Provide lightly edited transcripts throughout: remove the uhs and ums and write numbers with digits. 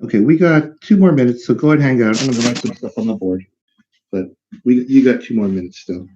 Okay, we got 2 more minutes, so go ahead and hang out. I'm going to write some stuff on the board, but you got 2 more minutes still.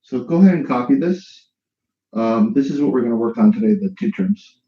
So go ahead and copy this. This is what we're going to work on today, the 2 terms.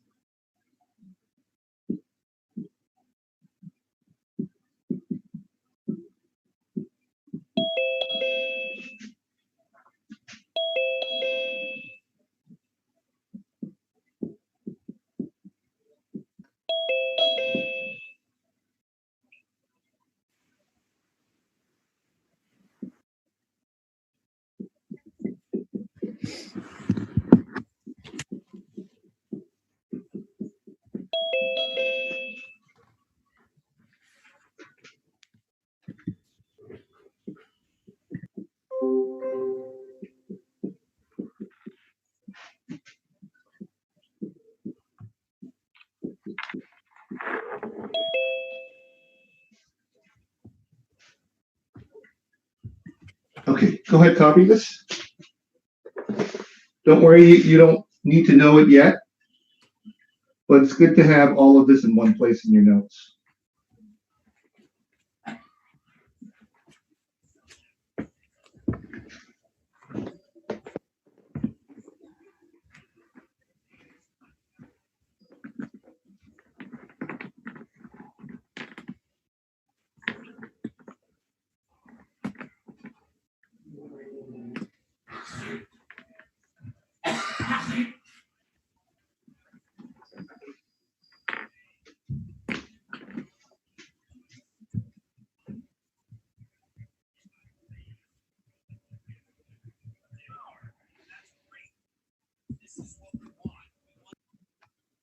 Okay, go ahead, copy this. Don't worry, you don't need to know it yet, but it's good to have all of this in one place in your notes.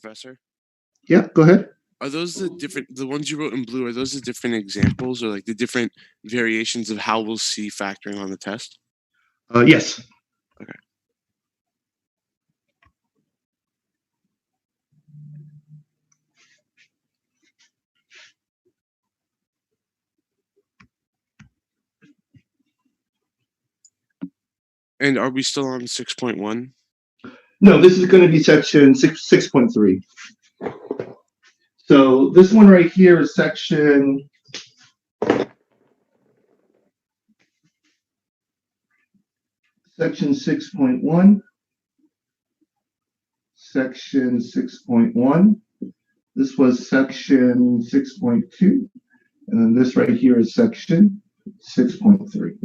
Professor? Yeah, go ahead. Are those the ones you wrote in blue, are those the different examples or like the different variations of how we'll see factoring on the test? Yes. Okay. And are we still on 6.1? No, this is going to be section 6.3. So this one right here is section 6.1. Section 6.1. This was section 6.2. And then this right here is section 6.3.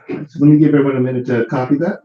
So let me give everyone a minute to copy that.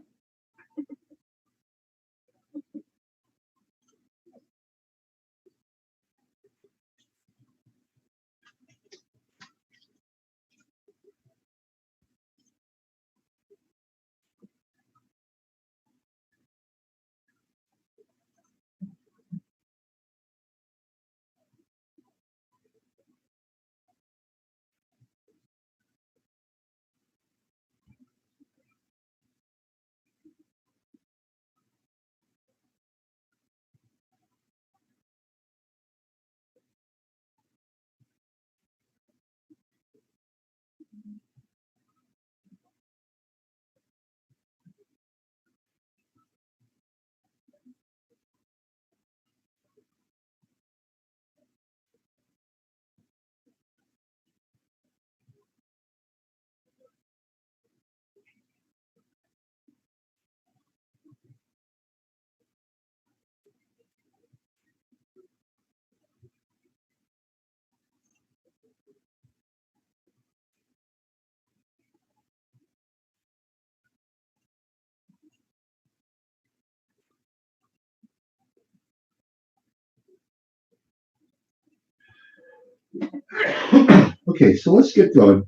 Okay, so let's get going.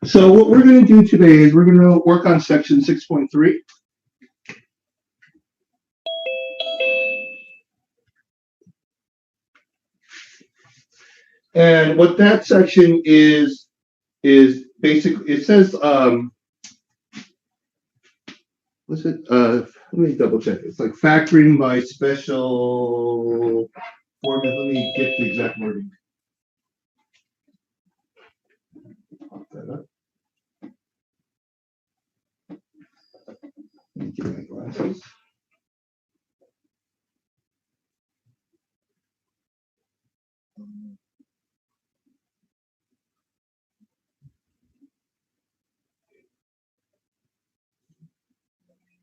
So what we're going to do today is we're going to work on section 6.3. And what that section is basically, it says, what's it? Let me double check. It's like factoring by special formula. Let me get the exact wording. Pop that up. Let me get my glasses.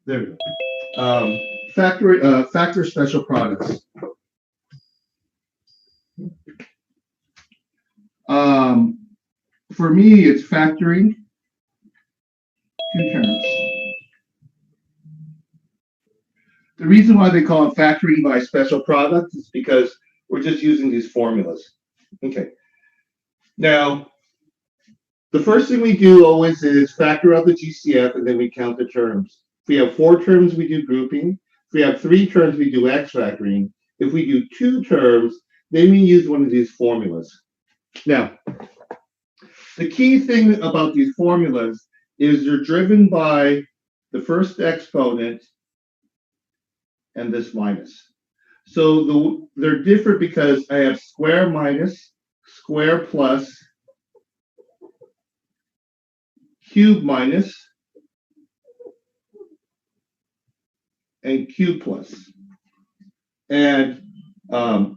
There we go. Factor special products. For me, it's factoring two terms. The reason why they call it factoring by special products is because we're just using these formulas. Okay. Now, the first thing we do always is factor out the GCF and then we count the terms. If we have 4 terms, we do grouping. If we have 3 terms, we do X factoring. If we do 2 terms, then we use one of these formulas. Now, the key thing about these formulas is they're driven by the first exponent and this minus. So they're different because I have square minus, square plus, cube minus, and cube plus. And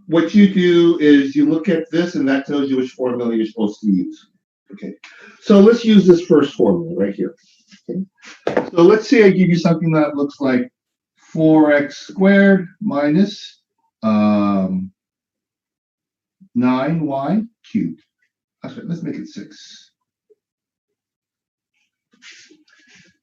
what you do is you look at this and that tells you which formula you're supposed to use. Okay, so let's use this first formula right here. Okay, so let's say I give you something that looks like 4x squared minus 9y cubed. Actually, let's make it 6.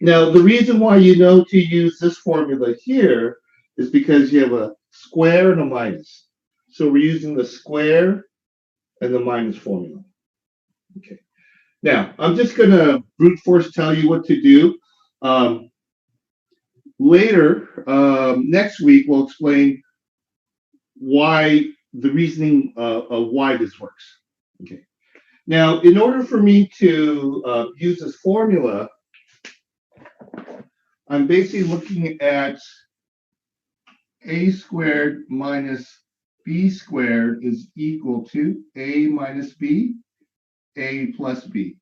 Now, the reason why you know to use this formula here is because you have a square and a minus. So we're using the square and the minus formula. Okay. Now, I'm just going to brute force tell you what to do. Later, next week, we'll explain why the reasoning of why this works. Okay. Now, in order for me to use this formula, I'm basically looking at a squared minus b squared is equal to a minus b, a plus b.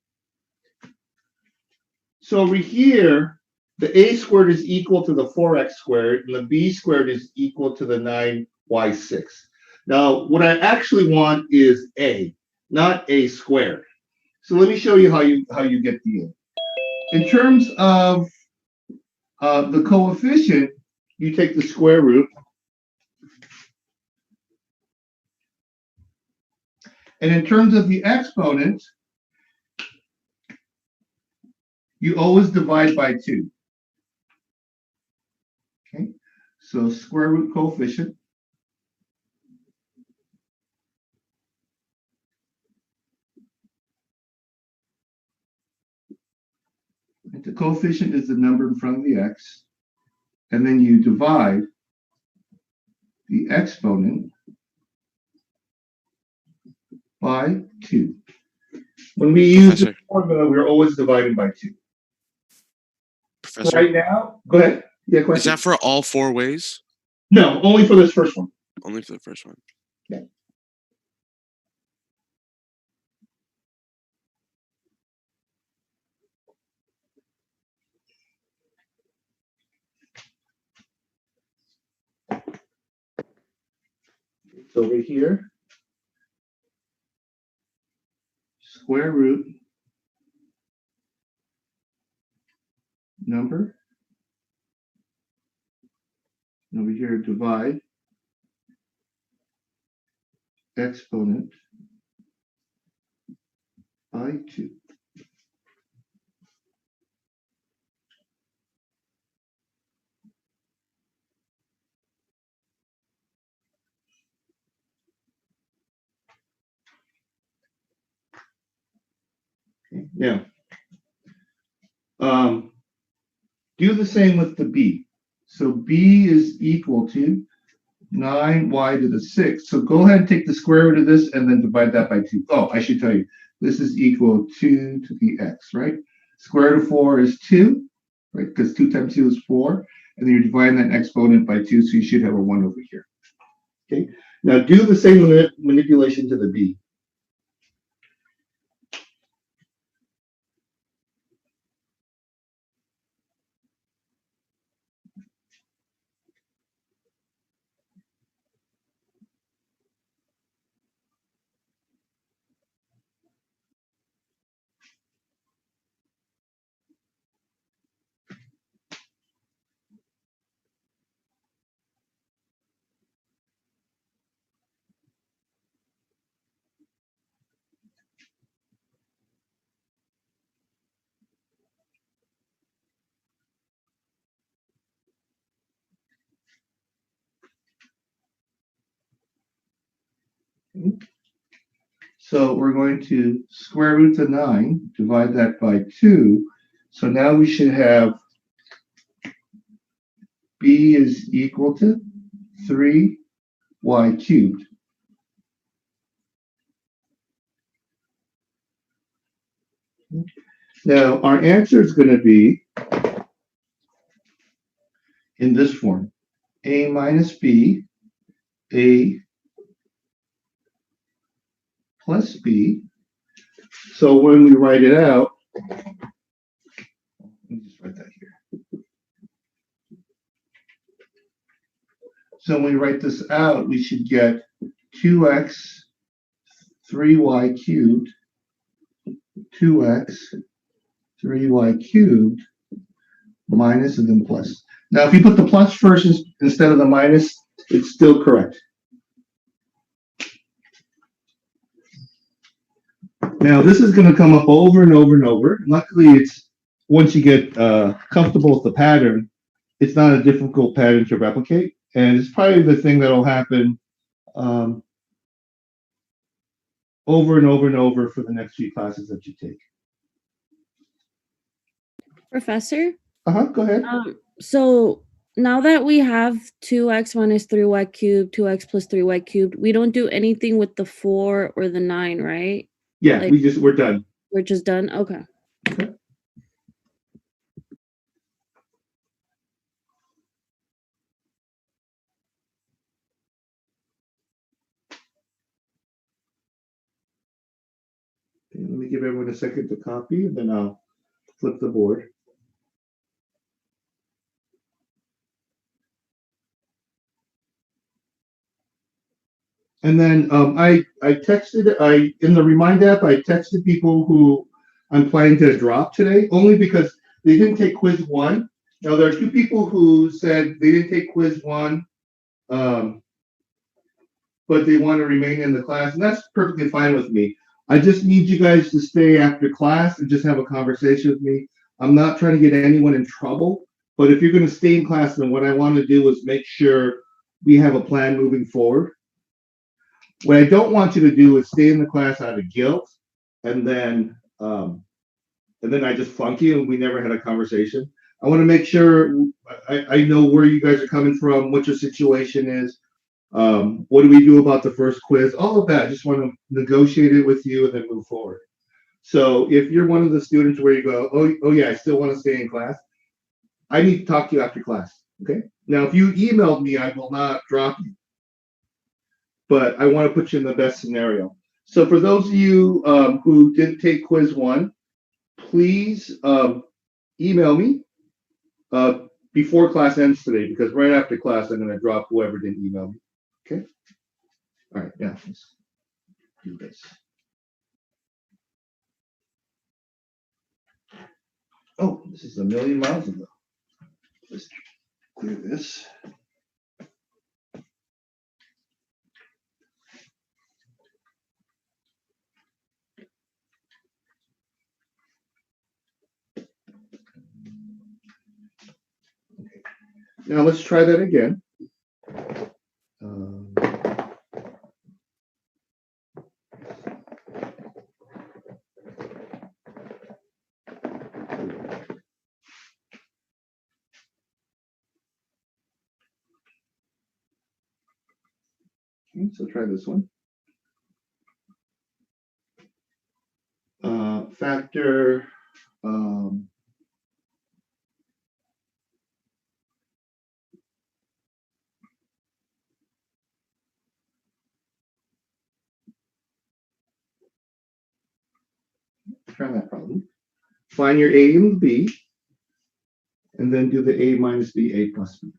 So over here, the a squared is equal to the 4x squared, and the b squared is equal to the 9y6. Now, what I actually want is a, not a squared. So let me show you how you get the a. In terms of the coefficient, you take the square root. And in terms of the exponent, you always divide by 2. Okay, so square root coefficient. And the coefficient is the number in front of the x. And then you divide the exponent by 2. When we use the formula, we're always dividing by 2. Professor? Right now, go ahead. Yeah, question. Is that for all 4 ways? No, only for this first one. Only for the first one. Yeah. It's over here. Square root number. And over here, divide exponent by 2. Now, do the same with the b. So b is equal to 9y to the 6. So go ahead and take the square root of this and then divide that by 2. Oh, I should tell you, this is equal 2 to the x, right? Square root of 4 is 2, right? Because 2 times 2 is 4. And then you're dividing that exponent by 2, so you should have a 1 over here. Okay? Now do the same manipulation to the b. So we're going to square root of 9, divide that by 2. So now we should have b is equal to 3y cubed. Now our answer is going to be in this form: a minus b, a plus b. So when we write it out, let me just write that here. So when we write this out, we should get 2x, 3y cubed, 2x, 3y cubed, minus and then plus. Now, if you put the plus first instead of the minus, it's still correct. Now, this is going to come up over and over and over. Luckily, it's once you get comfortable with the pattern, it's not a difficult pattern to replicate. And it's probably the thing that will happen over and over and over for the next few classes that you take. Professor? Go ahead. So now that we have 2x minus 3y cubed, 2x plus 3y cubed, we don't do anything with the 4 or the 9, right? Yeah, like- we're done. We're just done? Okay. Let me give everyone a second to copy, and then I'll flip the board. And then I texted, in the Remind app, I texted people who I'm planning to drop today, only because they didn't take quiz 1. Now, there are 2 people who said they didn't take quiz 1, but they want to remain in the class, and that's perfectly fine with me. I just need you guys to stay after class and just have a conversation with me. I'm not trying to get anyone in trouble, but if you're going to stay in class, then what I want to do is make sure we have a plan moving forward. What I don't want you to do is stay in the class out of guilt, and then I just flunk you and we never had a conversation. I want to make sure I know where you guys are coming from, what your situation is. What do we do about the first quiz? All of that. I just want to negotiate it with you and then move forward. So if you're one of the students where you go, oh yeah, I still want to stay in class, I need to talk to you after class. Okay. Now, if you emailed me, I will not drop you, but I want to put you in the best scenario. So for those of you who didn't take quiz 1, please email me before class ends today, because right after class, I'm going to drop whoever didn't email me. Okay. All right. Now let's do this. Oh, this is a million miles ago. Let's clear this. Okay. Now let's try that again. Okay, so try this one. Factor try that problem. Find your A and B, and then do the A minus B, A plus B.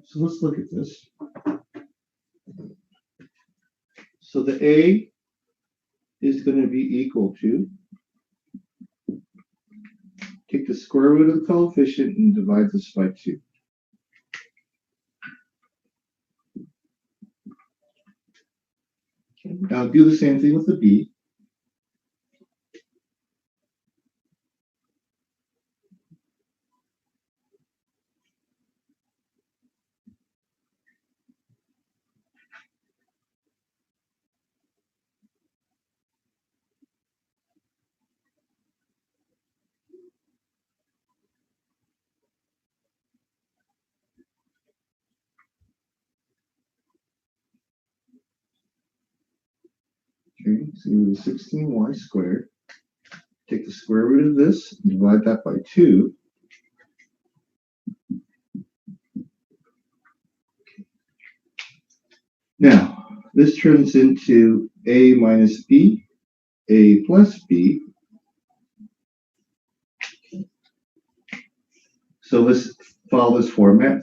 So let's look at this. So the A is going to be equal to, take the square root of the coefficient and divide this by 2. Okay. Now do the same thing with the B. Okay, so you have 16y squared. Take the square root of this, and divide that by 2. Now, this turns into A minus B, A plus B. So let's follow this format.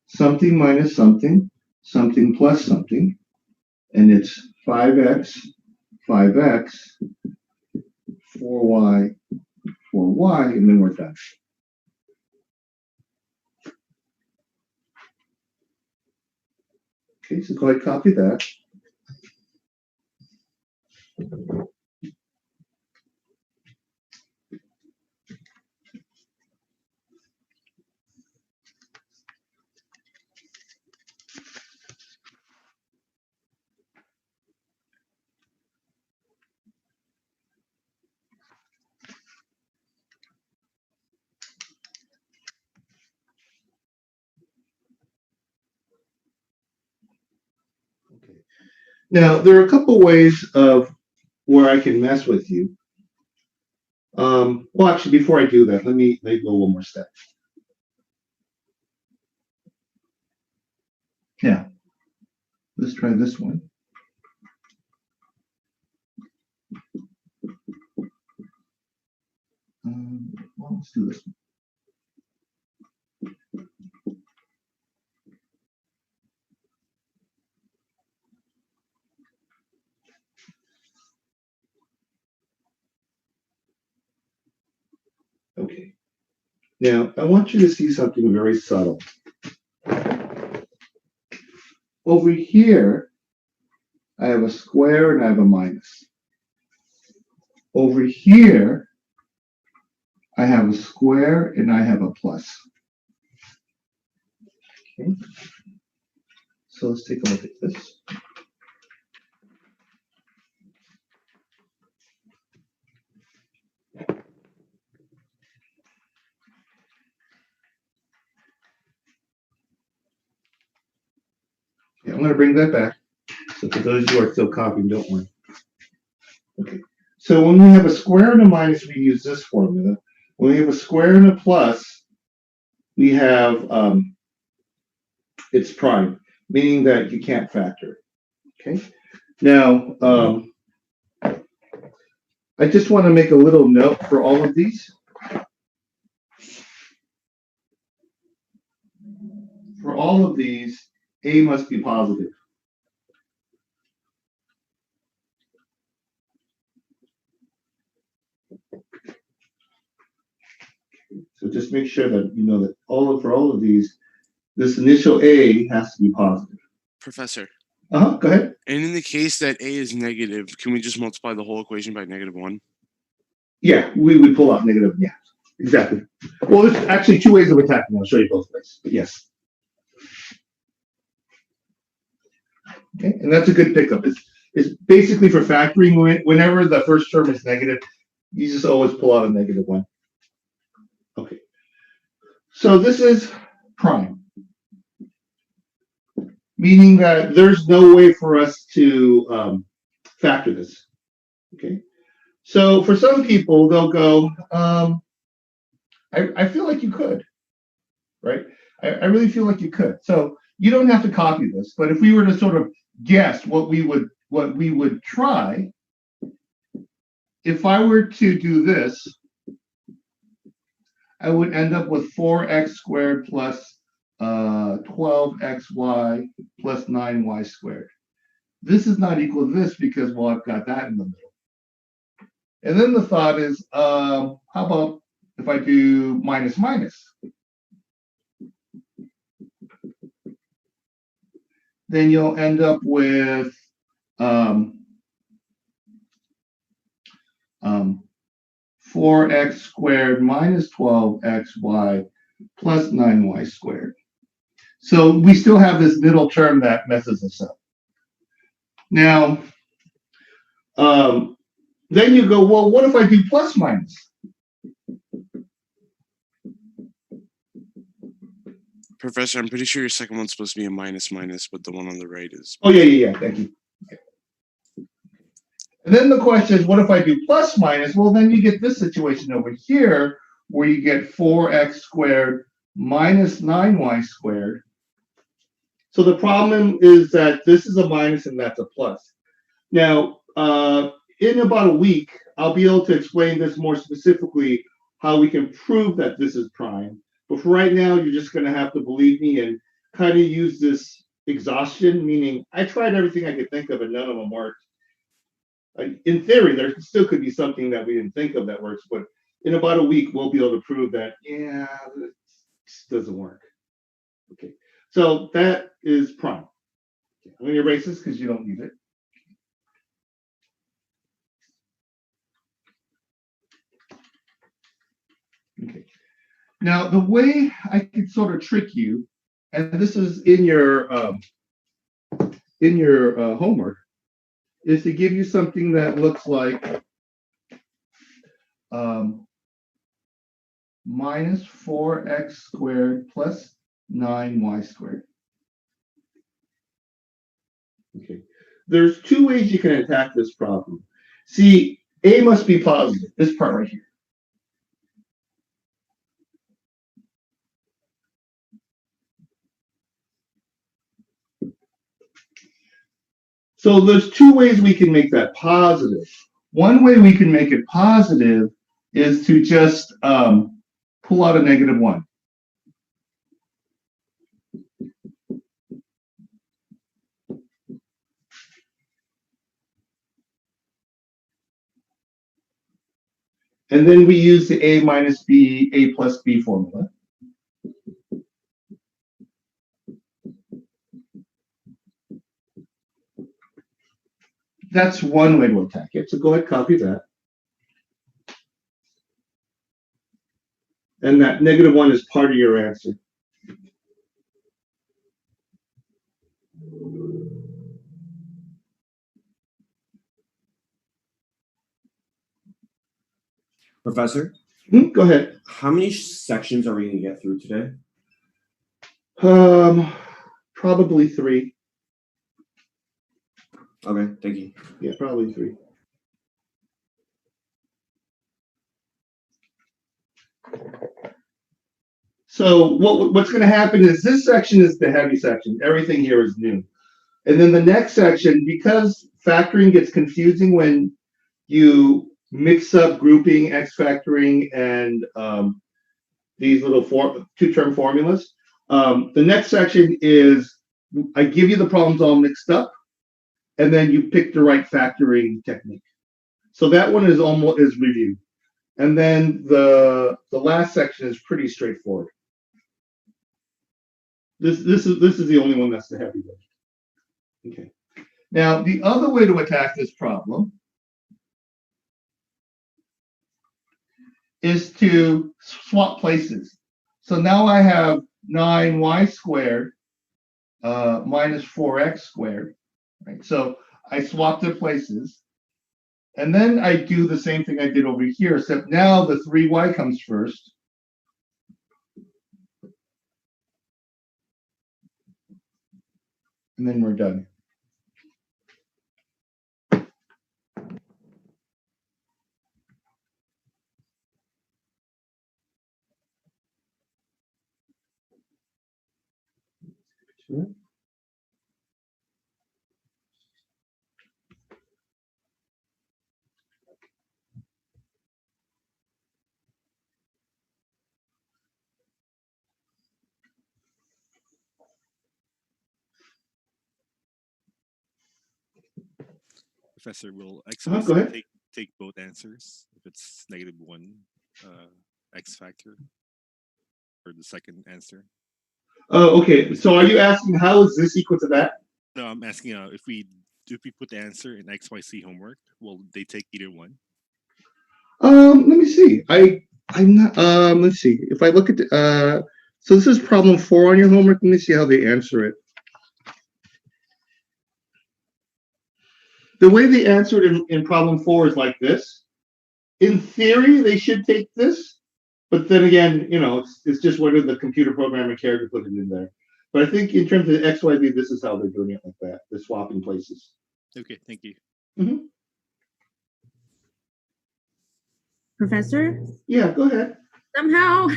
Something minus something, something plus something, and it's 5x, 5x, 4y, 4y, and then we're done. Okay, so go ahead, copy that. Okay. Now, there are a couple ways of where I can mess with you. Well, actually, before I do that, let me go one more step. Now, let's try this one. Well, let's do this one. Okay. Now, I want you to see something very subtle. Over here, I have a square and I have a minus. Over here, I have a square and I have a plus. Okay. So let's take a look at this. Okay, I'm going to bring that back. So for those of you who are still copying, don't worry. Okay. So when we have a square and a minus, we use this formula. When we have a square and a plus, we have it's prime, meaning that you can't factor. Okay. Now, I just want to make a little note for all of these. For all of these, A must be positive. So just make sure that you know that for all of these, this initial A has to be positive. Professor. Go ahead. And in the case that A is negative, can we just multiply the whole equation by -1? Yeah, we would pull out negative. Yeah, exactly. Well, there's actually two ways of attacking. I'll show you both ways. But yes. Okay, and that's a good pickup. It's basically for factoring. Whenever the first term is negative, you just always pull out a -1. Okay. So this is prime, meaning that there's no way for us to factor this. Okay. So for some people, they'll go, I feel like you could, right? I really feel like you could. So you don't have to copy this, but if we were to sort of guess what we would try, if I were to do this, I would end up with 4x squared plus 12xy plus 9y squared. This is not equal to this because, well, I've got that in the middle. And then the thought is, how about if I do minus minus? Then you'll end up with 4x squared minus 12xy plus 9y squared. So we still have this middle term that messes us up. Now, then you go, well, what if I do plus minus? Professor, I'm pretty sure your second one's supposed to be a minus minus, but the one on the right is. Oh, yeah. Thank you. And then the question is, what if I do plus minus? Well, then you get this situation over here where you get 4x squared minus 9y squared. So the problem is that this is a minus and that's a plus. Now, in about a week, I'll be able to explain this more specifically, how we can prove that this is prime. But for right now, you're just going to have to believe me and kind of use this exhaustion, meaning I tried everything I could think of and none of them worked. In theory, there still could be something that we didn't think of that works, but in about a week, we'll be able to prove that, yeah, this doesn't work. Okay, so that is prime. I'm going to erase this because you don't need it. Okay. Now, the way I could sort of trick you, and this is in your homework, is to give you something that looks like minus 4x squared plus 9y squared. Okay. There's two ways you can attack this problem. See, A must be positive, this part right here. So there's two ways we can make that positive. One way we can make it positive is to just pull out a -1. And then we use the A minus B, A plus B formula. That's one way to attack it. So go ahead, copy that. And that -1 is part of your answer. Professor? Go ahead. How many sections are we going to get through today? Probably 3. Okay, thank you. Yeah, probably 3. So what's going to happen is this section is the heavy section. Everything here is new. And then the next section, because factoring gets confusing when you mix up grouping, X factoring, and these little two-term formulas. The next section is I give you the problems all mixed up, and then you pick the right factoring technique. So that one is almost review. And then the last section is pretty straightforward. This is the only one that's the heavy one. Okay. Now the other way to attack this problem is to swap places. So now I have 9y squared minus 4x squared. Right. So I swap their places. And then I do the same thing I did over here, except now the 3y comes first. And then we're done. Sure. Professor, will X Go ahead. take both answers if it's -1 X factor for the second answer? Oh, okay. So are you asking how is this equal to that? No, I'm asking if we put the answer in XYC homework, will they take either one? Let me see. I'm not. Let's see. If I look at so this is problem 4 on your homework. Let me see how they answer it. The way they answered in problem 4 is like this. In theory, they should take this, but then again, it's just whether the computer programmer cared to put it in there. But I think in terms of XYZ, this is how they're doing it like that. They're swapping places. Okay, thank you. Mm-hmm. Professor? Yeah, go ahead. Somehow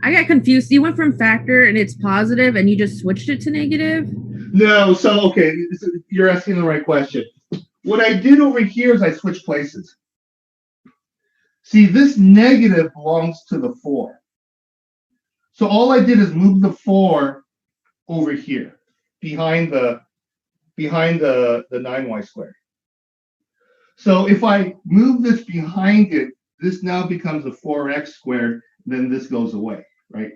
I got confused. You went from factor and it's positive and you just switched it to negative? No, so okay, you're asking the right question. What I did over here is I switched places. See, this negative belongs to the 4. So all I did is move the 4 over here, behind the 9y squared. So if I move this behind it, this now becomes a 4x squared, then this goes away, right?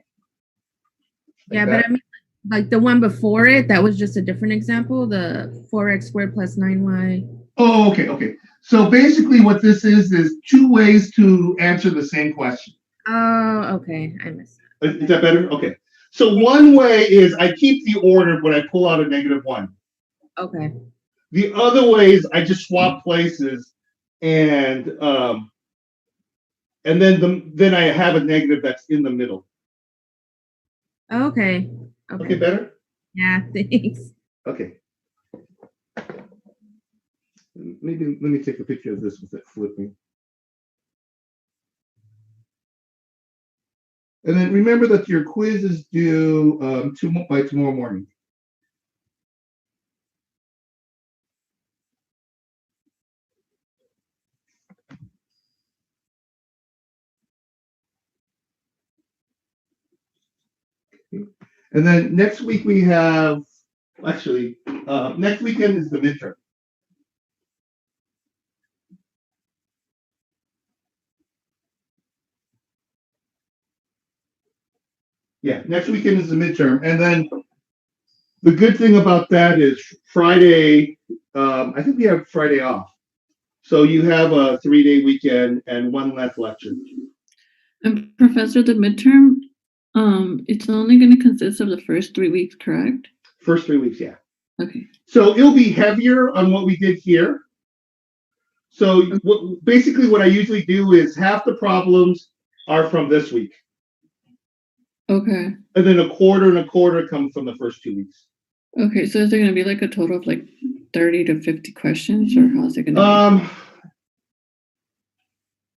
Yeah, but I mean, like the one before it, that was just a different example, the 4x squared plus 9y. Oh, okay. So basically what this is 2 ways to answer the same question. Oh, okay. I missed that. Is that better? Okay. So one way is I keep the order, but I pull out a -1. Okay. The other way is I just swap places, and then I have a negative that's in the middle. Okay. Okay, better? Yeah, thanks. Okay. Maybe let me take a picture of this with it flipping. And then remember that your quiz is due by tomorrow morning. And then next week we have, actually, next weekend is the midterm. Yeah, next weekend is the midterm. And then the good thing about that is Friday, I think we have Friday off. So you have a 3-day weekend and 1 less lecture. And Professor, the midterm, it's only going to consist of the first 3 weeks, correct? First 3 weeks, yeah. Okay. So it'll be heavier on what we did here. So basically what I usually do is half the problems are from this week. Okay. And then a quarter and a quarter come from the first 2 weeks. Okay, so is there going to be like a total of like 30 to 50 questions, or how's it gonna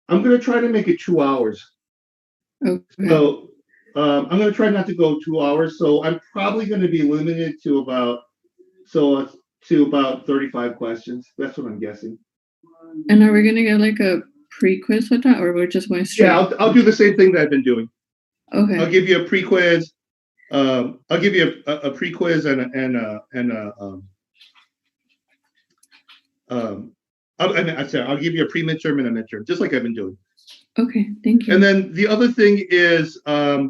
I'm gonna try to make it 2 hours. be? Okay. So I'm gonna try not to go 2 hours. So I'm probably gonna be limited to about 35 questions. That's what I'm guessing. And are we gonna get like a pre-quiz with that, or we're just going straight? Yeah, I'll do the same thing that I've been doing. Okay. I'll give you a pre-quiz. I'll give you a pre-quiz I'll give you a pre-midterm and a midterm, just like I've been doing. Okay, thank you. And then the other thing is, I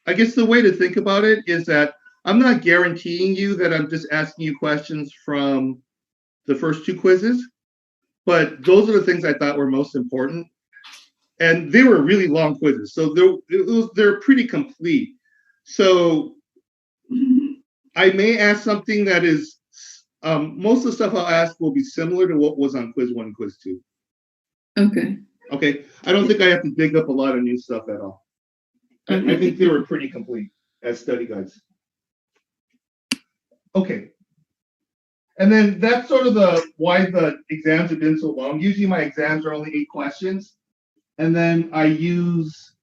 guess the way to think about it is that I'm not guaranteeing you that I'm just asking you questions from the first 2 quizzes, but those are the things I thought were most important. And they were really long quizzes, so they're pretty complete. So I may ask something that is, most of the stuff I'll ask will be similar to what was on quiz 1 and quiz 2. Okay. Okay, I don't think I have to dig up a lot of new stuff at all. I think they were pretty complete as study guides. Okay. And then that's sort of why the exams have been so long. Usually my exams are only 8 questions. And then I use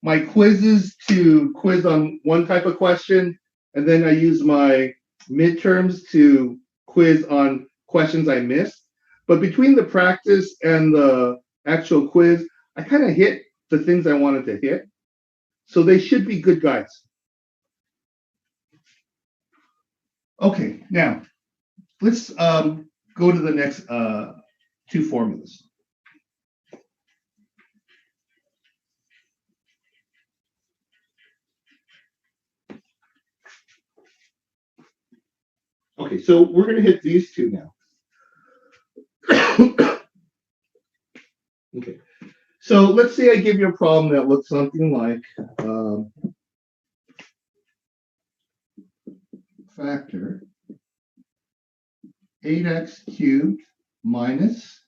my quizzes to quiz on one type of question. And then I use my midterms to quiz on questions I missed. But between the practice and the actual quiz, I kind of hit the things I wanted to hit. So they should be good guides. Okay, now let's go to the next 2 formulas. Okay, so we're going to hit these 2 now. Okay, so let's say I give you a problem that looks something like factor 8x cubed minus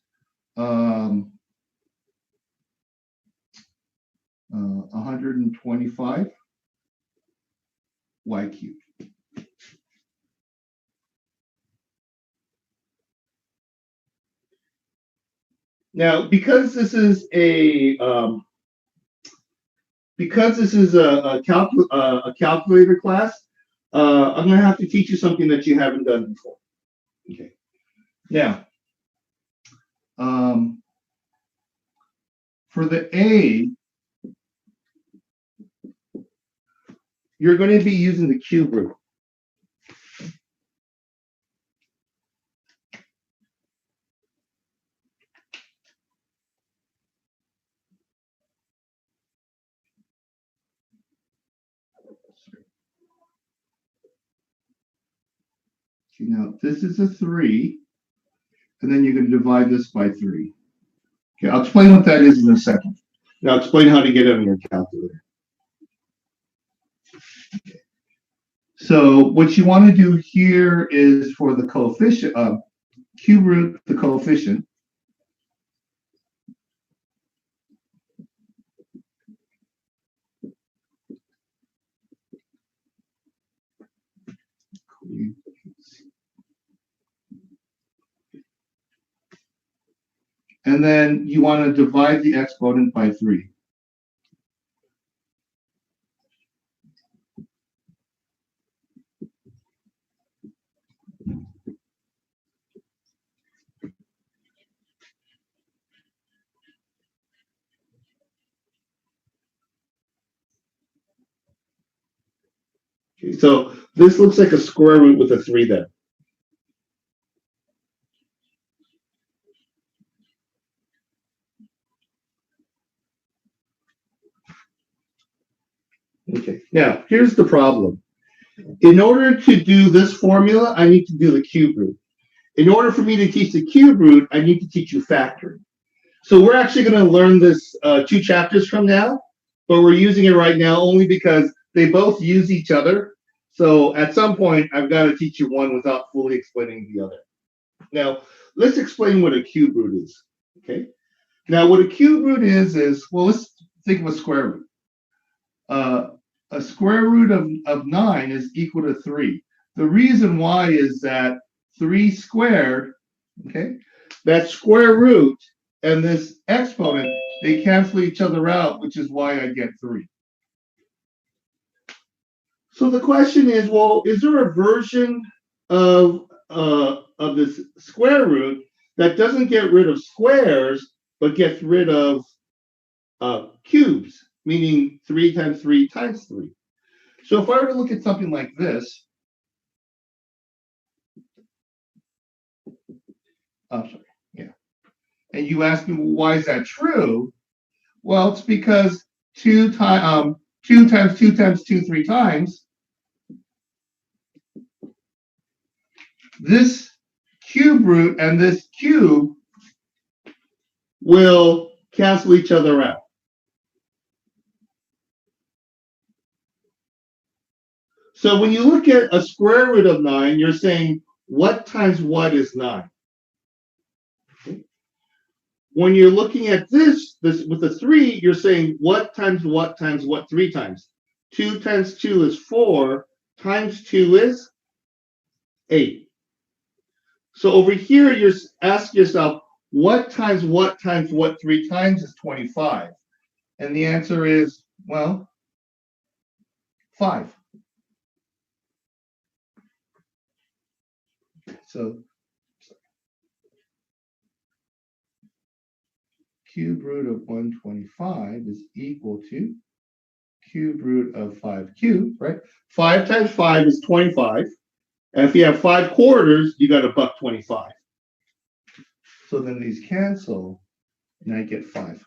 125 y cubed. Now, because this is a calculator class, I'm going to have to teach you something that you haven't done before. Okay. Now, for the A, you're going to be using the cube root. Now, this is a 3, and then you're going to divide this by 3. Okay, I'll explain what that is in a second. Now, I'll explain how to get it on your calculator. Okay. So, what you want to do here is for the coefficient, cube root the coefficient. And then you want to divide the exponent by 3. Okay, so this looks like a square root with a 3 there. Okay, now here's the problem. In order to do this formula, I need to do the cube root. In order for me to teach the cube root, I need to teach you factoring. So we're actually going to learn this 2 chapters from now, but we're using it right now only because they both use each other. So at some point, I've got to teach you one without fully explaining the other. Now, let's explain what a cube root is, okay? Now, what a cube root is, well, let's think of a square root. A square root of 9 is equal to 3. The reason why is that 3 squared, okay, that square root and this exponent, they cancel each other out, which is why I get 3. So the question is, well, is there a version of this square root that doesn't get rid of squares, but gets rid of cubes, meaning 3 times 3 times 3? So if I were to look at something like this, sorry, yeah, and you ask me, well, why is that true? Well, it's because 2 times 2 times 2 times 2 3 times, this cube root and this cube will cancel each other out. So when you look at a square root of 9, you're saying what times what is 9? Okay. When you're looking at this with a 3, you're saying what times what 3 times? 2 times 2 is 4, times 2 is 8. So over here, you're asking yourself, what times what 3 times is 25? And the answer is, well, 5. So cube root of 125 is equal to cube root of 5 cubed, right? 5 times 5 is 25. And if you have 5 quarters, you got a $1.25. So then these cancel, and I get 5.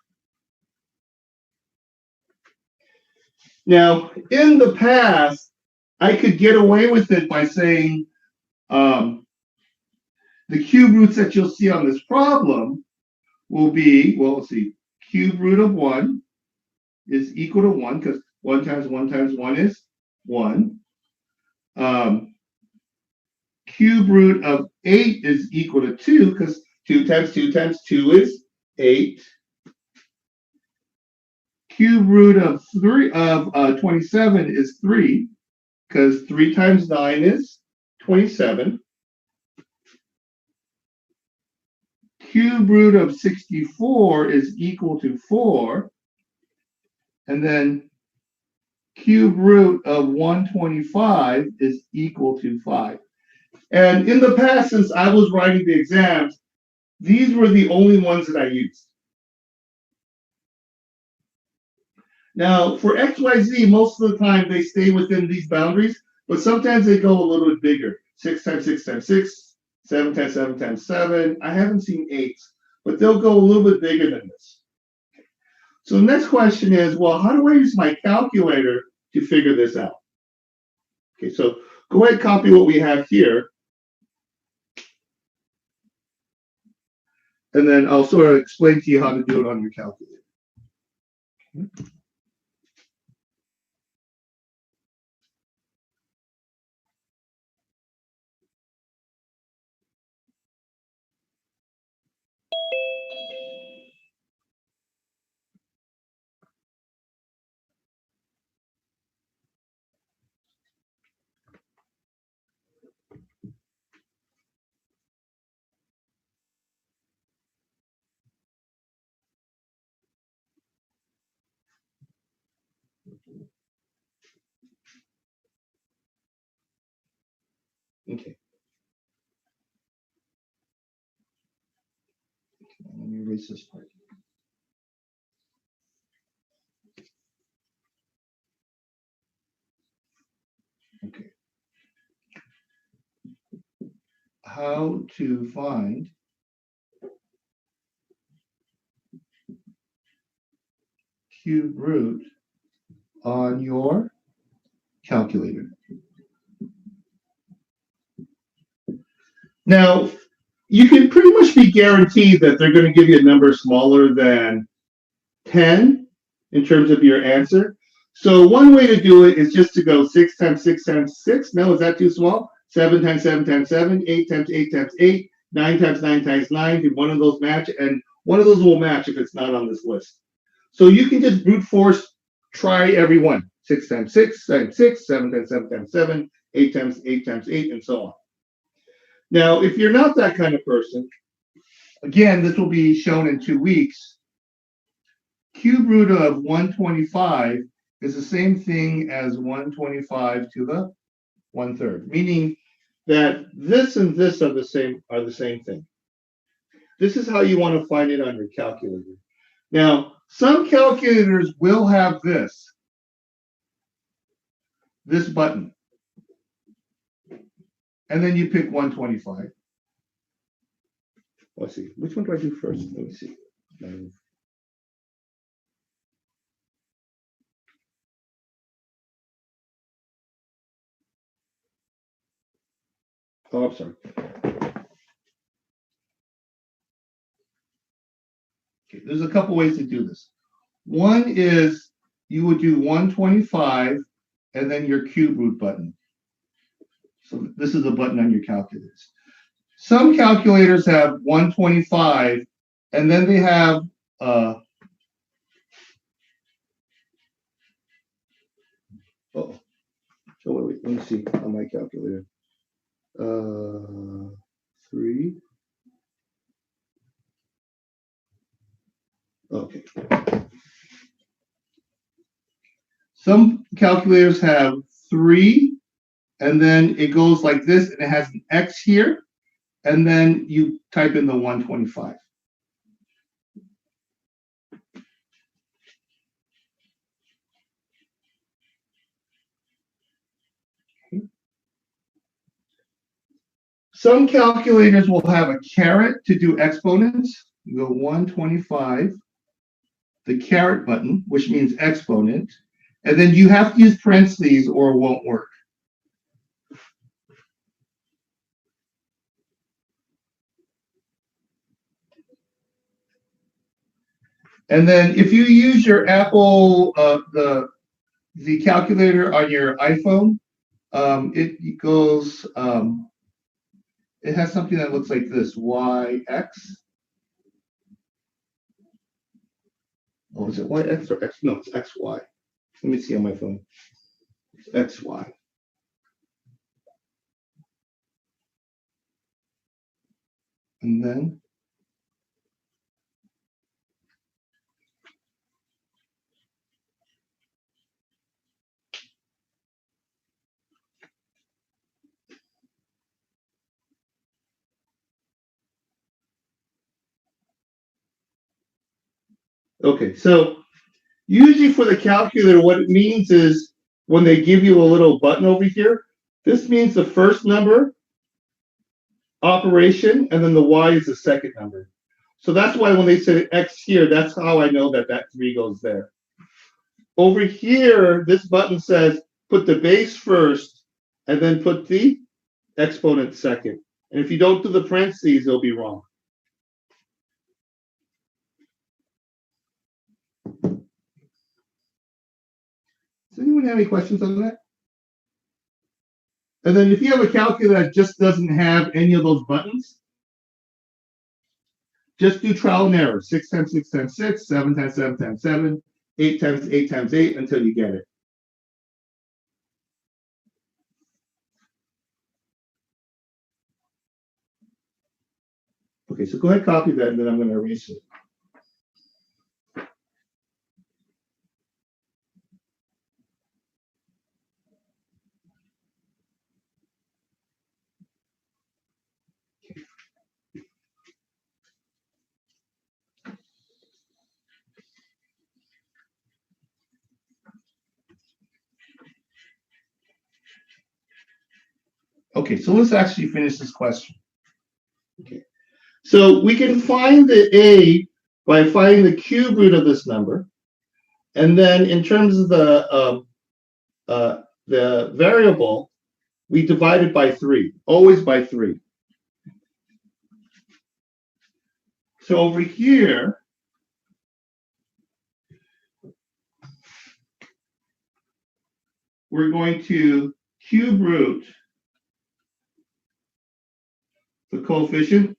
Now, in the past, I could get away with it by saying the cube roots that you'll see on this problem will be, well, let's see, cube root of 1 is equal to 1, because 1 times 1 times 1 is 1. Cube root of 8 is equal to 2, because 2 times 2 times 2 is 8. Cube root of 27 is 3, because 3 times 9 is 27. Cube root of 64 is equal to 4. And then cube root of 125 is equal to 5. And in the past, since I was writing the exams, these were the only ones that I used. Now, for XYZ, most of the time they stay within these boundaries, but sometimes they go a little bit bigger. 6 times 6 times 6, 7 times 7 times 7. I haven't seen 8s, but they'll go a little bit bigger than this. So the next question is, well, how do I use my calculator to figure this out? Okay, so go ahead and copy what we have here. And then I'll sort of explain to you how to do it on your calculator. Okay. Let me erase this part. Okay. How to find cube root on your calculator. Now, you can pretty much be guaranteed that they're going to give you a number smaller than 10 in terms of your answer. So one way to do it is just to go 6 times 6 times 6. No, is that too small? 7 times 7 times 7, 8 times 8 times 8, 9 times 9 times 9. Did one of those match? And one of those will match if it's not on this list. So you can just brute force try every one. 6 times 6 times 6, 7 times 7 times 7, 8 times 8 times 8, and so on. Now, if you're not that kind of person, again, this will be shown in 2 weeks. Cube root of 125 is the same thing as 125 to the 1/3, meaning that this and this are the same thing. This is how you want to find it on your calculator. Now, some calculators will have this button. And then you pick 125. Let's see. Which one do I do first? Let me see. Oh, I'm sorry. Okay, there's a couple ways to do this. One is you would do 125 and then your cube root button. So this is a button on your calculators. Some calculators have 125 and then they have oh, so wait, let me see on my calculator. 3. Okay. Some calculators have 3, and then it goes like this, and it has an X here, and then you type in the 125. Okay. Some calculators will have a caret to do exponents. You go 125, the caret button, which means exponent, and then you have to use parentheses or it won't work. And then if you use your Apple, the calculator on your iPhone, it goes, it has something that looks like this, YX. Oh, is it YX or X? No, it's XY. Let me see on my phone. It's XY. And then okay, so usually for the calculator, what it means is when they give you a little button over here, this means the first number operation, and then the Y is the second number. So that's why when they say X here, that's how I know that that 3 goes there. Over here, this button says put the base first, and then put the exponent second. And if you don't do the parentheses, it'll be wrong. Does anyone have any questions on that? And then if you have a calculator that just doesn't have any of those buttons, just do trial and error. 6 times 6 times 6, 7 times 7 times 7, 8 times 8 times 8 until you get it. Okay, so go ahead, copy that, and then I'm going to erase it. Okay, so let's actually finish this question. Okay, so we can find the A by finding the cube root of this number, and then in terms of the variable, we divide it by 3, always by 3. So over here, we're going to cube root the coefficient,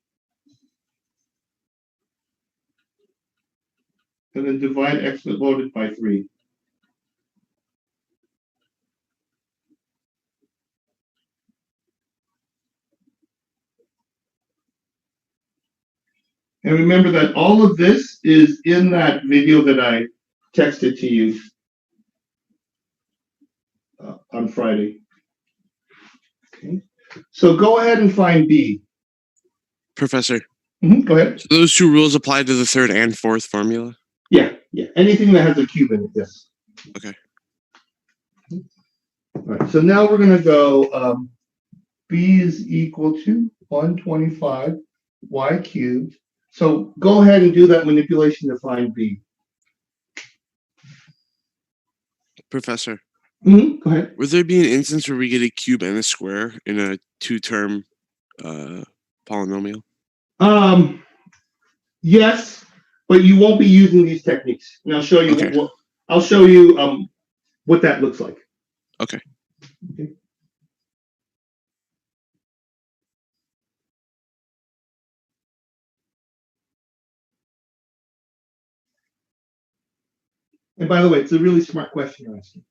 and then divide exponent by 3. And remember that all of this is in that video that I texted to you on Friday. Okay. So go ahead and find B. Professor, Go ahead. so those two rules apply to the third and fourth formula? Yeah. Anything that has a cube in it, yes. Okay. All right. So now we're going to go B is equal to 125 y cubed. So go ahead and do that manipulation to find B. Professor, Go ahead. would there be an instance where we get a cube and a square in a two-term polynomial? Yes, but you won't be using these techniques. And I'll show you Okay. what that looks like. Okay. And by the way, it's a really smart question you're asking.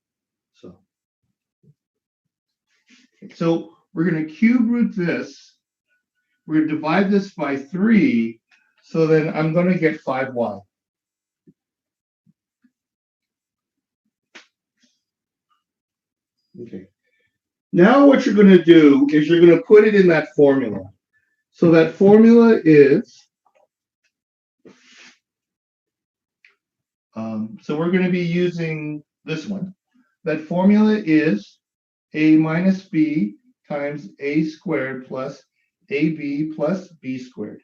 So we're going to cube root this. We're going to divide this by 3. So then I'm going to get 5y. Okay. Now what you're going to do is you're going to put it in that formula. So that formula is, so we're going to be using this one. That formula is a minus b times a squared plus ab plus b squared.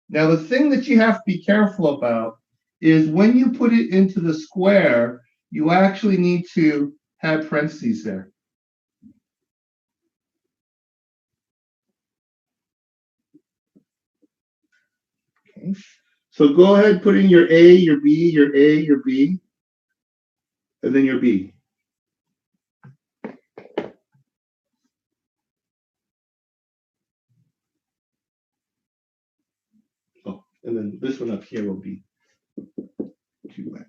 Now the thing that you have to be careful about is when you put it into the square, you actually need to have parentheses there. Okay. So go ahead, put in your A, your B, your A, your B, and then your B. Oh, and then this one up here will be 2x.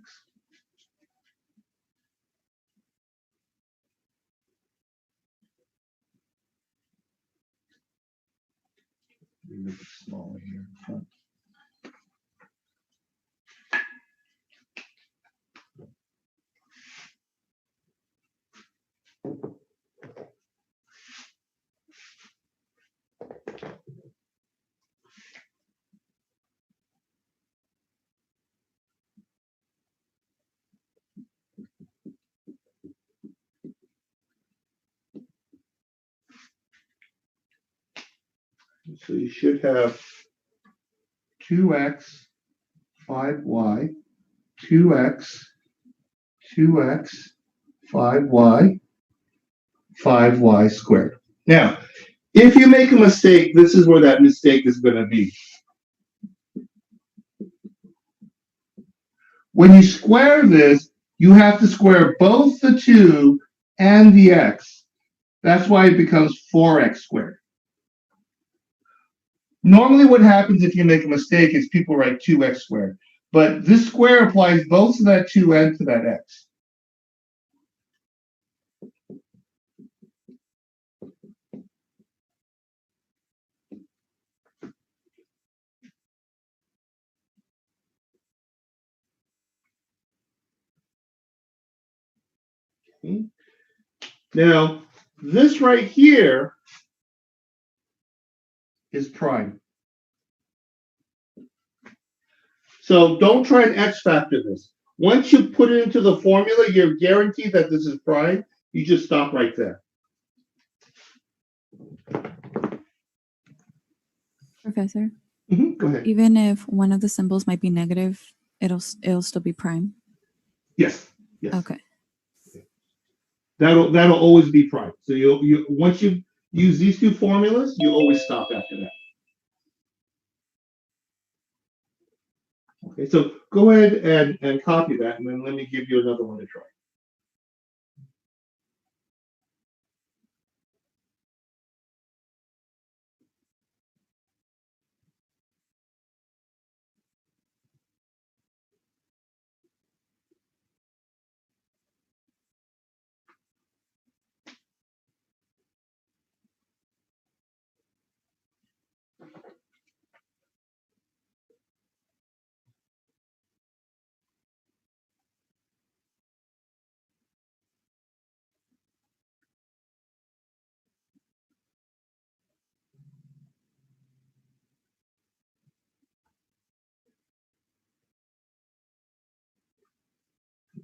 Let me make it smaller here. So you should have 2x, 5y, 2x, 2x, 5y, 5y squared. Now, if you make a mistake, this is where that mistake is going to be. When you square this, you have to square both the 2 and the x. That's why it becomes 4x squared. Normally what happens if you make a mistake is people write 2x squared. But this square applies both to that 2 and to that x. Okay. Now, this right here is prime. So don't try and X factor this. Once you put it into the formula, you're guaranteed that this is prime. You just stop right there. Professor, Go ahead. even if one of the symbols might be negative, it'll still be prime. Yes. Yes. Okay. That'll always be prime. So you once you use these two formulas, you always stop after that. Okay, so go ahead and copy that, and then let me give you another one to try.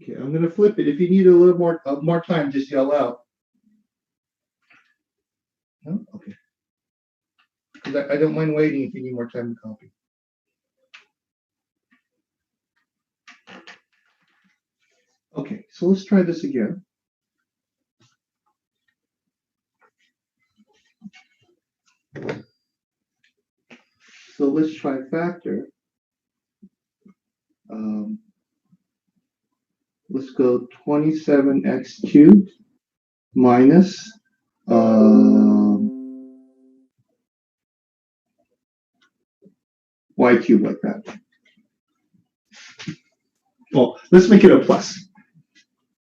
Okay, I'm gonna flip it. If you need a little more time, just yell out. No? Okay. Because I don't mind waiting if you need more time to copy. Okay, so let's try this again. So let's try factor. Let's go 27x cubed minus y cubed, like that. Well, let's make it a plus.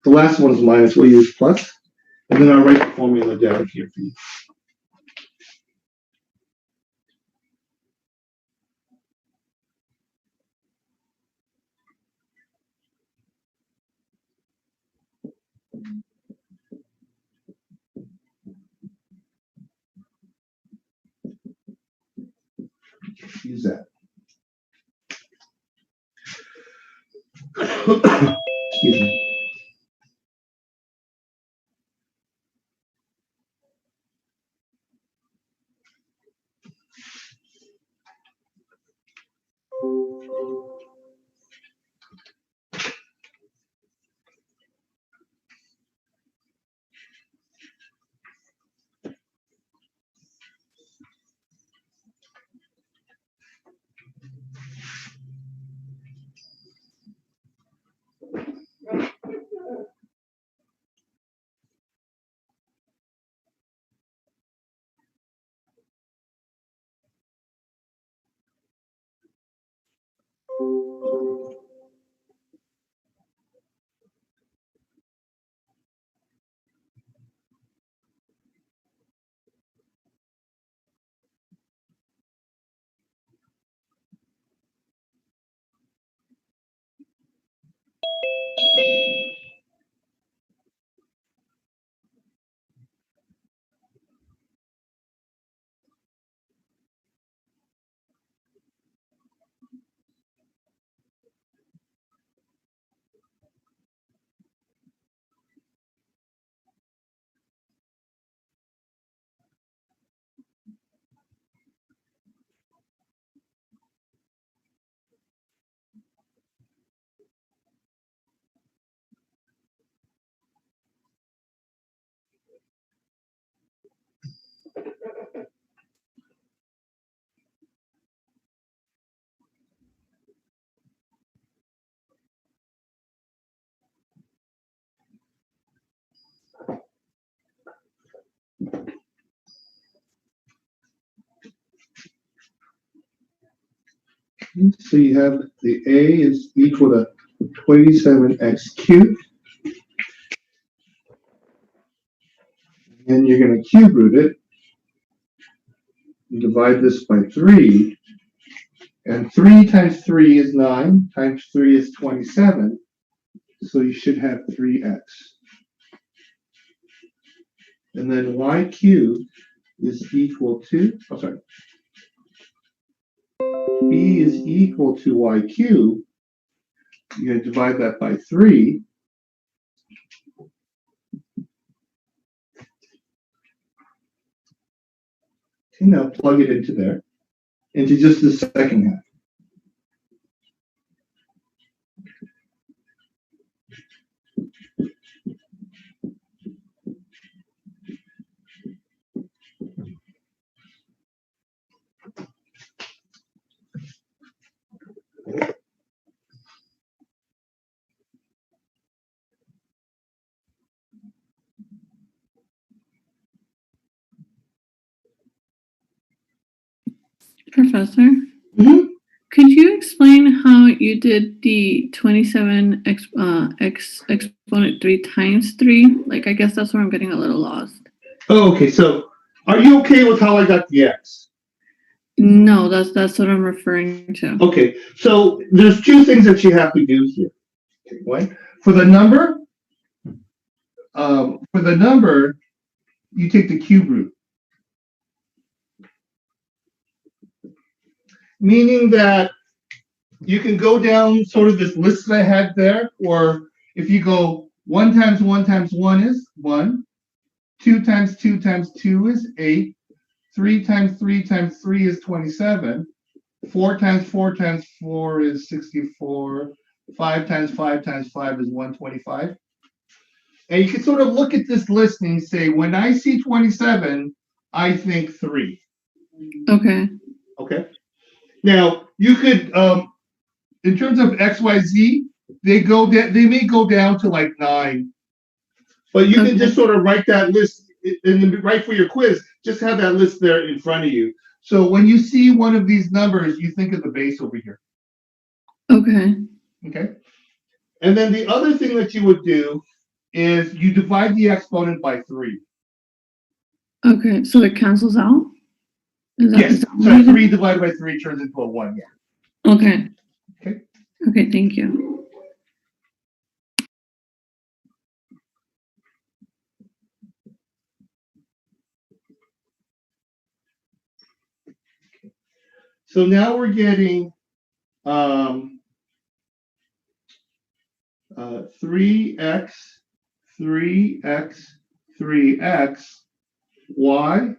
The last one is minus, we'll use plus, and then I'll write the formula down here for you. Use that. Excuse me. So you have the A is equal to 27x cubed. And you're going to cube root it. You divide this by 3. And 3 times 3 is 9, times 3 is 27. So you should have 3x. And then y cubed is equal to, b is equal to y cubed. You're going to divide that by 3. Okay, now plug it into there, into just the second half. Professor, Mhm. could you explain how you did the 27 x exponent 3 times 3? Like, I guess that's where I'm getting a little lost. Oh, okay, so are you okay with how I got the x? No, that's what I'm referring to. Okay, so there's two things that you have to do here. Okay, one, for the number, you take the cube root. Meaning that you can go down sort of this list that I had there, or if you go 1 times 1 times 1 is 1, 2 times 2 times 2 is 8, 3 times 3 times 3 is 27, 4 times 4 times 4 is 64, 5 times 5 times 5 is 125. And you can sort of look at this list and say, when I see 27, I think 3. Okay. Okay. Now, you could, in terms of XYZ, they may go down to like 9. But you can just sort of write that list, and right for your quiz, just have that list there in front of you. So when you see one of these numbers, you think of the base over here. Okay. Okay. And then the other thing that you would do is you divide the exponent by 3. Okay. So it cancels out? Is Yes. is that what So you 3 did? divided by 3 turns into a 1. Yeah. Okay. Okay. Okay. Thank you. So now we're getting 3x, 3x, 3x, y,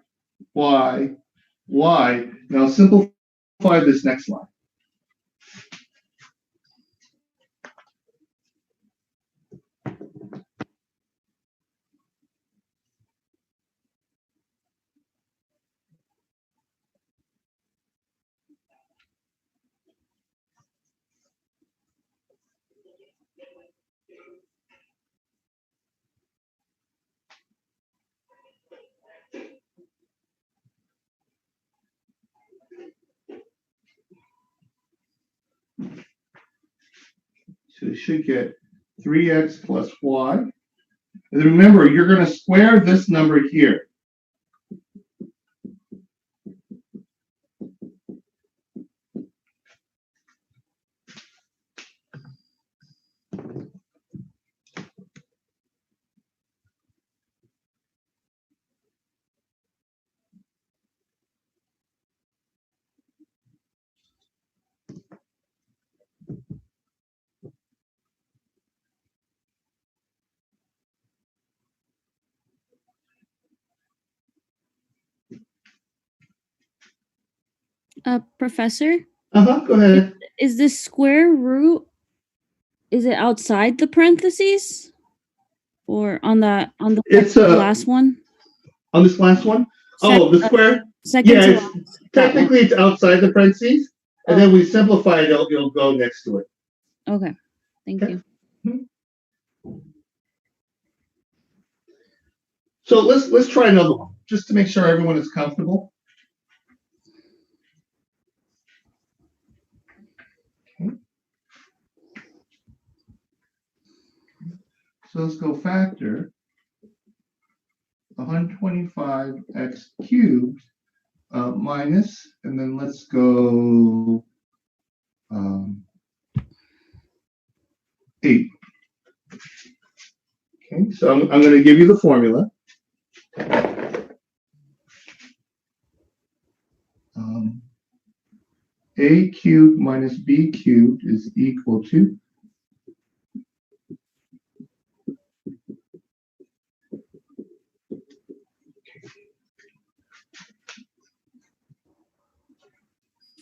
y, y. Now simplify this next line. So you should get 3x plus y. And remember, you're going to square this number here. Professor, Go ahead. is the square root, is it outside the parentheses? Or on the It's last one? on this last one. Oh, the square. Second Yeah, to it's last. That one. technically it's outside the parentheses, and then we simplify it. It'll go next to it. Okay. Thank Okay. you. So let's try another one, just to make sure everyone is comfortable. Okay. So let's go factor 125x cubed minus, and then let's go 8. Okay, so I'm going to give you the formula. A cubed minus b cubed is equal to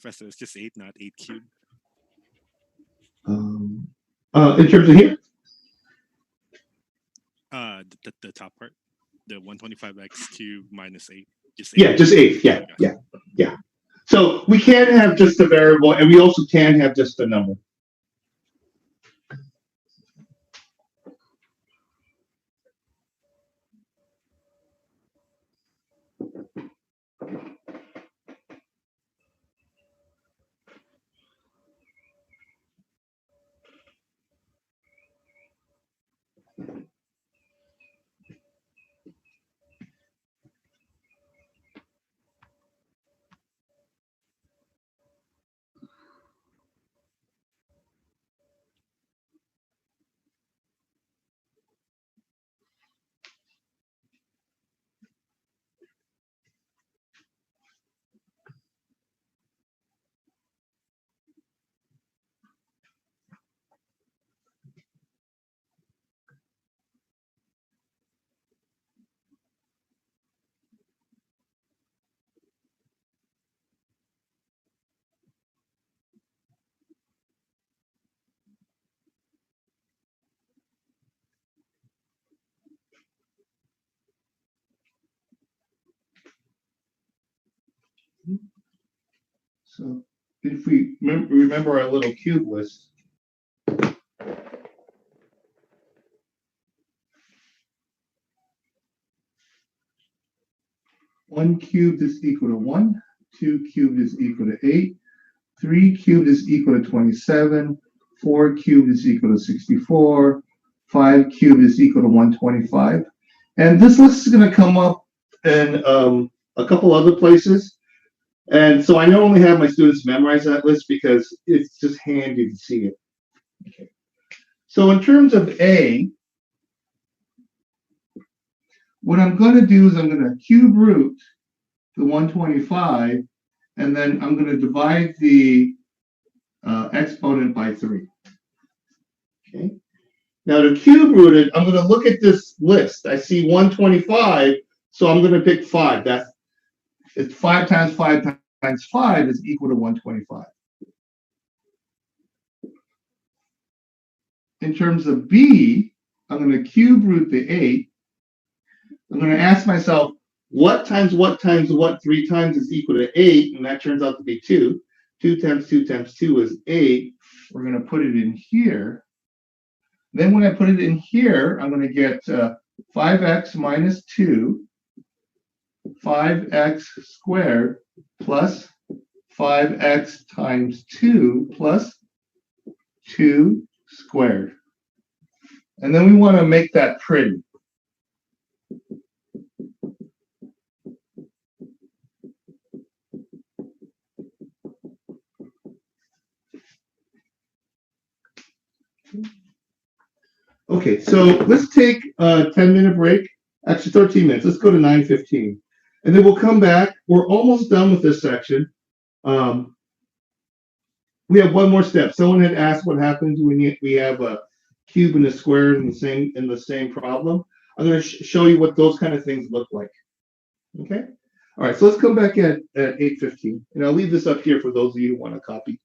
Professor, it's just 8, not 8 cubed. in terms of here. The top part, the 125x cubed minus 8. Just 8. Yeah, just 8. Yeah. So we can have just a variable, and we also can have just a number. So if we remember our little cube list, one cubed is equal to 1, 2 cubed is equal to 8, 3 cubed is equal to 27, 4 cubed is equal to 64, 5 cubed is equal to 125. And this list is going to come up in a couple other places. And so I normally have my students memorize that list because it's just handy to see it. Okay. So in terms of A, what I'm going to do is I'm going to cube root the 125, and then I'm going to divide the exponent by 3. Okay. Now to cube root it, I'm going to look at this list. I see 125, so I'm going to pick 5. It's 5 times 5 times 5 is equal to 125. In terms of B, I'm going to cube root the 8. I'm going to ask myself, what times what times what 3 times is equal to 8? And that turns out to be 2. 2 times 2 times 2 is 8. We're going to put it in here. Then when I put it in here, I'm going to get 5x minus 2, 5x squared plus 5x times 2 plus 2 squared. And then we want to make that pretty. Okay, so let's take a 10-minute break. Actually, 13 minutes. Let's go to 9:15. And then we'll come back. We're almost done with this section. We have one more step. Someone had asked what happens when we have a cube and a square in the same problem. I'm going to show you what those kind of things look like. Okay? All right, so let's come back at 8:15. And I'll leave this up here for those of you who want to copy.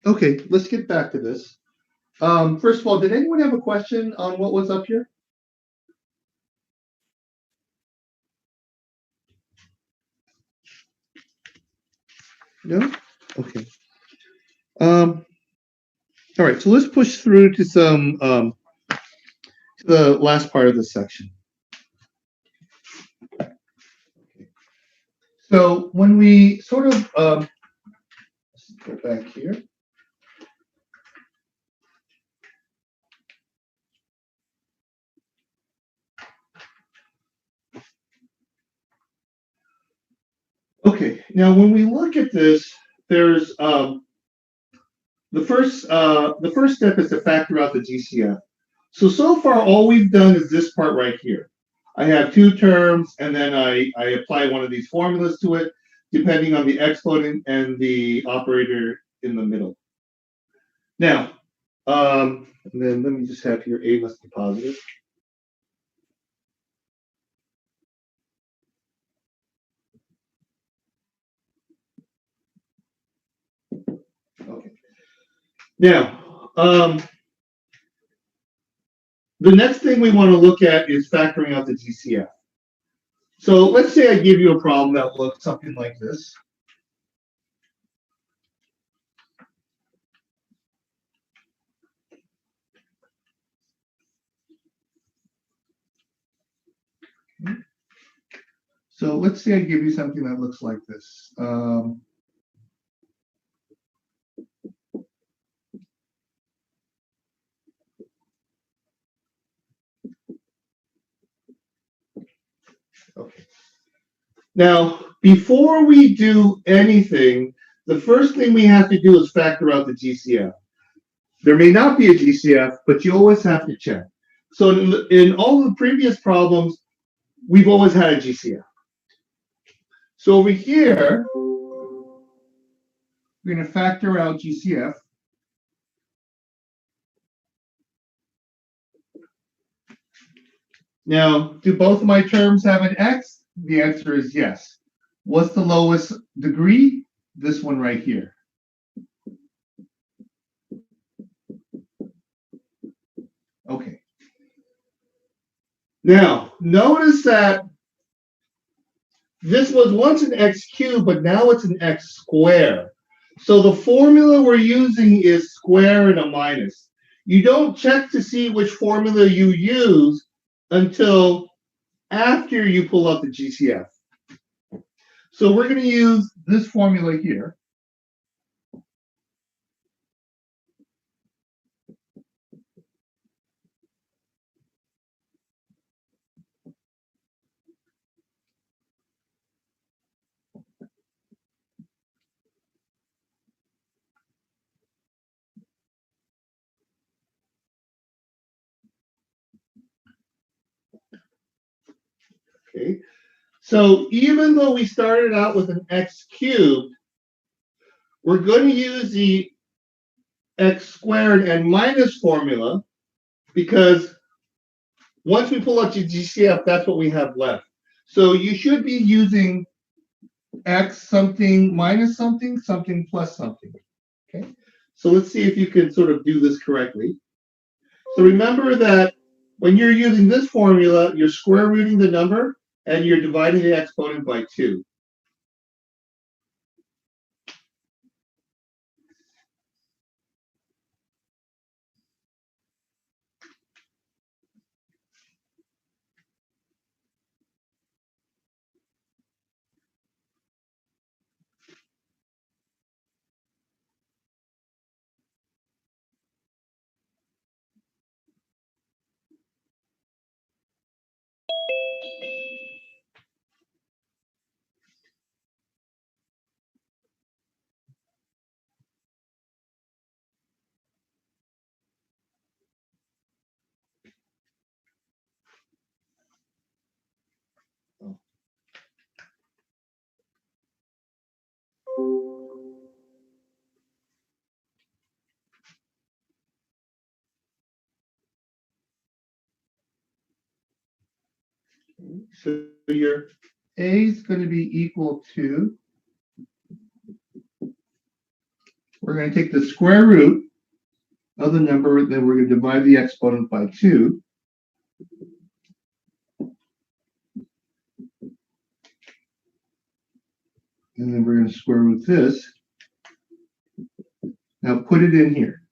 Okay, let's get back to this. First of all, did anyone have a question on what was up here? No? Okay. All right, so let's push through to some to the last part of this section. So when we sort of let's go back here. Okay, now when we look at this, there's the first step is to factor out the GCF. So far all we've done is this part right here. I have two terms and then I apply one of these formulas to it, depending on the exponent and the operator in the middle. Now, and then let me just have here A must be positive. Okay. Now, the next thing we want to look at is factoring out the GCF. So let's say I give you a problem that looks something like this. So let's say I give you something that looks like this. Okay. Now, before we do anything, the first thing we have to do is factor out the GCF. There may not be a GCF, but you always have to check. So in all the previous problems, we've always had a GCF. So over here, we're going to factor out GCF. Now, do both of my terms have an X? The answer is yes. What's the lowest degree? This one right here. Okay. Now, notice that this was once an X cubed, but now it's an X squared. So the formula we're using is square and a minus. You don't check to see which formula you use until after you pull up the GCF. So we're going to use this formula here. Okay. So even though we started out with an X cubed, we're going to use the X squared and minus formula because once we pull out the GCF, that's what we have left. So you should be using X something minus something, something plus something. Okay. So let's see if you can sort of do this correctly. So remember that when you're using this formula, you're square rooting the number and you're dividing the exponent by 2. So your A is going to be equal to, we're going to take the square root of the number, then we're going to divide the exponent by 2. And then we're going to square root this. Now put it in here.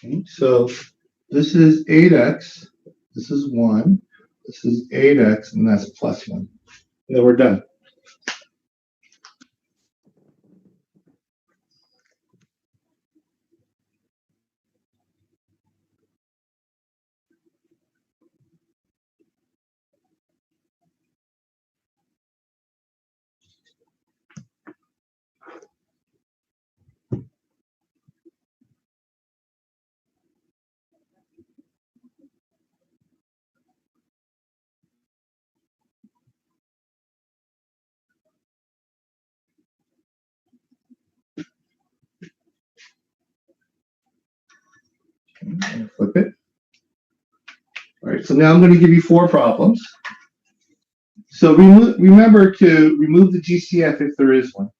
Okay, so this is 8x, this is 1, this is 8x, and that's plus 1. And then we're done. And flip it. All right, so now I'm going to give you 4 problems. So remember to remove the GCF if there is one.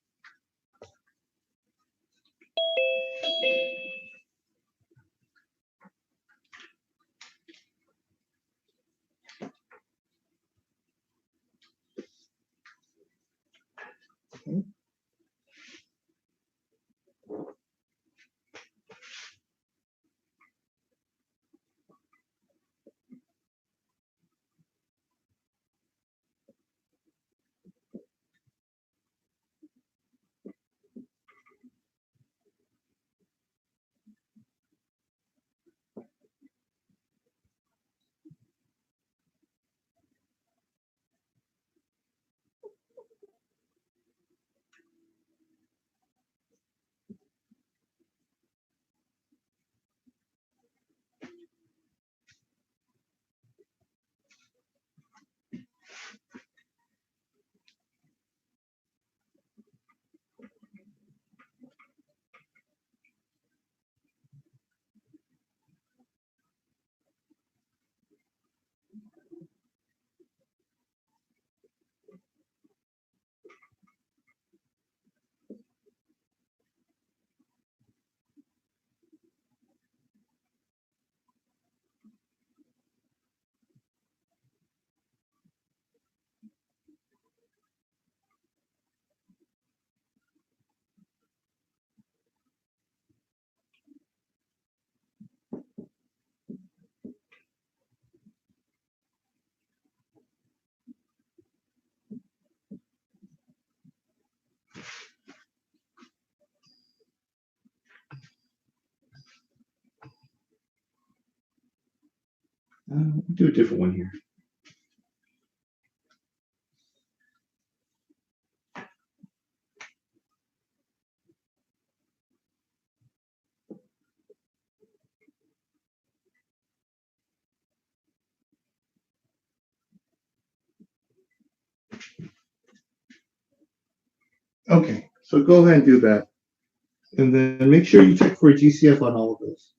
Okay. Do a different one here. Okay, so go ahead and do that. And then make sure you check for a GCF on all of those.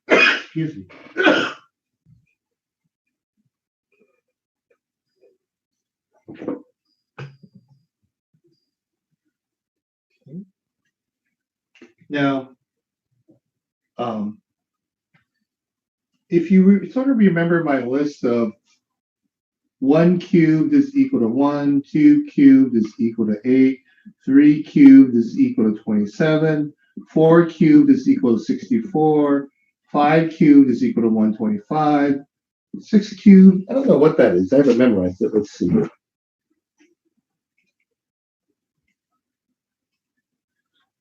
Excuse me. Now, if you sort of remember my list of 1 cubed is equal to 1, 2 cubed is equal to 8, 3 cubed is equal to 27, 4 cubed is equal to 64, 5 cubed is equal to 125, 6 cubed, I don't know what that is. I haven't memorized it. Let's see.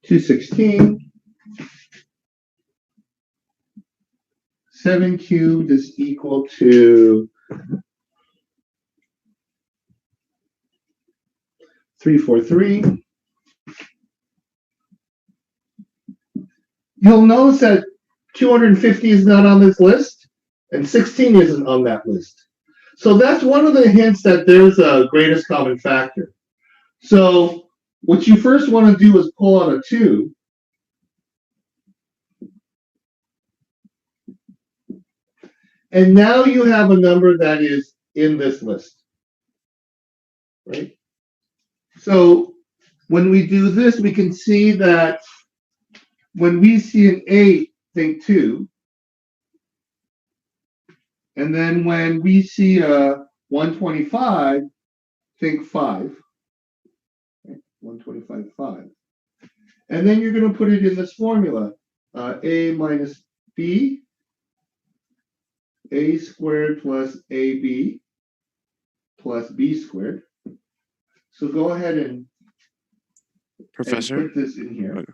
216. 7 cubed is equal to 343. You'll notice that 250 is not on this list, and 16 isn't on that list. So that's one of the hints that there's a greatest common factor. So what you first want to do is pull out a 2. And now you have a number that is in this list, right? So when we do this, we can see that when we see an 8, think 2. And then when we see a 125, think 5. 125, 5. And then you're going to put it in this formula. A minus B, A squared plus AB plus B squared. So go ahead and Professor? put this in here. Okay.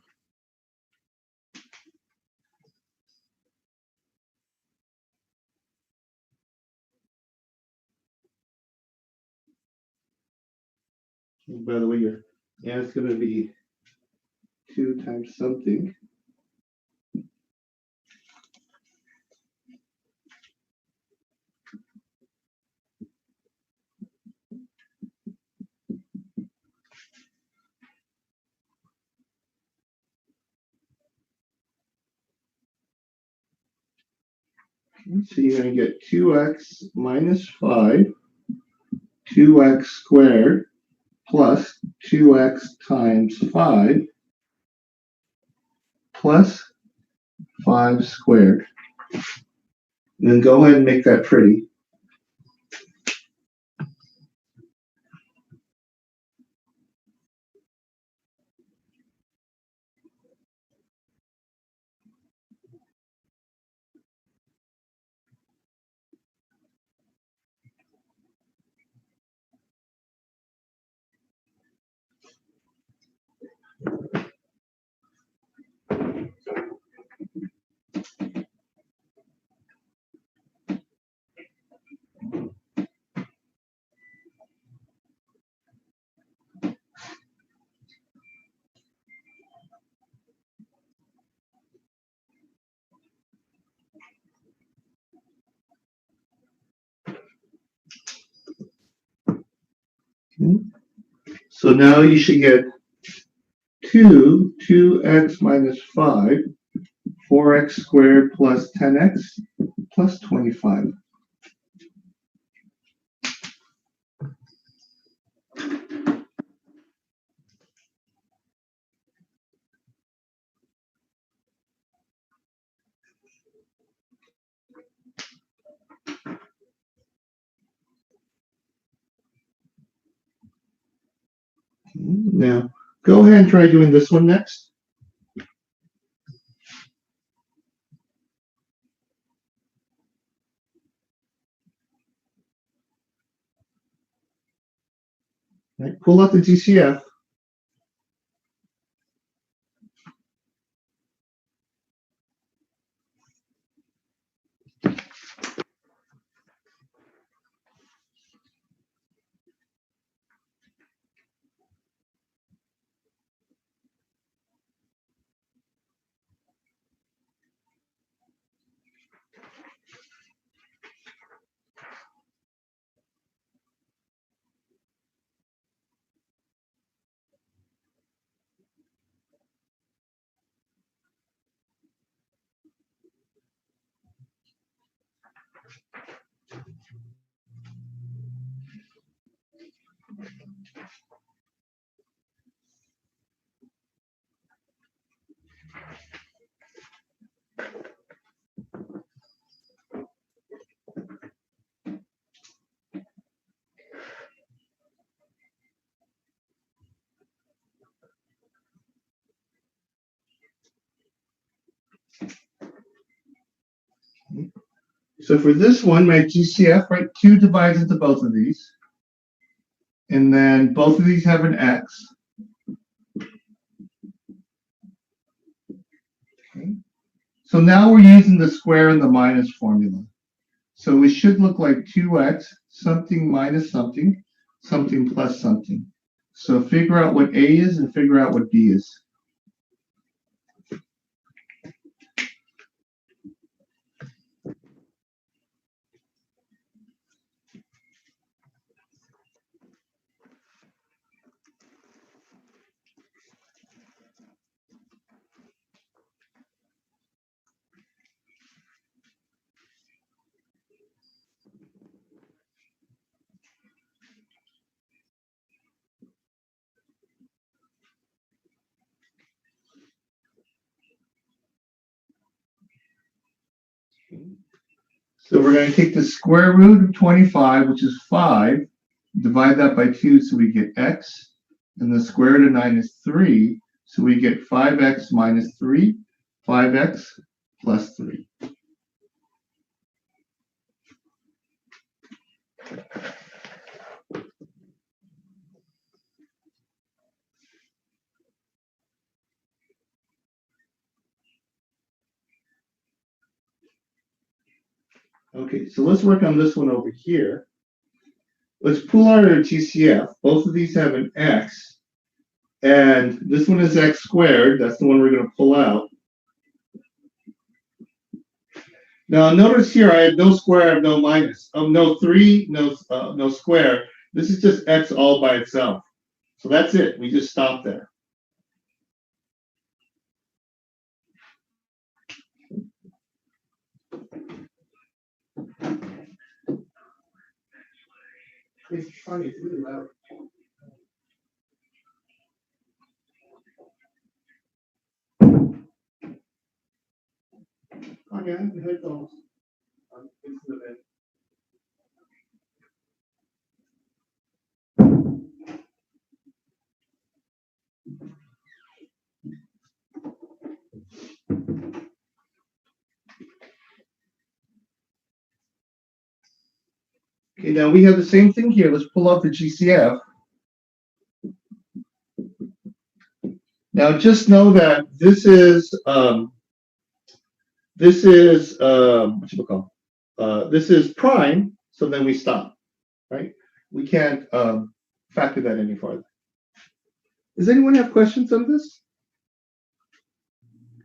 And by the way, it's going to be 2 times something. So you're going to get 2x minus 5, 2x squared plus 2x times 5 plus 5 squared. And then go ahead and make that pretty. Okay. So now you should get 2x minus 5, 4x squared plus 10x plus 25. Now, go ahead and try doing this one next. Right, pull out the GCF. So for this one, my GCF, right, 2 divides into both of these. And then both of these have an X. Okay. So now we're using the square and the minus formula. So it should look like 2x, something minus something, something plus something. So figure out what A is and figure out what B is. So we're going to take the square root of 25, which is 5, divide that by 2, so we get x, and the square root of 9 is 3, so we get 5x minus 3, 5x plus 3. Okay, so let's work on this one over here. Let's pull out our GCF. Both of these have an x, and this one is x squared. That's the one we're going to pull out. Now notice here, I have no square, I have no minus. No 3, no square. This is just x all by itself. So that's it. We just stop there. It's funny, it's really loud. Okay, I have the headphones. Into the bed. Okay, now we have the same thing here. Let's pull out the GCF. Now just know that this is this is prime, so then we stop, right? We can't factor that any farther. Does anyone have questions on this?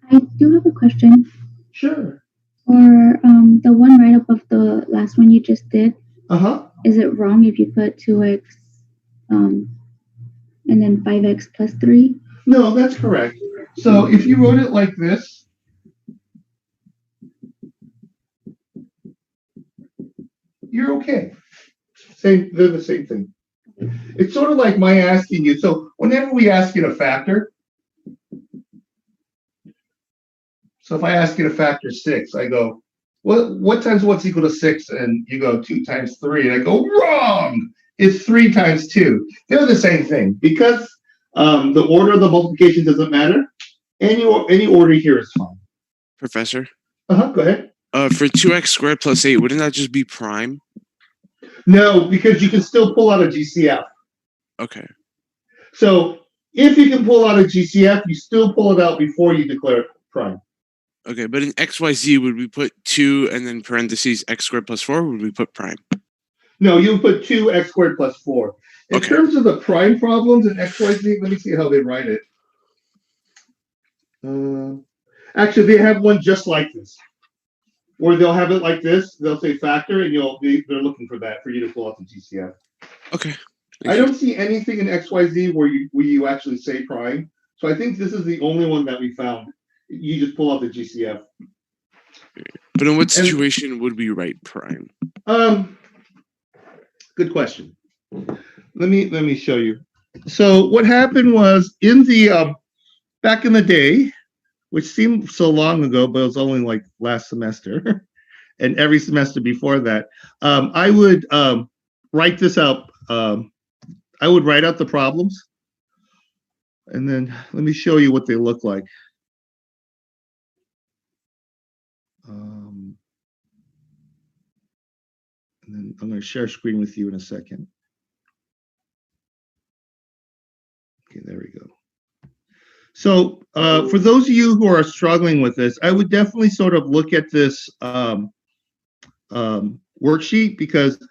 I do have a question. Sure. For the one right above the last one you just did, Uh-huh. is it wrong if you put 2x and then 5x plus 3? No, that's correct. So if you wrote it like this, you're okay. They're the same thing. It's sort of like my asking you. So whenever we ask you to factor, so if I ask you to factor 6, I go, what times what's equal to 6? And you go 2 times 3, and I go, wrong. It's 3 times 2. They're the same thing because the order of the multiplication doesn't matter. Any order here is fine. Professor? Go ahead. For 2x squared plus 8, wouldn't that just be prime? No, because you can still pull out a GCF. Okay. So if you can pull out a GCF, you still pull it out before you declare it prime. Okay, but in XYZ, would we put 2 and then parentheses x squared plus 4, or would we put prime? No, you put 2x squared plus 4. In terms of the prime problems in XYZ, let me see how they write it. Actually, they have one just like this. Or they'll have it like this. They'll say factor, and they're looking for that for you to pull out the GCF. Okay. I don't see anything in XYZ where you actually say prime. So I think this is the only one that we found. You just pull out the GCF. But in what situation would we write prime? Good question. Let me show you. So what happened was in the back in the day, which seemed so long ago, but it was only like last semester, and every semester before that, I would write this out. I would write out the problems, and then let me show you what they look like. And then I'm going to share screen with you in a second. Okay, there we go. So for those of you who are struggling with this, I would definitely sort of look at this worksheet, because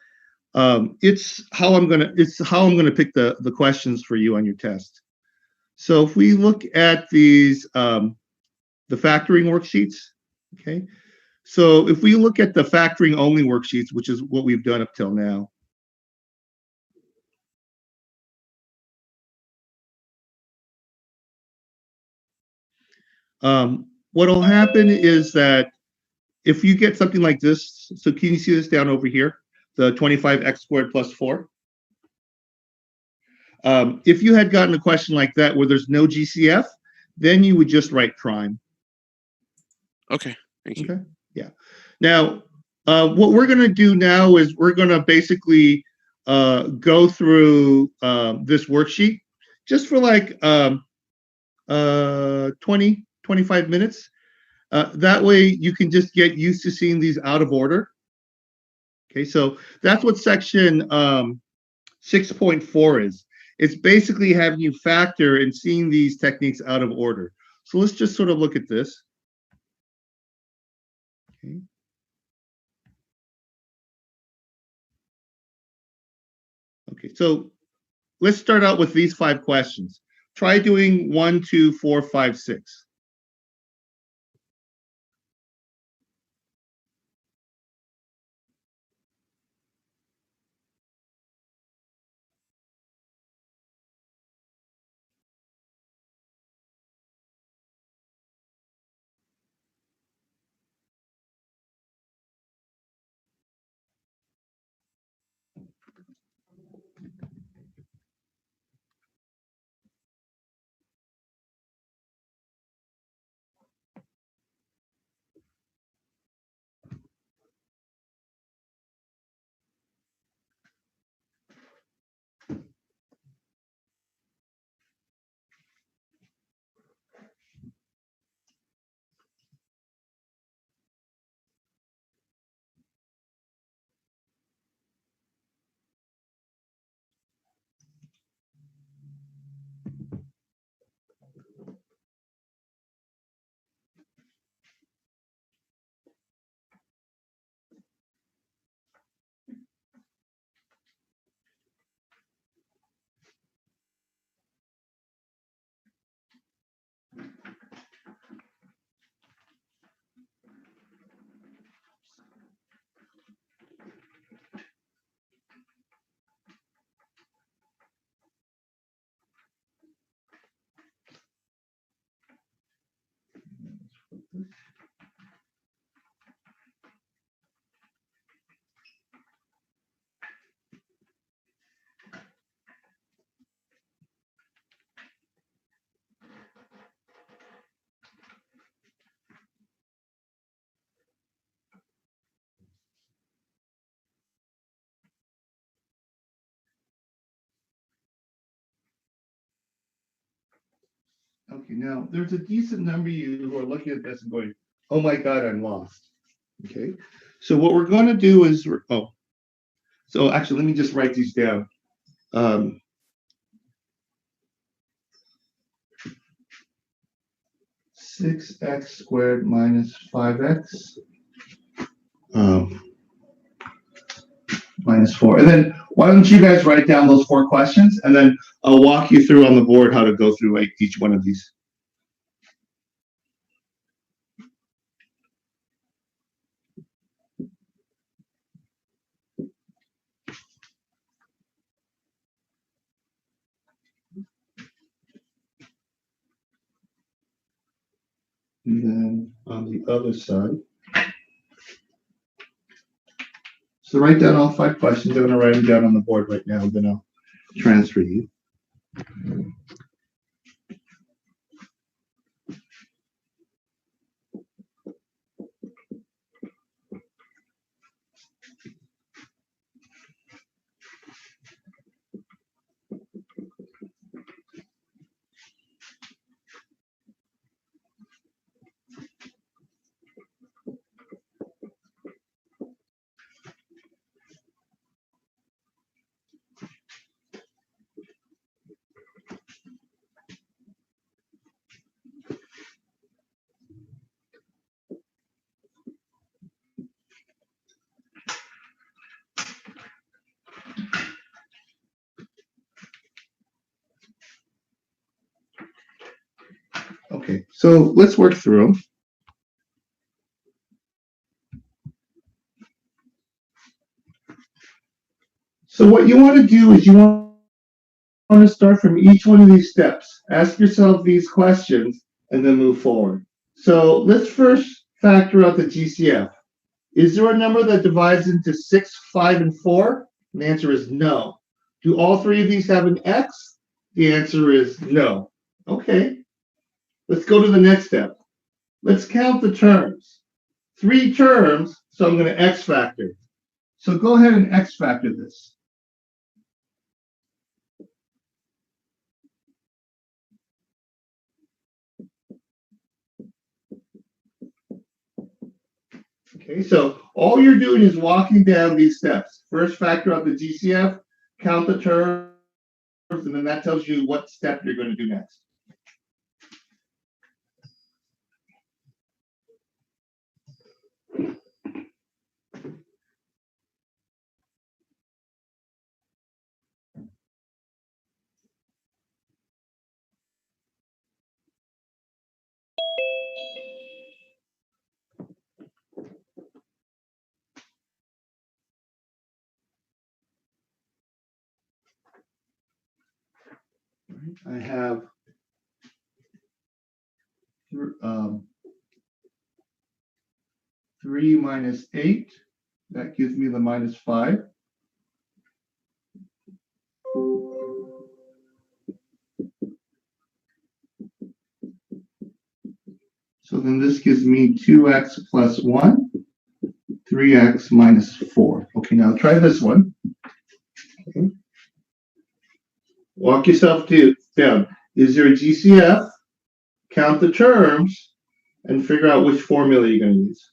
it's how I'm gonna pick the questions for you on your test. So if we look at these the factoring worksheets, okay. So if we look at the factoring only worksheets, which is what we've done up till now. What'll happen is that if you get something like this, so can you see this down over here? The 25x squared plus 4. If you had gotten a question like that where there's no GCF, then you would just write prime. Okay, thank you. Okay, yeah. Now, what we're going to do now is we're going to basically go through this worksheet just for like 20, 25 minutes. That way you can just get used to seeing these out of order. Okay, so that's what section 6.4 is. It's basically having you factor and seeing these techniques out of order. So let's just sort of look at this. Okay. Okay, so let's start out with these 5 questions. Try doing 1, 2, 4, 5, 6. Okay, now there's a decent number of you who are looking at this and going, oh my God, I'm lost. Okay, so what we're going to do is, so actually, let me just write these down. 6x squared minus 5x minus 4. And then why don't you guys write down those 4 questions, and then I'll walk you through on the board how to go through like each one of these. And then on the other side. So write down all 5 questions. I'm going to write them down on the board right now, then I'll transfer you. Okay, so let's work through them. So what you want to do is you want to start from each one of these steps. Ask yourself these questions and then move forward. So let's first factor out the GCF. Is there a number that divides into 6, 5, and 4? And the answer is no. Do all 3 of these have an X? The answer is no. Okay. Let's go to the next step. Let's count the terms. 3 terms, so I'm going to X factor. So go ahead and X factor this. Okay, so all you're doing is walking down these steps. First, factor out the GCF, count the terms, and then that tells you what step you're going to do next. I have 3 minus 8. That gives me the minus 5. So then this gives me 2x plus 1, 3x minus 4. Okay, now try this one. Okay. Walk yourself down. Is there a GCF? Count the terms and figure out which formula you're going to use.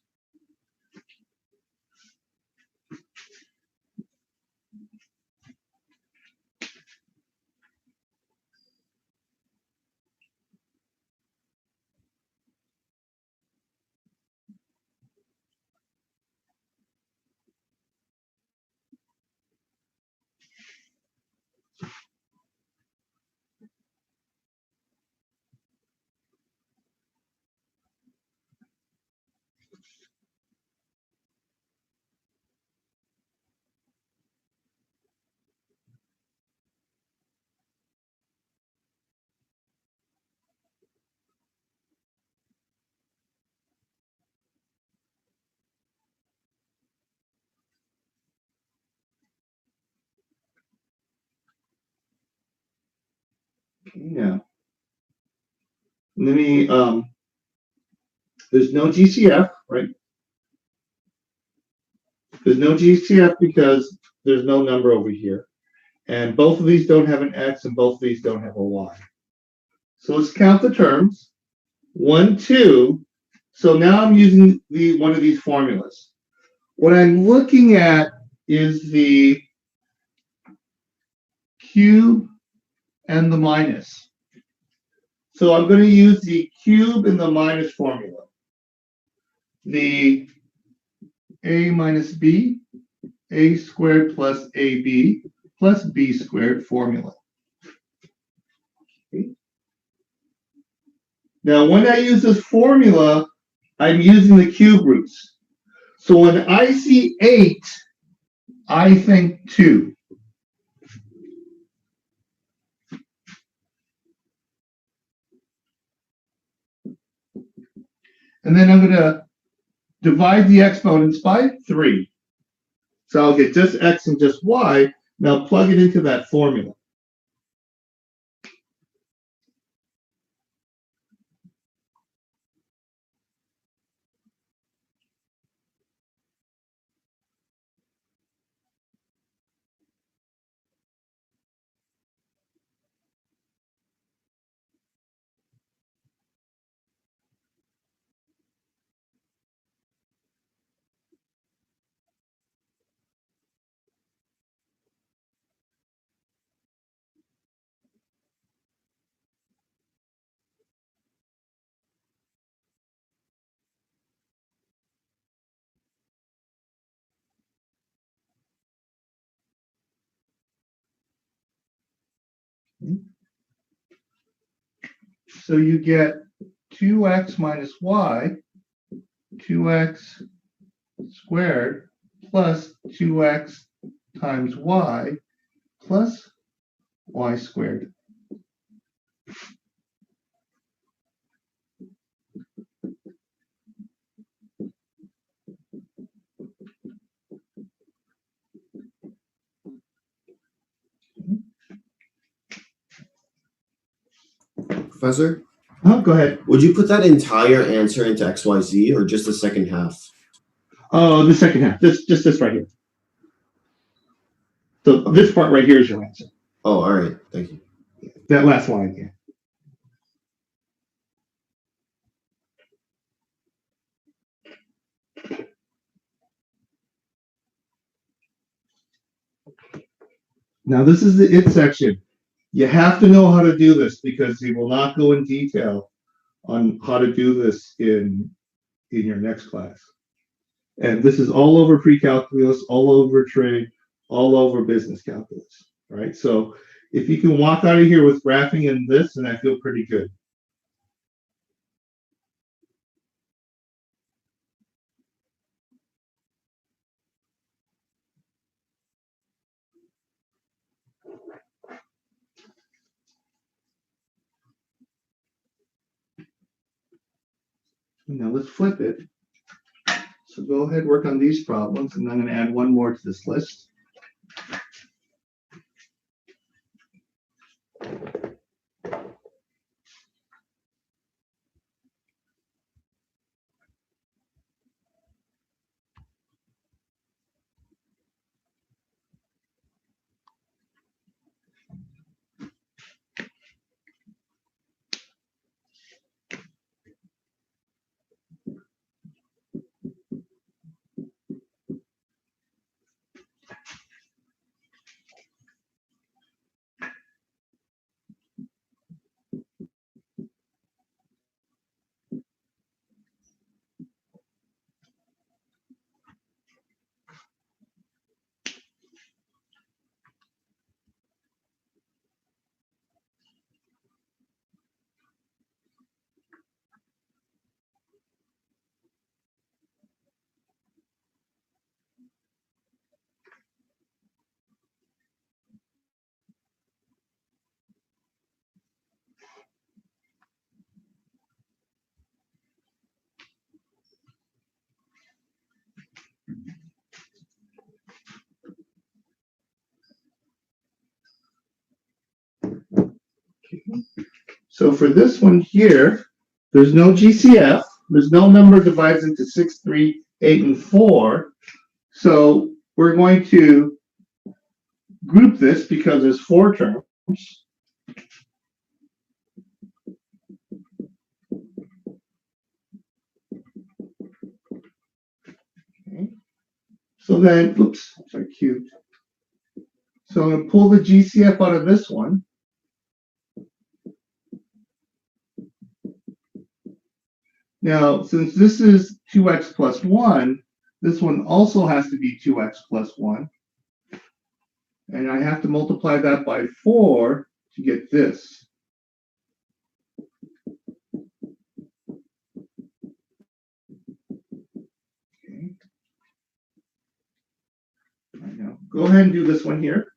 Okay, now let me there's no GCF, right? There's no GCF because there's no number over here. And both of these don't have an X and both of these don't have a Y. So let's count the terms. 1, 2. So now I'm using one of these formulas. What I'm looking at is the cube and the minus. So I'm going to use the cube and the minus formula. The a minus b, a squared plus ab plus b squared formula. Okay. Now, when I use this formula, I'm using the cube roots. So when I see 8, I think 2. And then I'm going to divide the exponents by 3. So I'll get just x and just y. Now plug it into that formula. So you get 2x minus y, 2x squared plus 2x times y plus y squared. Professor, Oh, go ahead. would you put that entire answer into XYZ or just the second half? Oh, the second half. Just this right here. So this part right here is your answer. Oh, all right. Thank you. That last line here. Now this is the it section. You have to know how to do this because he will not go in detail on how to do this in your next class. And this is all over pre-calculus, all over trig, all over business calculus, right? So if you can walk out of here with graphing in this, then I feel pretty good. Now let's flip it. So go ahead, work on these problems, and I'm going to add one more to this list. So for this one here, there's no GCF. There's no number divides into 6, 3, 8, and 4. So we're going to group this because there's 4 terms. Okay. So then, oops, sorry, cubed. So I'm going to pull the GCF out of this one. Now, since this is 2x plus 1, this one also has to be 2x plus 1. And I have to multiply that by 4 to get this. Okay. Right, now, go ahead and do this one here.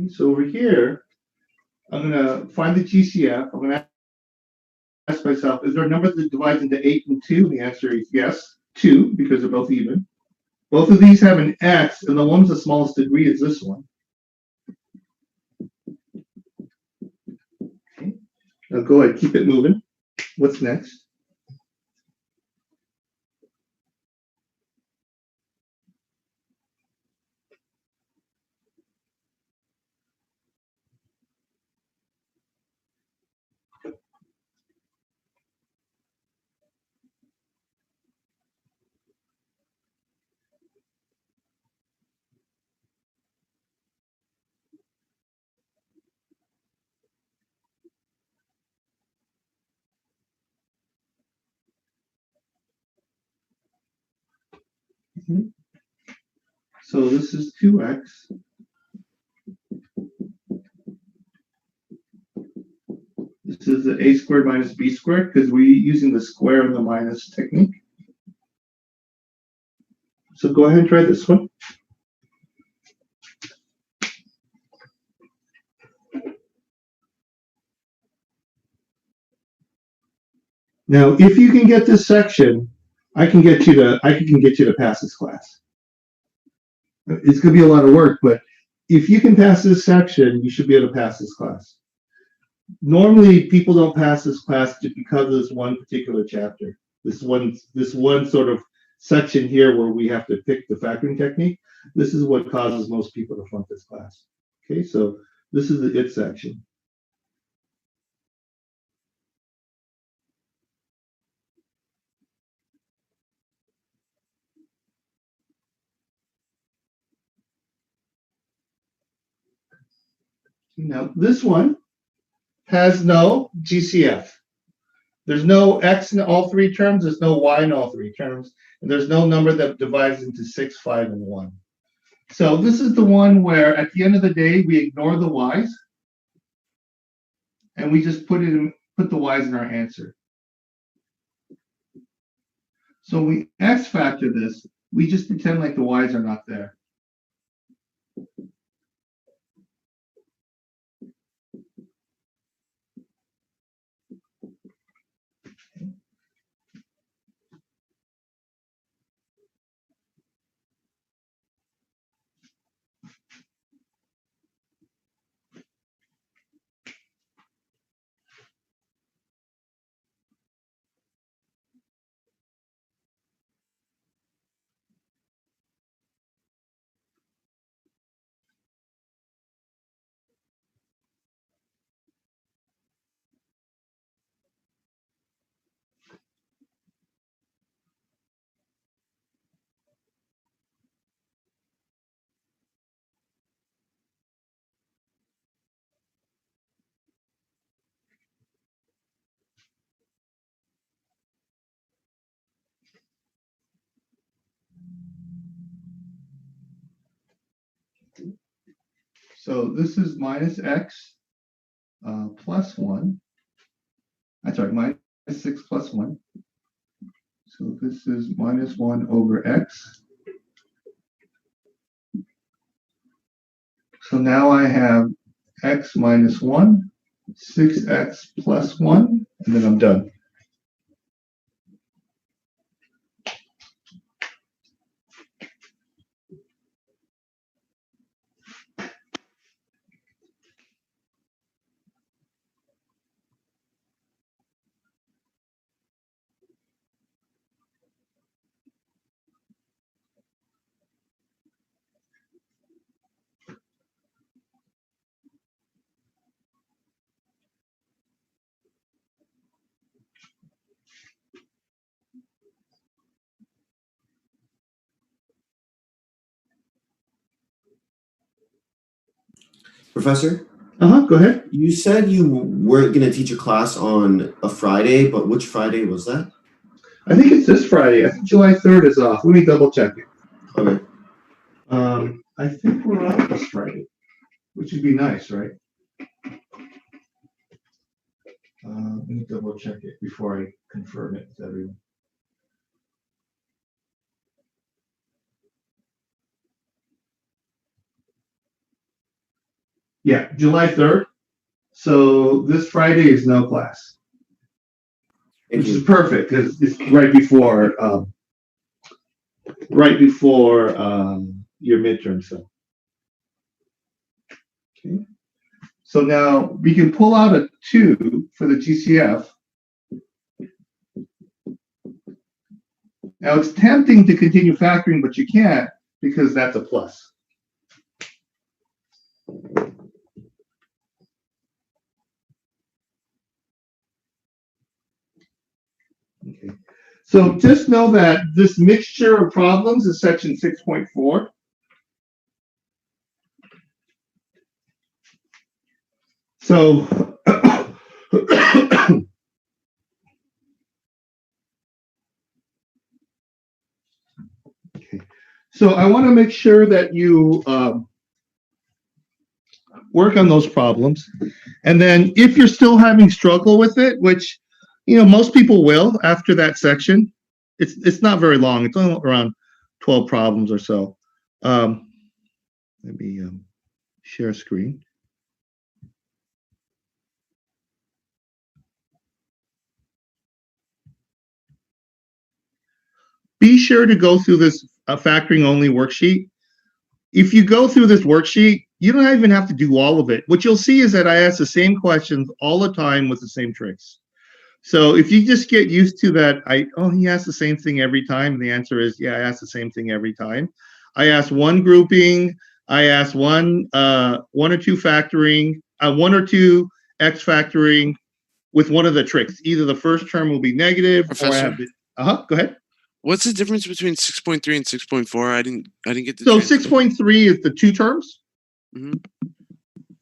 Okay, so over here, I'm gonna find the GCF. I'm gonna ask myself, is there a number that divides into 8 and 2? The answer is yes, 2, because they're both even. Both of these have an x, and the one with the smallest degree is this one. Okay. Now go ahead, keep it moving. What's next? So this is 2x. This is the a squared minus b squared because we're using the square and the minus technique. So go ahead and try this one. Now, if you can get this section, I can get you to pass this class. It's going to be a lot of work, but if you can pass this section, you should be able to pass this class. Normally, people don't pass this class just because of this one particular chapter. This one sort of section here where we have to pick the factoring technique. This is what causes most people to flunk this class. Okay, so this is the it section. Now, this one has no GCF. There's no x in all three terms, there's no y in all three terms, and there's no number that divides into 6, 5, and 1. So this is the one where at the end of the day, we ignore the y's, and we just put the y's in our answer. So when we x factor this, we just pretend like the y's are not there. So this is minus x plus 1. I'm sorry, minus 6 plus 1. So this is minus 1 over x. So now I have x minus 1, 6x plus 1, and then I'm done. Professor, Go ahead. you said you weren't going to teach a class on a Friday, but which Friday was that? I think it's this Friday. I think July 3rd is off. Let me double check it. Okay. I think we're off this Friday, which would be nice, right? Let me double check it before I confirm it with everyone. Yeah, July 3rd. So this Friday is no class, Thank which is you. perfect because it's right before your midterm. So, okay. So now we can pull out a 2 for the GCF. Now it's tempting to continue factoring, but you can't because that's a plus. Okay. So just know that this mixture of problems is section 6.4. So okay. So I want to make sure that you work on those problems. And then if you're still having struggle with it, which, most people will after that section, it's not very long. It's only around 12 problems or so. Let me share screen. Be sure to go through this factoring only worksheet. If you go through this worksheet, you don't even have to do all of it. What you'll see is that I ask the same questions all the time with the same tricks. So if you just get used to that, he asks the same thing every time. And the answer is, yeah, I ask the same thing every time. I ask one grouping. I ask one or two factoring, 1 or 2 X factoring with one of the tricks. Either the first term will be negative Professor? or I have the, go ahead. What's the difference between 6.3 and 6.4? I didn't get the So transcript. 6.3 is the 2 terms. Mhm.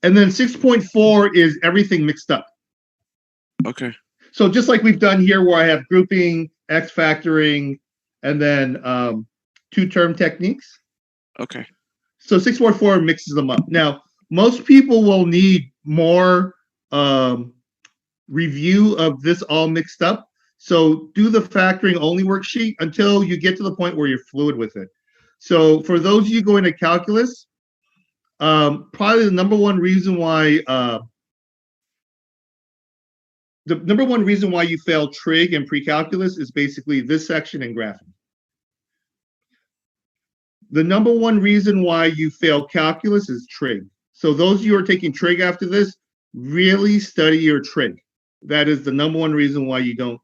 And then 6.4 is everything mixed up. Okay. So just like we've done here where I have grouping, X factoring, and then 2-term techniques. Okay. So 6.4 mixes them up. Now, most people will need more review of this all mixed up. So do the factoring only worksheet until you get to the point where you're fluid with it. So for those of you going to calculus, probably the number one reason why you fail trig and pre-calculus is basically this section and graphing. The number one reason why you fail calculus is trig. So those of you who are taking trig after this, really study your trig. That is the number one reason why you don't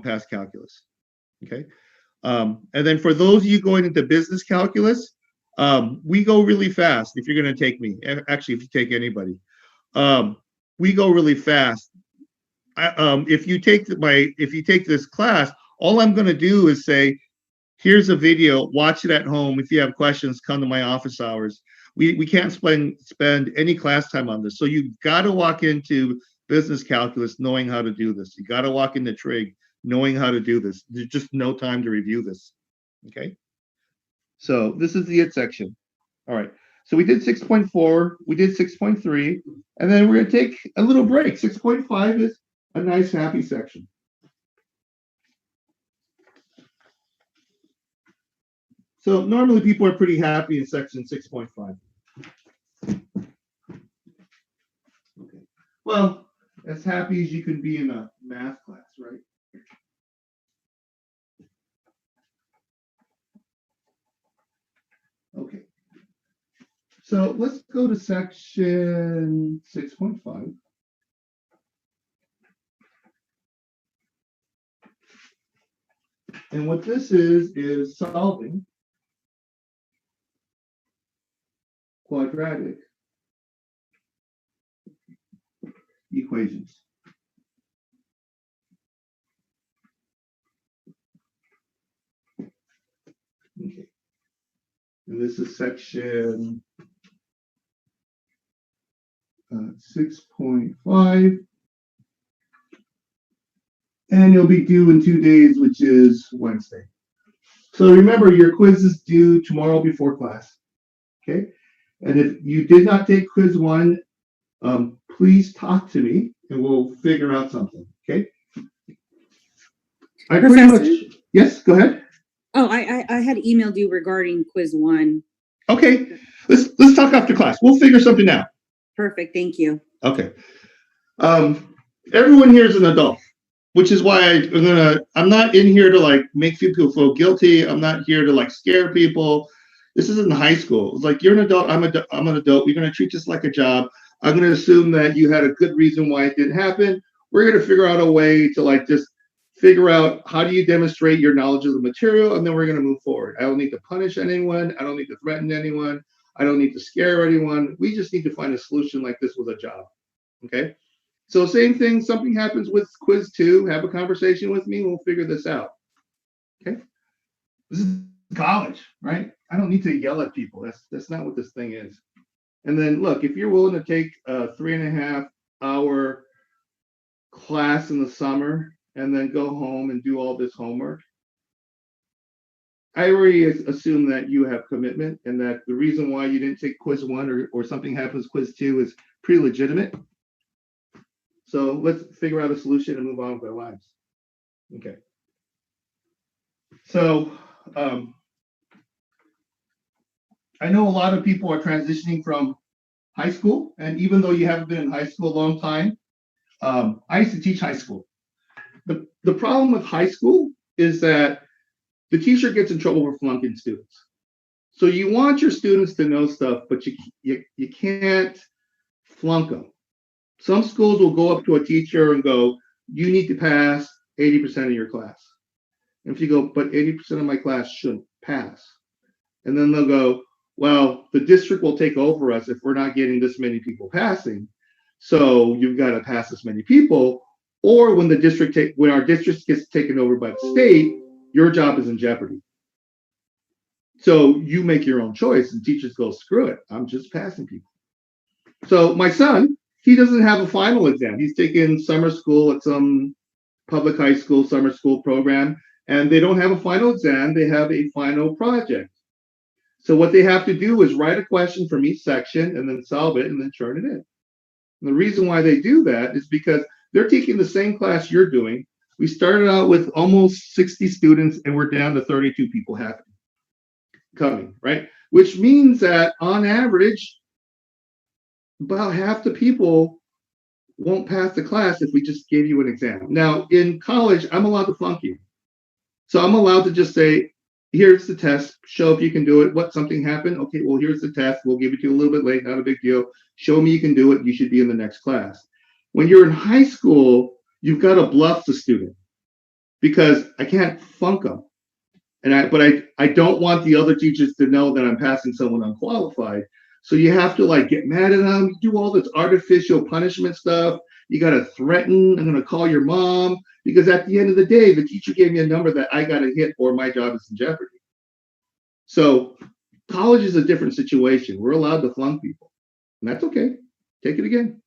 pass calculus. Okay. And then for those of you going into business calculus, we go really fast. If you're going to take me, actually, if you take anybody, we go really fast. If you take this class, all I'm going to do is say, here's a video, watch it at home. If you have questions, come to my office hours. We can't spend any class time on this. So you've got to walk into business calculus knowing how to do this. You got to walk into trig knowing how to do this. There's just no time to review this. Okay. So this is the it section. All right. So we did 6.4, we did 6.3, and then we're going to take a little break. 6.5 is a nice, happy section. So normally people are pretty happy in section 6.5. Okay. Well, as happy as you can be in a math class, right? Okay. So let's go to section 6.5. And what this is solving quadratic equations. Okay. And this is section 6.5. And you'll be due in 2 days, which is Wednesday. So remember, your quiz is due tomorrow before class. Okay. And if you did not take quiz 1, please talk to me and we'll figure out something. Okay. I pretty much, yes, go ahead. Oh, I had emailed you regarding quiz 1. Okay, let's talk after class. We'll figure something out. perfect. Thank you. Okay. Everyone here is an adult, which is why I'm not in here to like make people feel guilty. I'm not here to like scare people. This isn't high school. It's like, you're an adult, I'm an adult. We're gonna treat this like a job. I'm gonna assume that you had a good reason why it didn't happen. We're gonna figure out a way to like just figure out how do you demonstrate your knowledge of the material, and then we're gonna move forward. I don't need to punish anyone. I don't need to threaten anyone. I don't need to scare anyone. We just need to find a solution like this was a job. Okay. So same thing, something happens with quiz 2, have a conversation with me, we'll figure this out. Okay. This is college, right? I don't need to yell at people. That's not what this thing is. And then look, if you're willing to take a 3.5 hour class in the summer and then go home and do all this homework, I already assume that you have commitment and that the reason why you didn't take quiz 1 or something happens quiz 2 is pretty legitimate. So let's figure out a solution and move on with our lives. Okay. So I know a lot of people are transitioning from high school, and even though you haven't been in high school a long time, I used to teach high school. The problem with high school is that the teacher gets in trouble for flunking students. So you want your students to know stuff, but you can't flunk them. Some schools will go up to a teacher and go, you need to pass 80% of your class. And if you go, but 80% of my class shouldn't pass. And then they'll go, well, the district will take over us if we're not getting this many people passing. So you've got to pass this many people. Or when our district gets taken over by the state, your job is in jeopardy. So you make your own choice, and teachers go, screw it, I'm just passing people. So my son, he doesn't have a final exam. He's taking summer school at some public high school summer school program, and they don't have a final exam. They have a final project. So what they have to do is write a question from each section and then solve it and then turn it in. And the reason why they do that is because they're taking the same class you're doing. We started out with almost 60 students, and we're down to 32 people coming, right? Which means that on average, about half the people won't pass the class if we just gave you an exam. Now, in college, I'm allowed to flunk you. So I'm allowed to just say, here's the test, show if you can do it. What, something happened? Okay, well, here's the test. We'll give it to you a little bit late, not a big deal. Show me you can do it. You should be in the next class. When you're in high school, you've got to bluff the student because I can't flunk them. But I don't want the other teachers to know that I'm passing someone unqualified. So you have to like get mad at them, do all this artificial punishment stuff. You got to threaten, I'm going to call your mom, because at the end of the day, the teacher gave me a number that I got to hit or my job is in jeopardy. So college is a different situation. We're allowed to flunk people, and that's okay. Take it again,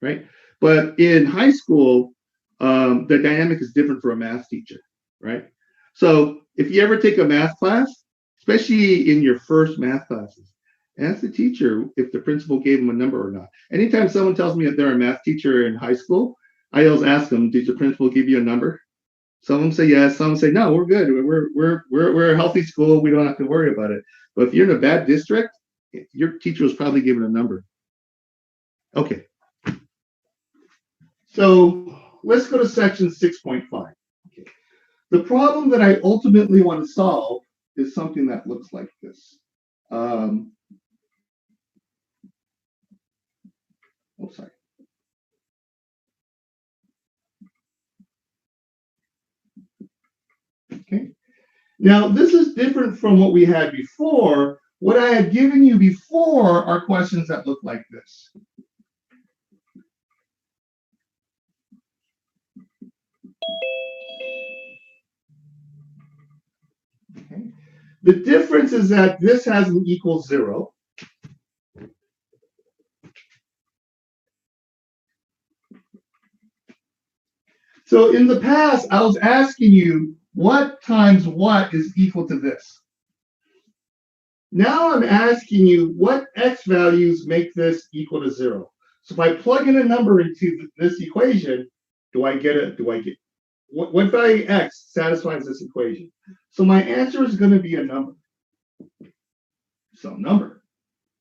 right? But in high school, the dynamic is different for a math teacher, right? So if you ever take a math class, especially in your first math classes, ask the teacher if the principal gave them a number or not. Anytime someone tells me that they're a math teacher in high school, I always ask them, did the principal give you a number? Some of them say yes, some say no, we're good. We're a healthy school, we don't have to worry about it. But if you're in a bad district, your teacher was probably given a number. Okay. So let's go to section 6.5. Okay. The problem that I ultimately want to solve is something that looks like this. Sorry. Okay. Now, this is different from what we had before. What I had given you before are questions that look like this. Okay. The difference is that this has an equal 0. So in the past, I was asking you what times what is equal to this. Now I'm asking you what x values make this equal to 0. So if I plug in a number into this equation, what value x satisfies this equation? So my answer is going to be a number. Some number.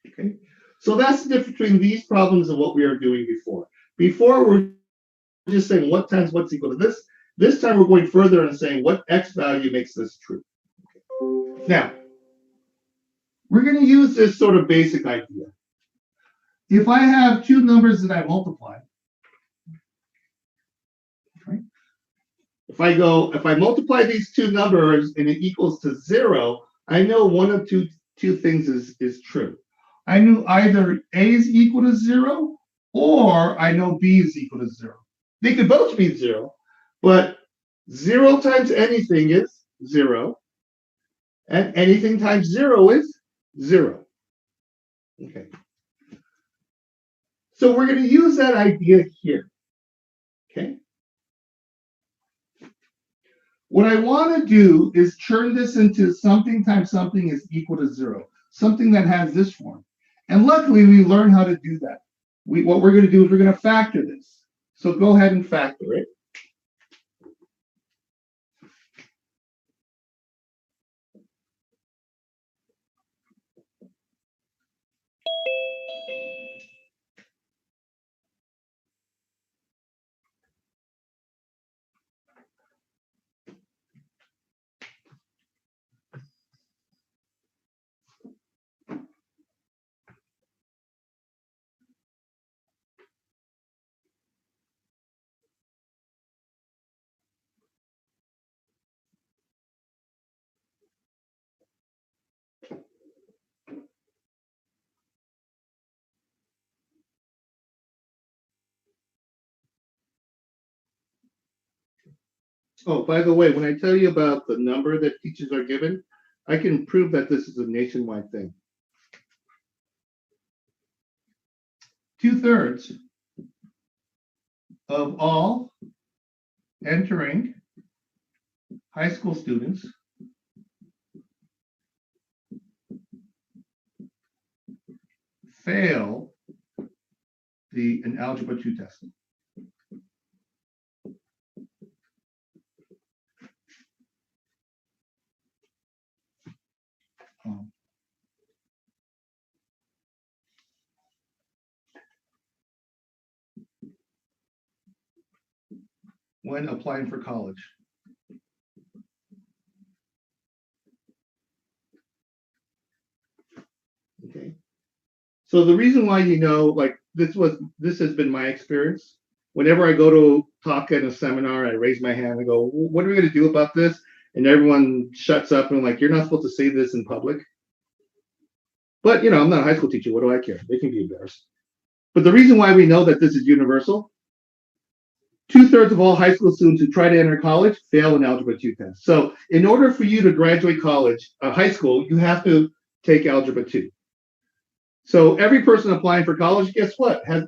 Okay. So that's the difference between these problems and what we were doing before. Before, we're just saying what times what's equal to this. This time we're going further and saying what x value makes this true. Now, we're going to use this sort of basic idea. If I have two numbers that I multiply, right? If I multiply these two numbers and it equals to 0, I know one of two things is true. I knew either A is equal to 0 or I know B is equal to 0. They could both be 0, but 0 times anything is 0, and anything times 0 is 0. Okay. So we're going to use that idea here. Okay. What I want to do is turn this into something times something is equal to 0, something that has this form. And luckily, we learned how to do that. What we're going to do is we're going to factor this. So go ahead and factor it. Oh, by the way, when I tell you about the number that teachers are given, I can prove that this is a nationwide thing. 2/3 of all entering high school students fail an Algebra 2 test. When applying for college. Okay. So the reason why like this has been my experience. Whenever I go to talk at a seminar, I raise my hand and go, what are we going to do about this? And everyone shuts up and like, you're not supposed to say this in public. But I'm not a high school teacher. What do I care? They can be embarrassed. But the reason why we know that this is universal, 2/3 of all high school students who try to enter college fail an Algebra 2 test. So in order for you to graduate high school, you have to take Algebra 2. So every person applying for college, guess what? Has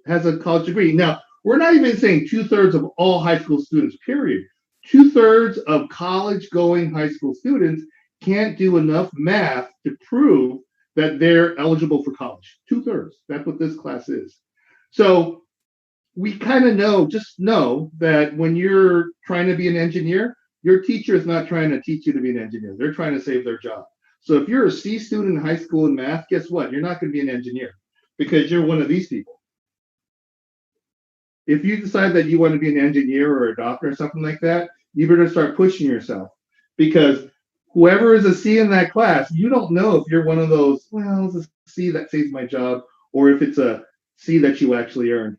a college degree. Now, we're not even saying 2/3 of all high school students, period. 2/3 of college-going high school students can't do enough math to prove that they're eligible for college. 2/3. That's what this class is. So we kind of just know that when you're trying to be an engineer, your teacher is not trying to teach you to be an engineer. They're trying to save their job. So if you're a C student in high school in math, guess what? You're not going to be an engineer because you're one of these people. If you decide that you want to be an engineer or a doctor or something like that, you better start pushing yourself, because whoever is a C in that class, you don't know if you're one of those, well, it's a C that saves my job, or if it's a C that you actually earned.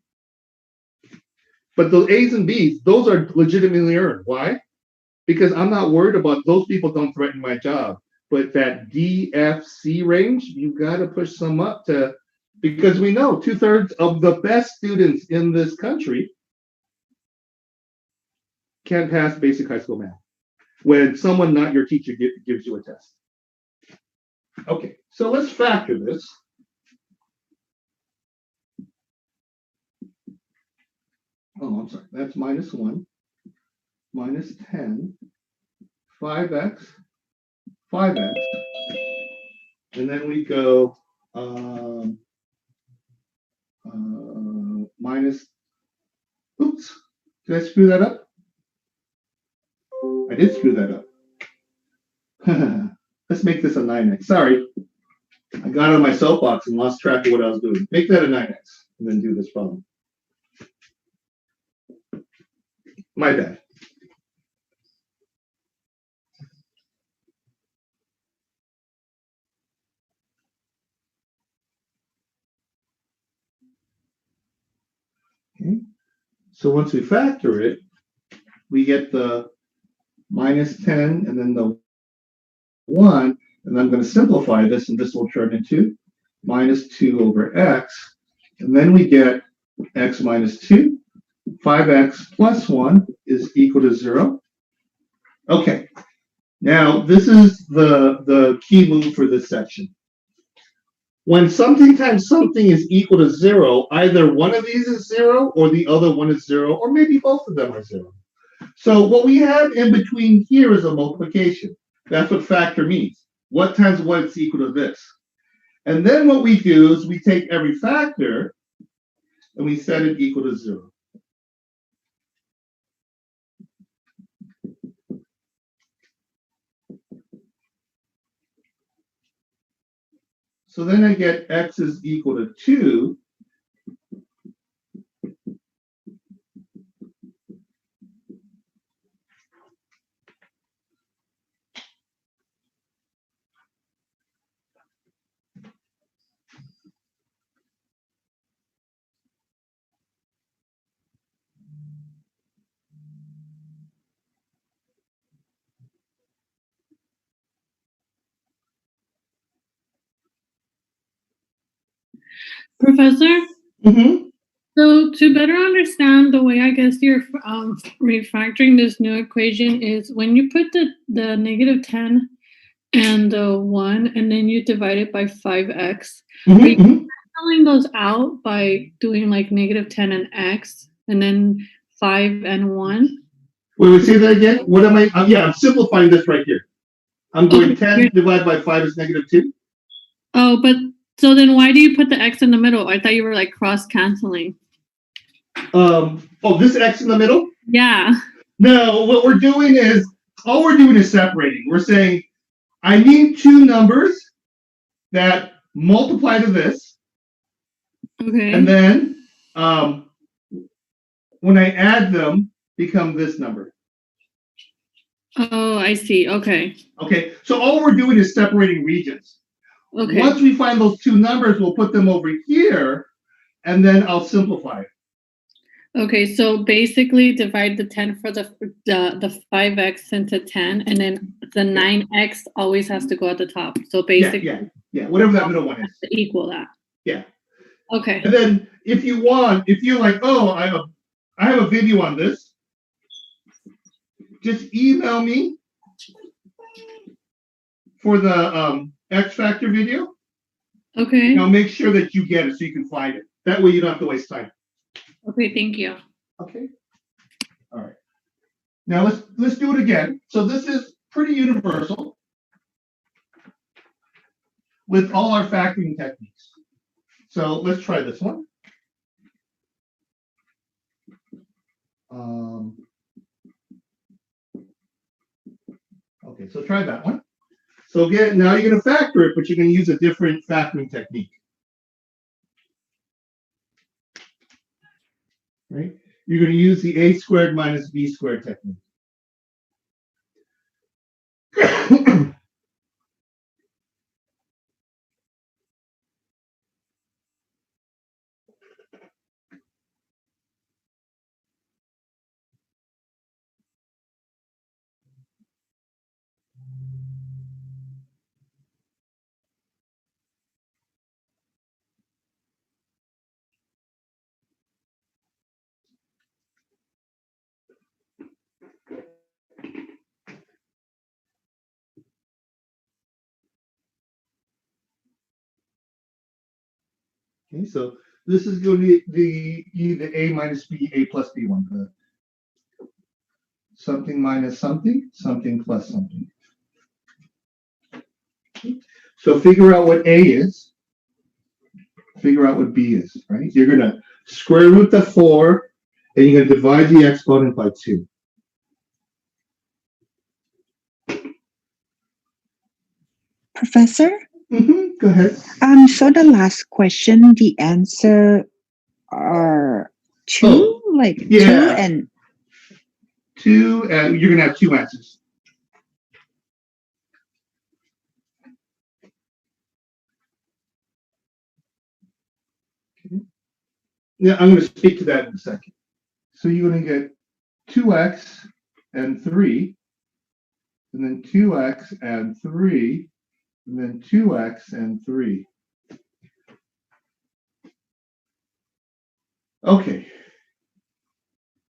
But the A's and B's, those are legitimately earned. Why? Because I'm not worried about those people don't threaten my job. But that D, F, C range, you got to push some up to, because we know 2/3 of the best students in this country can't pass basic high school math when someone not your teacher gives you a test. Okay, so let's factor this. Oh, I'm sorry. That's -1, -10, 5x, 5x, and then we go minus. Oops, did I screw that up? I did screw that up. Let's make this a 9x. Sorry. I got on my soapbox and lost track of what I was doing. Make that a 9x and then do this problem. My bad. Okay. So once we factor it, we get the minus 10 and then the 1, and I'm going to simplify this, and this will turn into minus 2 over x, and then we get x minus 2, 5x plus 1 is equal to 0. Okay, now this is the key move for this section. When something times something is equal to 0, either one of these is 0 or the other one is 0, or maybe both of them are 0. So what we have in between here is a multiplication. That's what factor means. What times what is equal to this. And then what we do is we take every factor and we set it equal to 0. So then I get x is equal to 2. Professor? Mm-hmm. So to better understand the way I guess you're refactoring this new equation is when you put the negative 10 and the 1 and then you divide it by 5x, are you canceling those out by doing like negative 10 and x and then 5 and 1? Wait, say that again? What am I? Yeah, I'm simplifying this right here. I'm going 10 divided by 5 is negative 2. Oh, but so then why do you put the x in the middle? I thought you were like cross-canceling. Oh, this x in the middle? Yeah. No, what we're doing is, all we're doing is separating. We're saying, I need two numbers that multiply to this. Okay. And then, when I add them, become this number. Oh, I see. Okay. Okay, so all we're doing is separating regions. Okay. Once we find those two numbers, we'll put them over here, and then I'll simplify it. Okay, so basically divide the 10 for the 5x into 10, and then the 9x always has to go at the top. So basically, yeah, whatever that middle one is. Equal that. Yeah. Okay. And then if you're like, oh, I have a video on this, just email me for the X Factor video. Okay. And I'll make sure that you get it so you can find it. That way you don't have to waste time. Okay, thank you. Okay. All right. Now let's do it again. So this is pretty universal with all our factoring techniques. So let's try this one. Okay, so try that one. So again, now you're going to factor it, but you're going to use a different factoring technique. Right? You're going to use the a squared minus b squared technique. Okay, so this is going to be the a minus b, a plus b one. Something minus something, something plus something. Okay. So figure out what a is. Figure out what b is, right? You're going to square root the 4, and you're going to divide the exponent by 2. Professor? Go ahead. So the last question, the answer are two, like two yeah. and Two, you're gonna have two answers. Okay. Yeah, I'm gonna speak to that in a second. So you're gonna get 2x and 3, and then 2x and 3, and then 2x and 3. Okay.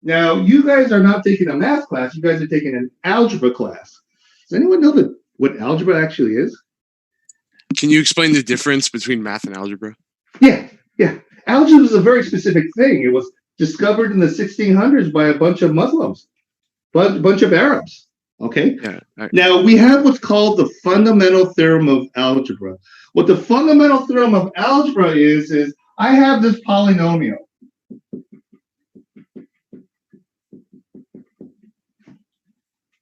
Now, you guys are not taking a math class, you guys are taking an algebra class. Does anyone know what algebra actually is? Can you explain the difference between math and algebra? Yeah. Algebra is a very specific thing. It was discovered in the 1600s by a bunch of Muslims, bunch of Arabs. Okay. Yeah. Now we have what's called the fundamental theorem of algebra. What the fundamental theorem of algebra is I have this polynomial.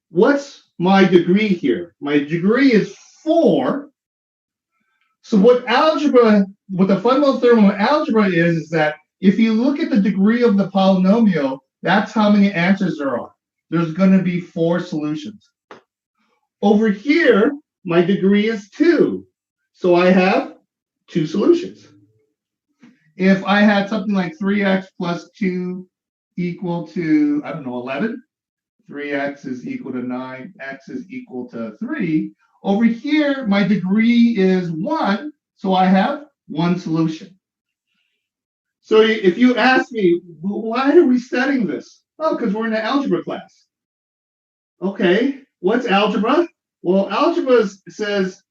What's my degree here? My degree is 4. So what the fundamental theorem of algebra is that if you look at the degree of the polynomial, that's how many answers there are. There's going to be 4 solutions. Over here, my degree is 2. So I have 2 solutions. If I had something like 3x plus 2 equal to, 11, 3x is equal to 9, x is equal to 3. Over here, my degree is 1, so I have 1 solution. So if you ask me, why are we studying this? Oh, because we're in an algebra class. Okay, what's algebra? Well, algebra says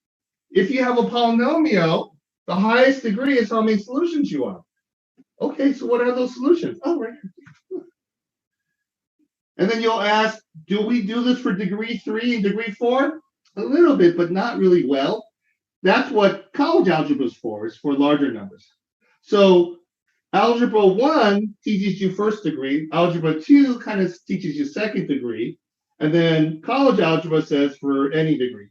if you have a polynomial, the highest degree is how many solutions you have. Okay, so what are those solutions? Oh, right here. And then you'll ask, do we do this for degree 3 and degree 4? A little bit, but not really well. That's what college algebra is for larger numbers. So algebra 1 teaches you first degree. Algebra 2 kind of teaches you second degree. And then college algebra says for any degree.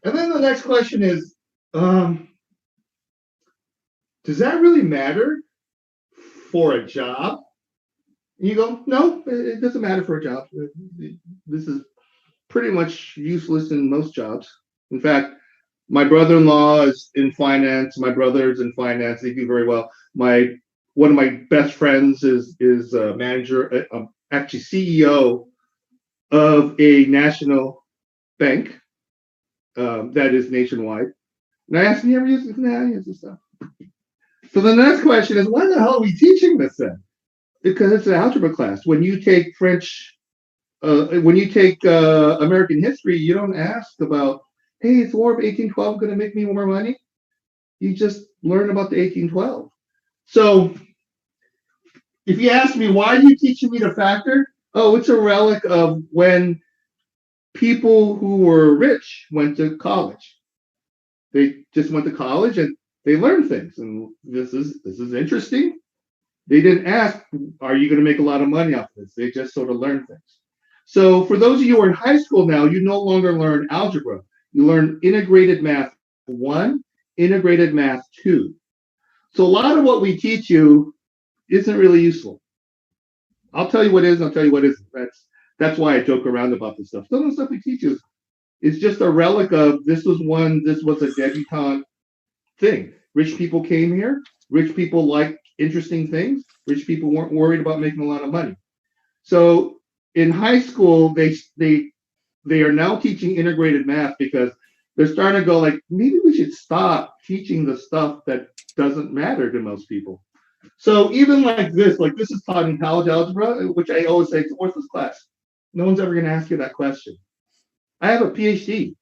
And then the next question is, does that really matter for a job? And you go, no, it doesn't matter for a job. This is pretty much useless in most jobs. In fact, my brother-in-law is in finance. My brother's in finance. They do very well. One of my best friends is a manager, actually CEO of a national bank that is nationwide. And I asked him, you ever use this? Nah, I use this stuff. So the next question is, why the hell are we teaching this then? Because it's an algebra class. When you take American history, you don't ask about, hey, is the War of 1812 going to make me more money? You just learn about the 1812. So if you ask me, why are you teaching me to factor? Oh, it's a relic of when people who were rich went to college. They just went to college and they learned things. And this is interesting. They didn't ask, are you going to make a lot of money off this? They just sort of learned things. So for those of you who are in high school now, you no longer learn algebra. You learn integrated math 1, integrated math 2. So a lot of what we teach you isn't really useful. I'll tell you what is, I'll tell you what isn't. That's why I joke around about this stuff. Some of the stuff we teach is just a relic of this was a debutante thing. Rich people came here. Rich people liked interesting things. Rich people weren't worried about making a lot of money. So in high school, they are now teaching integrated math because they're starting to go like, maybe we should stop teaching the stuff that doesn't matter to most people. So even like this is taught in college algebra, which I always say it's a worthless class. No one's ever going to ask you that question. I have a PhD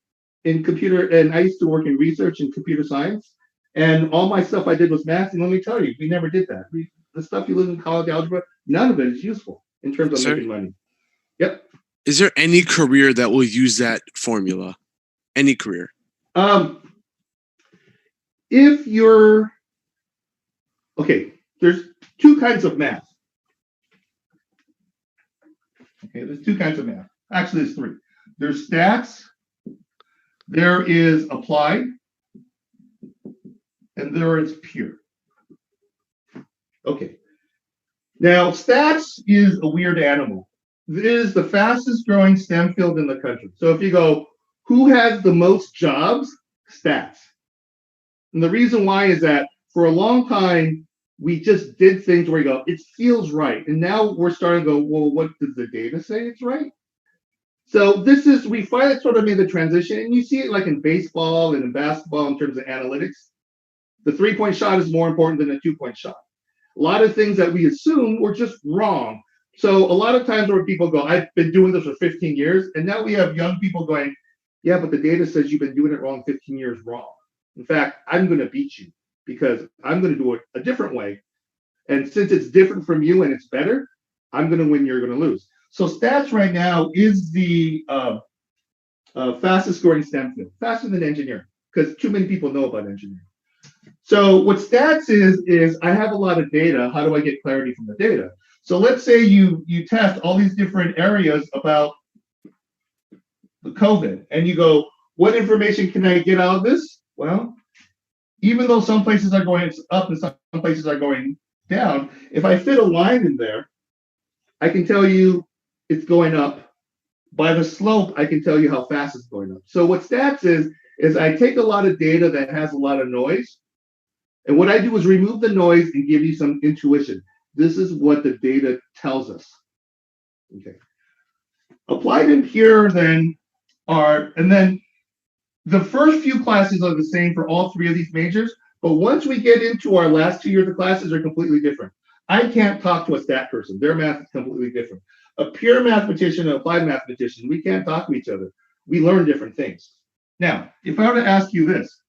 in computer, and I used to work in research in computer science, and all my stuff I did was math. And let me tell you, we never did that. The stuff you learn in college algebra, none of it is useful in terms of making money. Yep. Is there any career that will use that formula? Any career? If you're okay, there's 2 kinds of math. Okay, there's 2 kinds of math. Actually, there's 3. There's stats, there is applied, and there it's pure. Okay. Now, stats is a weird animal. It is the fastest growing STEM field in the country. So if you go, who has the most jobs? Stats. And the reason why is that for a long time, we just did things where you go, it feels right. And now we're starting to go, well, what does the data say it's right? So this is, we finally sort of made the transition, and you see it like in baseball and in basketball in terms of analytics. The 3-point shot is more important than a 2-point shot. A lot of things that we assume were just wrong. So a lot of times where people go, I've been doing this for 15 years, and now we have young people going, yeah, but the data says you've been doing it wrong 15 years wrong. In fact, I'm going to beat you because I'm going to do it a different way. And since it's different from you and it's better, I'm going to win, you're going to lose. So stats right now is the fastest growing STEM field, faster than engineering, because too many people know about engineering. So what stats is I have a lot of data. How do I get clarity from the data? So let's say you test all these different areas about the COVID, and you go, what information can I get out of this? Well, even though some places are going up and some places are going down, if I fit a line in there, I can tell you it's going up. By the slope, I can tell you how fast it's going up. So what stats is I take a lot of data that has a lot of noise, and what I do is remove the noise and give you some intuition. This is what the data tells us. Okay. Applied and pure then are, and then the first few classes are the same for all three of these majors, but once we get into our last 2 years of classes are completely different. I can't talk to a stat person. Their math is completely different. A pure mathematician and applied mathematician, we can't talk to each other. We learn different things. Now, if I were to ask you this,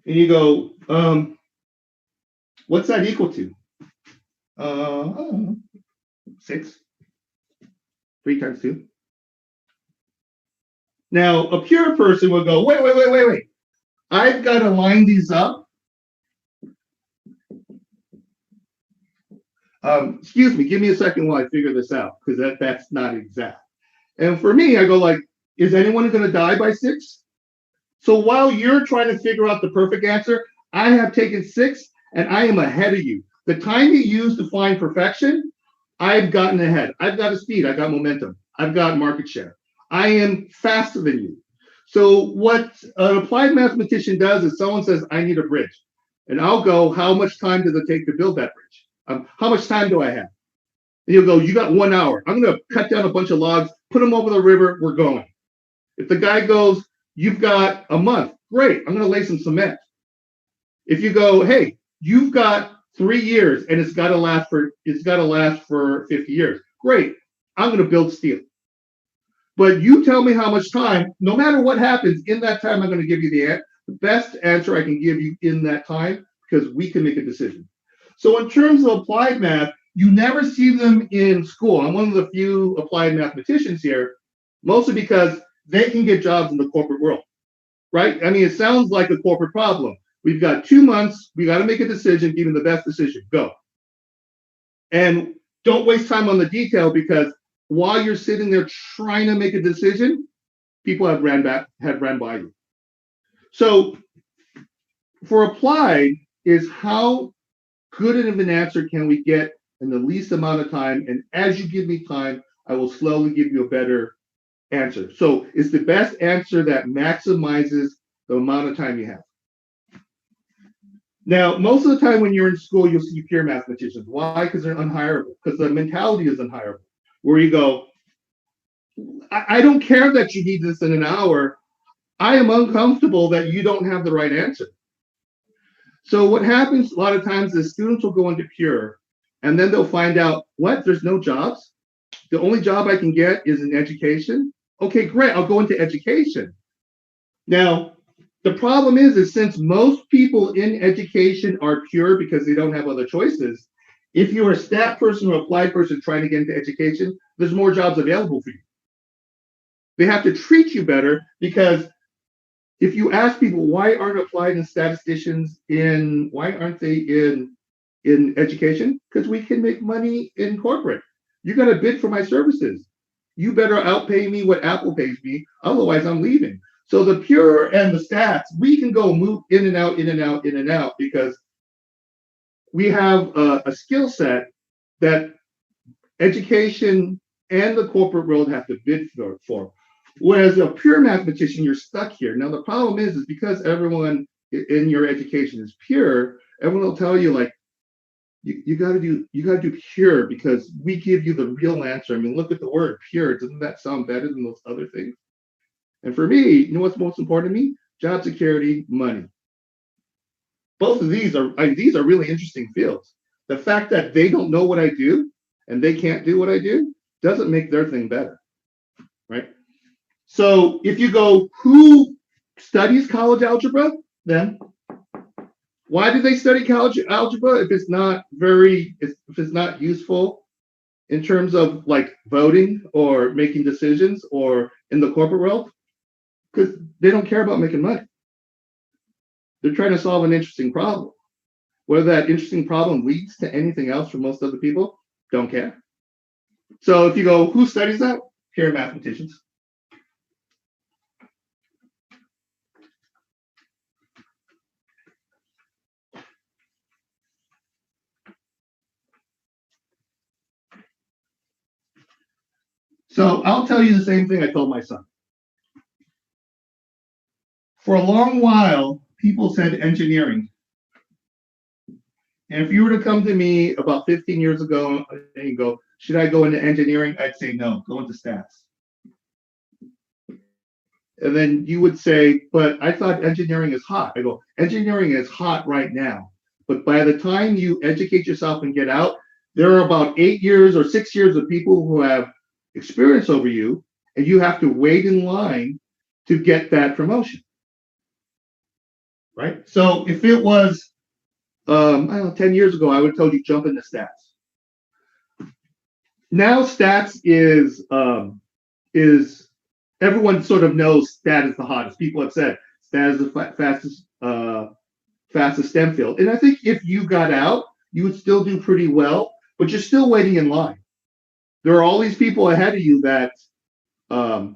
and you go, what's that equal to? 6. 3 times 2. Now, a pure person will go, wait. I've got to line these up. Excuse me, give me a second while I figure this out, because that's not exact. And for me, I go like, is anyone going to die by 6? So while you're trying to figure out the perfect answer, I have taken 6 and I am ahead of you. The time you use to find perfection, I've gotten ahead. I've got a speed, I've got momentum, I've got market share. I am faster than you. So what an applied mathematician does is someone says, I need a bridge. And I'll go, how much time does it take to build that bridge? How much time do I have? And you'll go, you got 1 hour. I'm going to cut down a bunch of logs, put them over the river, we're going. If the guy goes, you've got a month, great, I'm going to lay some cement. If you go, hey, you've got 3 years and it's got to last for 50 years, great, I'm going to build steel. But you tell me how much time, no matter what happens in that time, I'm going to give you the best answer I can give you in that time, because we can make a decision. So in terms of applied math, you never see them in school. I'm one of the few applied mathematicians here, mostly because they can get jobs in the corporate world, right? I mean, it sounds like a corporate problem. We've got 2 months, we got to make a decision, give them the best decision, go. And don't waste time on the detail, because while you're sitting there trying to make a decision, people have ran by you. So for applied is how good of an answer can we get in the least amount of time, and as you give me time, I will slowly give you a better answer. So it's the best answer that maximizes the amount of time you have. Now, most of the time when you're in school, you'll see pure mathematicians. Why? Because they're unhireable, because the mentality is unhireable. Where you go, I don't care that you need this in an hour. I am uncomfortable that you don't have the right answer. So what happens a lot of times is students will go into pure, and then they'll find out, what, there's no jobs? The only job I can get is in education? Okay, great, I'll go into education. Now, the problem is since most people in education are pure because they don't have other choices, if you're a stat person or applied person trying to get into education, there's more jobs available for you. They have to treat you better, because if you ask people, why aren't applied and statisticians why aren't they in education? Because we can make money in corporate. You got to bid for my services. You better outpay me what Apple pays me. Otherwise, I'm leaving. So the pure and the stats, we can go move in and out, in and out, in and out, because we have a skill set that education and the corporate world have to bid for. Whereas a pure mathematician, you're stuck here. Now, the problem is because everyone in your education is pure, everyone will tell you, like, you got to do pure because we give you the real answer. I mean, look at the word pure. Doesn't that sound better than those other things? And for me, you know what's most important to me? Job security, money. Both of these are really interesting fields. The fact that they don't know what I do and they can't do what I do doesn't make their thing better, right? So if you go, who studies college algebra? Then why do they study college algebra if it's not useful in terms of like voting or making decisions or in the corporate world? Because they don't care about making money. They're trying to solve an interesting problem. Whether that interesting problem leads to anything else for most other people, don't care. So if you go, who studies that? Pure mathematicians. So I'll tell you the same thing I told my son. For a long while, people said engineering. And if you were to come to me about 15 years ago and you go, should I go into engineering? I'd say no, go into stats. And then you would say, but I thought engineering is hot. I go, engineering is hot right now. But by the time you educate yourself and get out, there are about 8 years or 6 years of people who have experience over you, and you have to wait in line to get that promotion. Right? So if it was, I don't know, 10 years ago, I would have told you jump into stats. Now stats is everyone sort of knows stat is the hottest. People have said stat is the fastest STEM field. And I think if you got out, you would still do pretty well, but you're still waiting in line. There are all these people ahead of you that are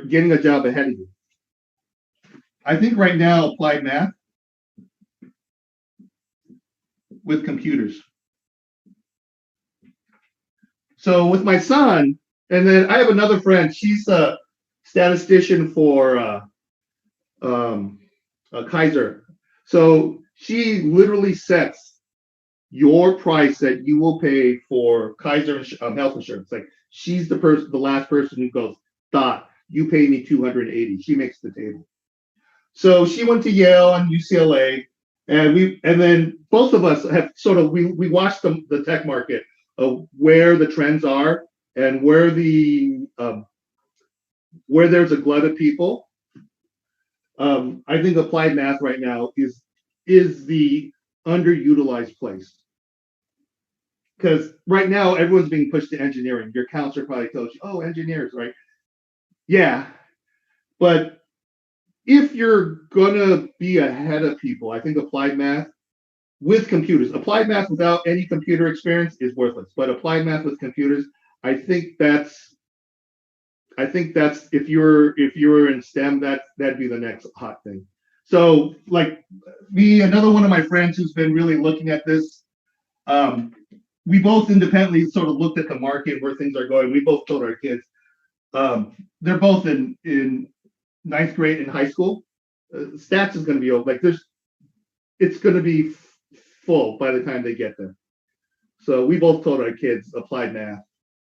getting a job ahead of you. I think right now applied math with computers. So with my son, and then I have another friend, she's a statistician for Kaiser. So she literally sets your price that you will pay for Kaiser health insurance. Like she's the last person who goes, Dot, you pay me $280. She makes the table. So she went to Yale and UCLA, and then both of us have sort of we watched the tech market of where the trends are and where there's a glut of people. I think applied math right now is the underutilized place. Because right now everyone's being pushed to engineering. Your counselor probably tells you, oh, engineers, right? Yeah, but if you're gonna be ahead of people, I think applied math with computers, applied math without any computer experience is worthless. But applied math with computers, I think that's if you're in STEM, that'd be the next hot thing. So like another one of my friends who's been really looking at this, we both independently sort of looked at the market where things are going. We both told our kids, they're both in ninth grade in high school. Stats is going to be like it's going to be full by the time they get there. So we both told our kids applied math.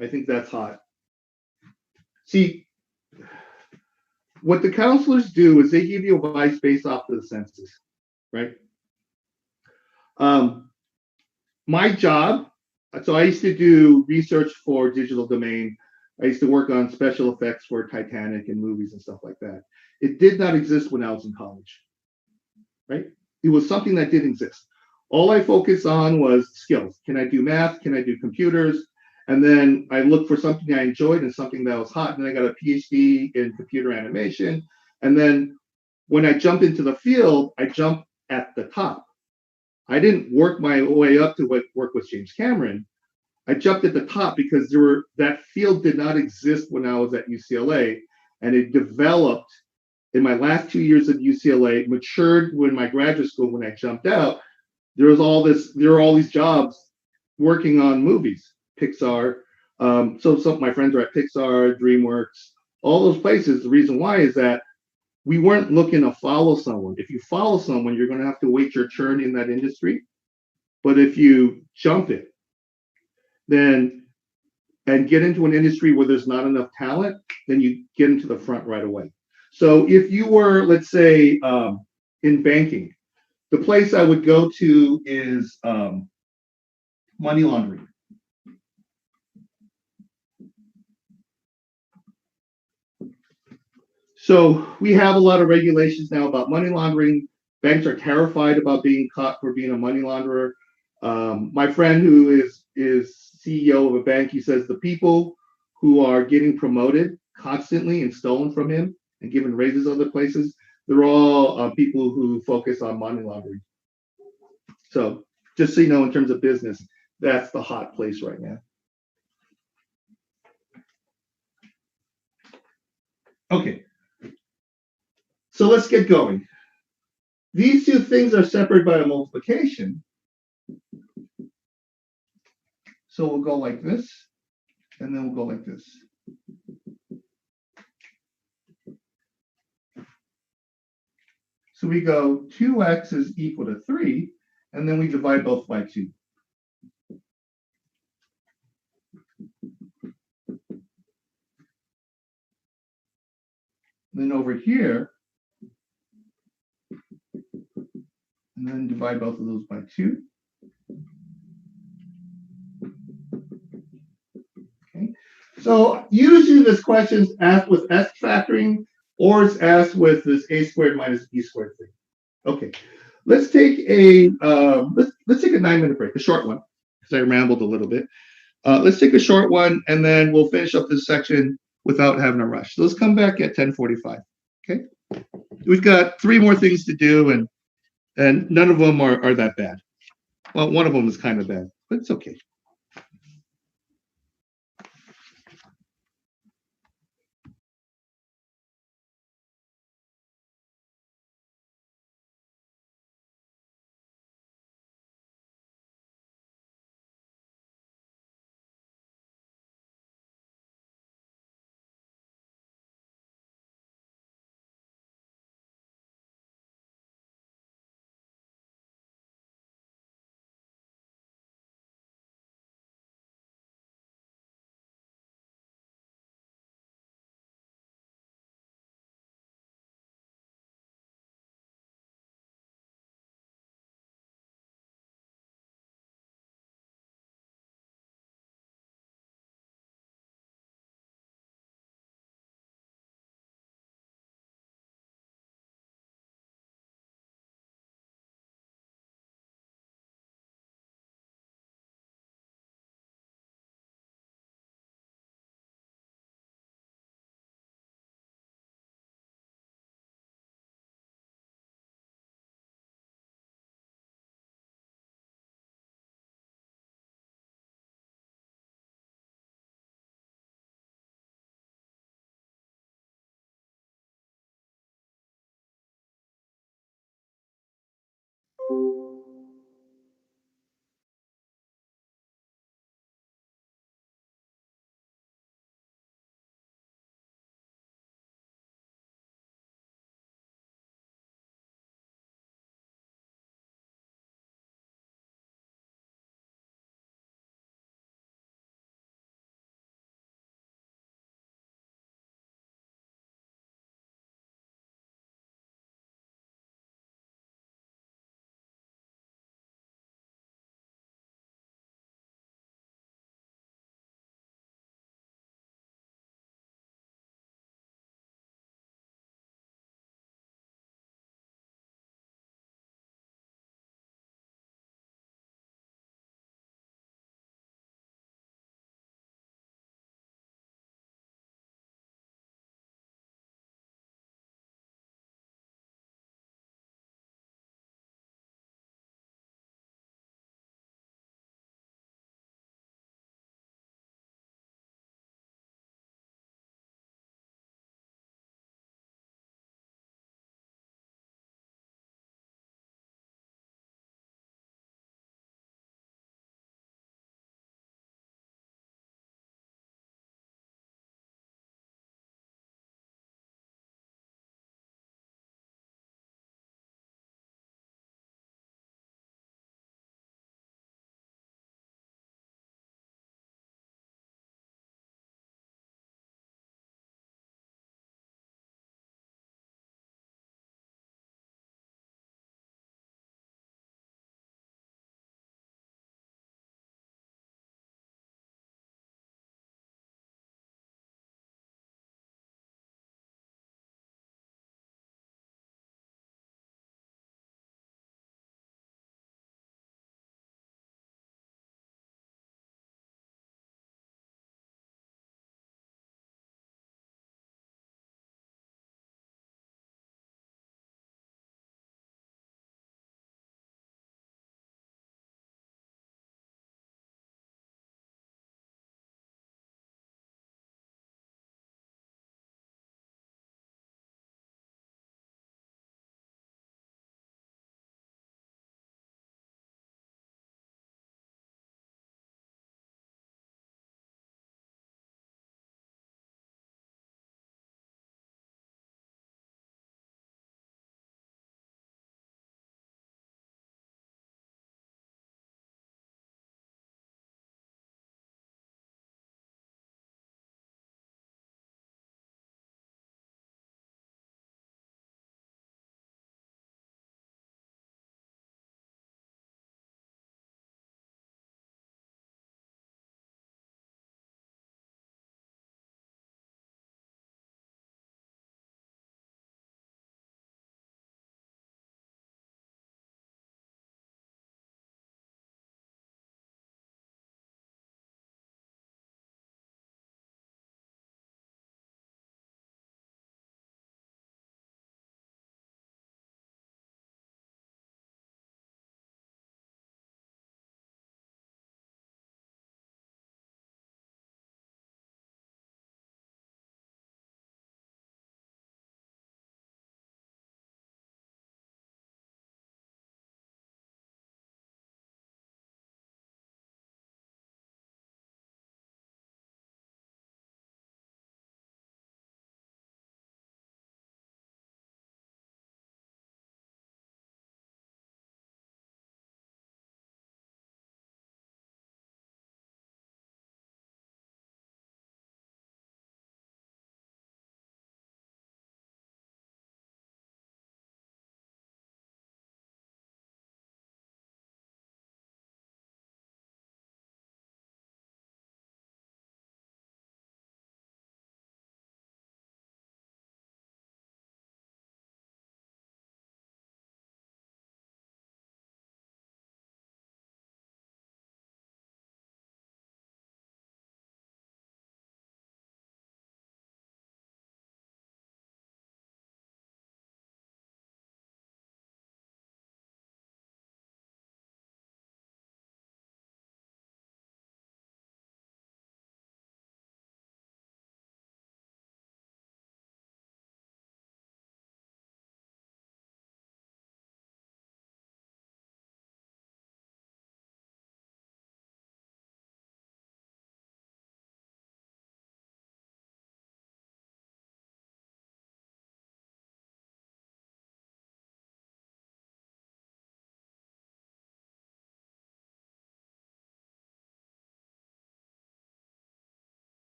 I think that's hot. See, what the counselors do is they give you advice based off of the census, right? My job, so I used to do research for Digital Domain. I used to work on special effects for Titanic and movies and stuff like that. It did not exist when I was in college, right? It was something that didn't exist. All I focused on was skills. Can I do math? Can I do computers? And then I looked for something I enjoyed and something that was hot. And then I got a PhD in computer animation. And then when I jumped into the field, I jumped at the top. I didn't work my way up to work with James Cameron. I jumped at the top because that field did not exist when I was at UCLA, and it developed in my last 2 years at UCLA, matured when my graduate school, when I jumped out, there were all these jobs working on movies, Pixar. So some of my friends are at Pixar, DreamWorks, all those places. The reason why is that we weren't looking to follow someone. If you follow someone, you're going to have to wait your turn in that industry. But if you jump it, then and get into an industry where there's not enough talent, then you get into the front right away. So if you were, let's say, in banking, the place I would go to is money laundering. So we have a lot of regulations now about money laundering. Banks are terrified about being caught for being a money launderer. My friend who is CEO of a bank, he says the people who are getting promoted constantly and stolen from him and given raises other places, they're all people who focus on money laundering. So just so you know, in terms of business, that's the hot place right now. Okay. So let's get going. These two things are separated by a multiplication. So we'll go like this, and then we'll go like this. So we go 2x is equal to 3, and then we divide both by 2. Then over here, and then divide both of those by 2. Okay. So usually this question is asked with S factoring, or it's asked with this a squared minus b squared thing. Okay. Let's take a let's take a 9-minute break, a short one, because I rambled a little bit. Let's take a short one, and then we'll finish up this section without having a rush. So let's come back at 10:45. Okay. We've got 3 more things to do, and none of them are that bad. Well, one of them is kind of bad, but it's okay.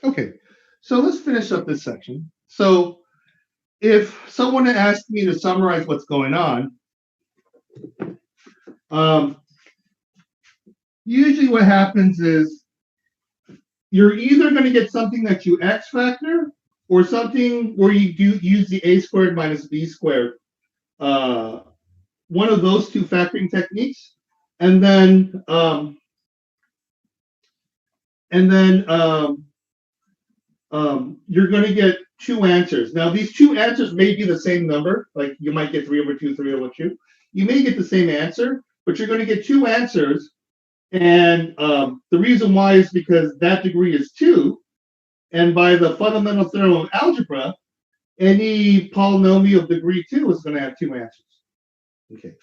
Okay, so let's finish up this section. So if someone had asked me to summarize what's going on, usually what happens is you're either going to get something that you X factor or something where you do use the A squared minus B squared. One of those two factoring techniques. And then you're going to get two answers. Now, these two answers may be the same number. Like you might get 3/2, 3/2. You may get the same answer, but you're going to get two answers. And the reason why is because that degree is 2. And by the fundamental theorem of algebra, any polynomial of degree 2 is going to have two answers. Okay.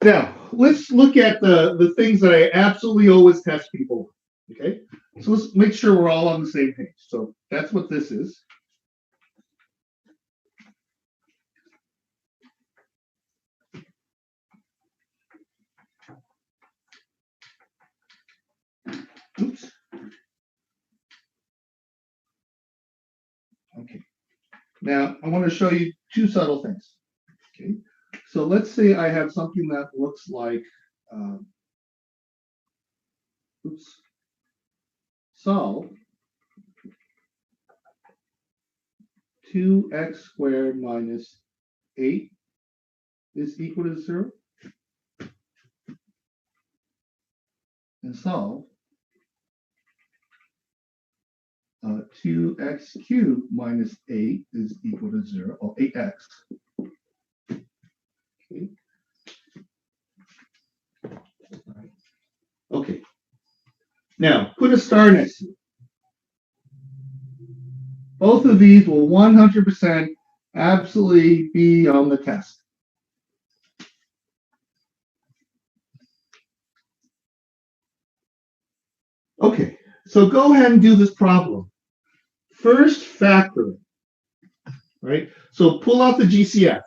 Now, let's look at the things that I absolutely always test people with. Okay. So let's make sure we're all on the same page. So that's what this is. Oops. Okay. Now, I want to show you two subtle things. Okay. So let's say I have something that looks like, solve 2x squared minus 8 is equal to 0. And solve 2x cubed minus 8 is equal to 0, or 8x. Okay. Okay. Now, put a star next to it. Both of these will 100% absolutely be on the test. Okay, so go ahead and do this problem. First factor, right? So pull out the GCF.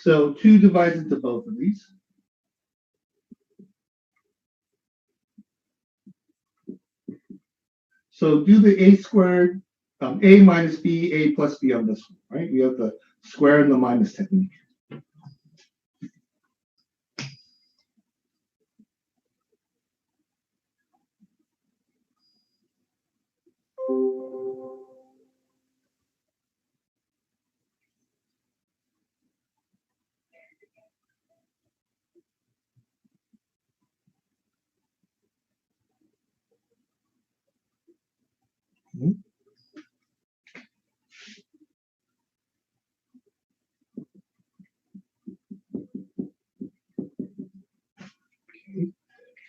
So 2 divides into both of these. So do the a squared, a minus b, a plus b on this one, right? We have the square and the minus technique.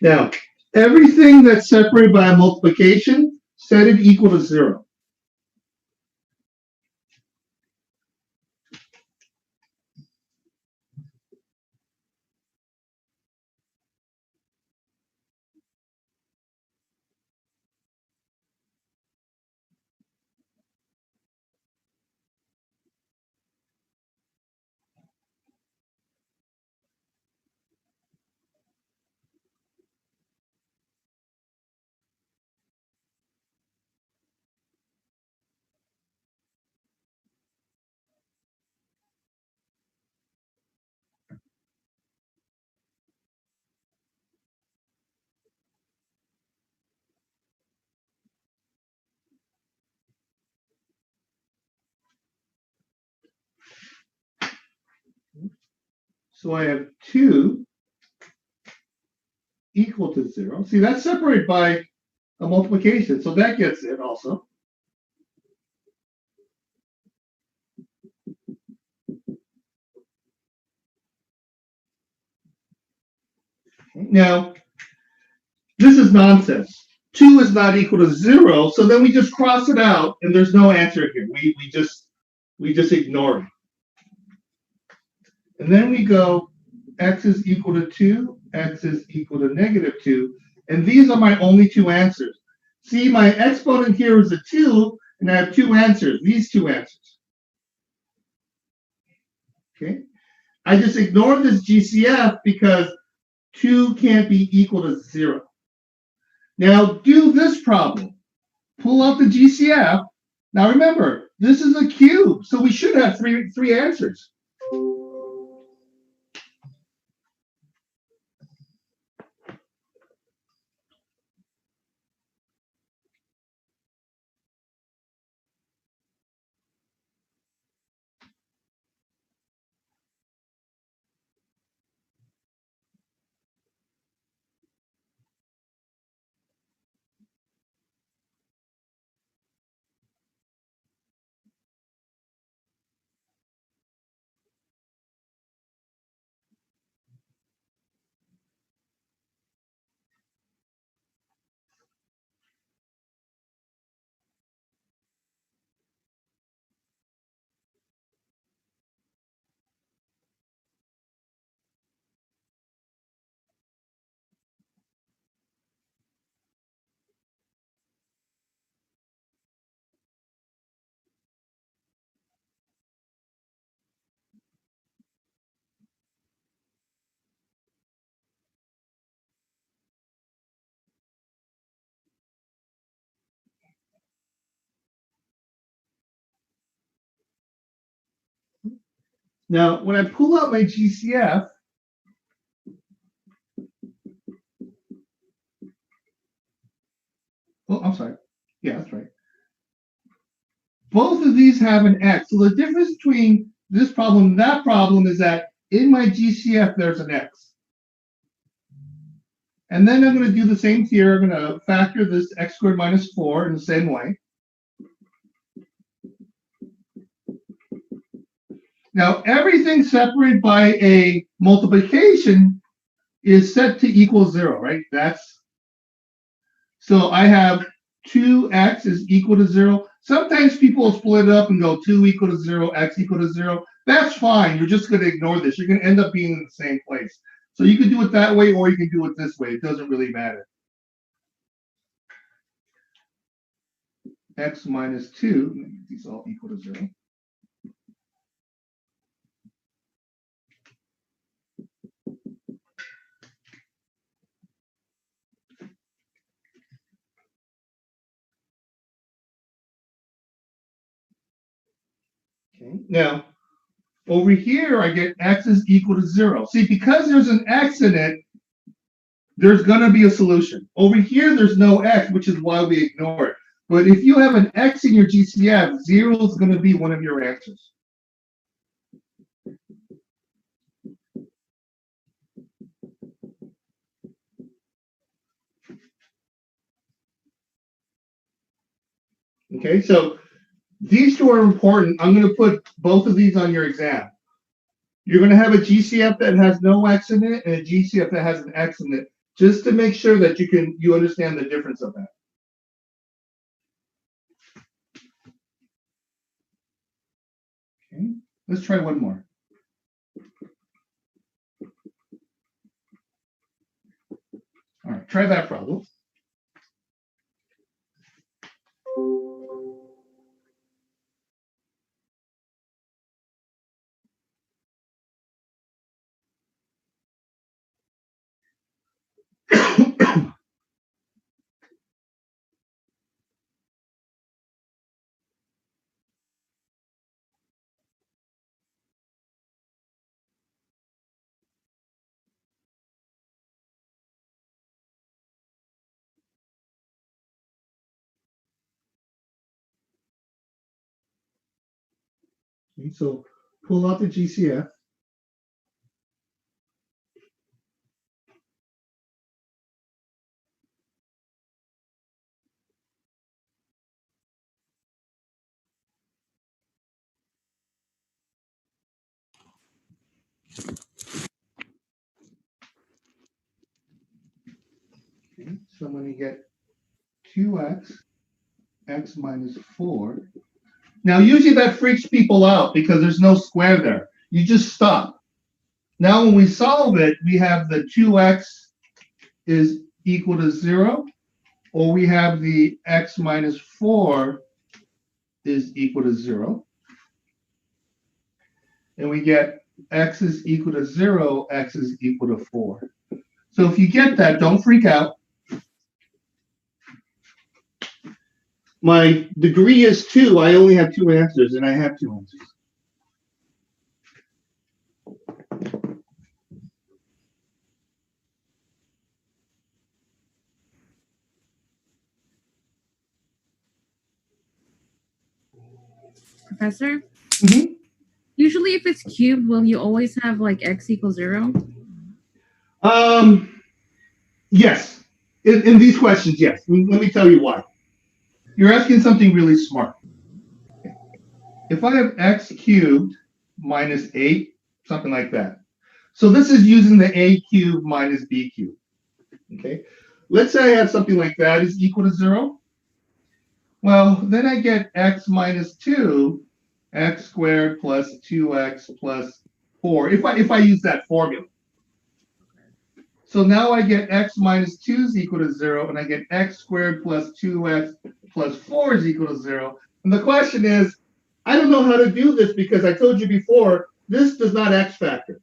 Now, everything that's separated by a multiplication, set it equal to 0. So I have 2 equal to 0. See, that's separated by a multiplication, so that gets it also. Now, this is nonsense. 2 is not equal to 0, so then we just cross it out, and there's no answer here. We just ignore it. And then we go, x is equal to 2, x is equal to -2, and these are my only two answers. See, my exponent here is a 2, and I have two answers, these two answers. Okay? I just ignored this GCF because 2 can't be equal to 0. Now do this problem. Pull out the GCF. Now remember, this is a cube, so we should have three answers. Now, when I pull out my GCF, oh, I'm sorry. Yeah, that's right. Both of these have an X. So the difference between this problem and that problem is that in my GCF, there's an X. And then I'm going to do the same here. I'm going to factor this x squared minus 4 in the same way. Now, everything separated by a multiplication is set to equal 0, right? So I have 2x is equal to 0. Sometimes people split it up and go 2 equal to 0, x equal to 0. That's fine. You're just going to ignore this. You're going to end up being in the same place. So you can do it that way or you can do it this way. It doesn't really matter. X minus 2, these all equal to 0. Okay. Now, over here, I get x is equal to 0. See, because there's an x in it, there's going to be a solution. Over here, there's no x, which is why we ignore it. But if you have an x in your GCF, 0 is going to be one of your answers. Okay, so these two are important. I'm going to put both of these on your exam. You're going to have a GCF that has no x in it and a GCF that has an x in it, just to make sure that you understand the difference of that. Okay, let's try one more. All right, try that problem. Okay, so pull out the GCF. I'm going to get 2x, x minus 4. Now, usually that freaks people out because there's no square there. You just stop. Now, when we solve it, we have the 2x is equal to 0, or we have the x minus 4 is equal to 0. And we get x is equal to 0, x is equal to 4. So if you get that, don't freak out. My degree is 2. I only have 2 answers, and I have 2 answers. Professor? Mm-hmm. Usually if it's cubed, will you always have like x equals 0? Yes. In these questions, yes. Let me tell you why. You're asking something really smart. If I have x cubed minus 8, something like that. So this is using the a cubed minus b cubed. Okay. Let's say I have something like that is equal to 0. Well, then I get x minus 2, x squared plus 2x plus 4, if I use that formula. So now I get x minus 2 is equal to 0, and I get x squared plus 2x plus 4 is equal to 0. And the question is, I don't know how to do this because I told you before, this does not x factor.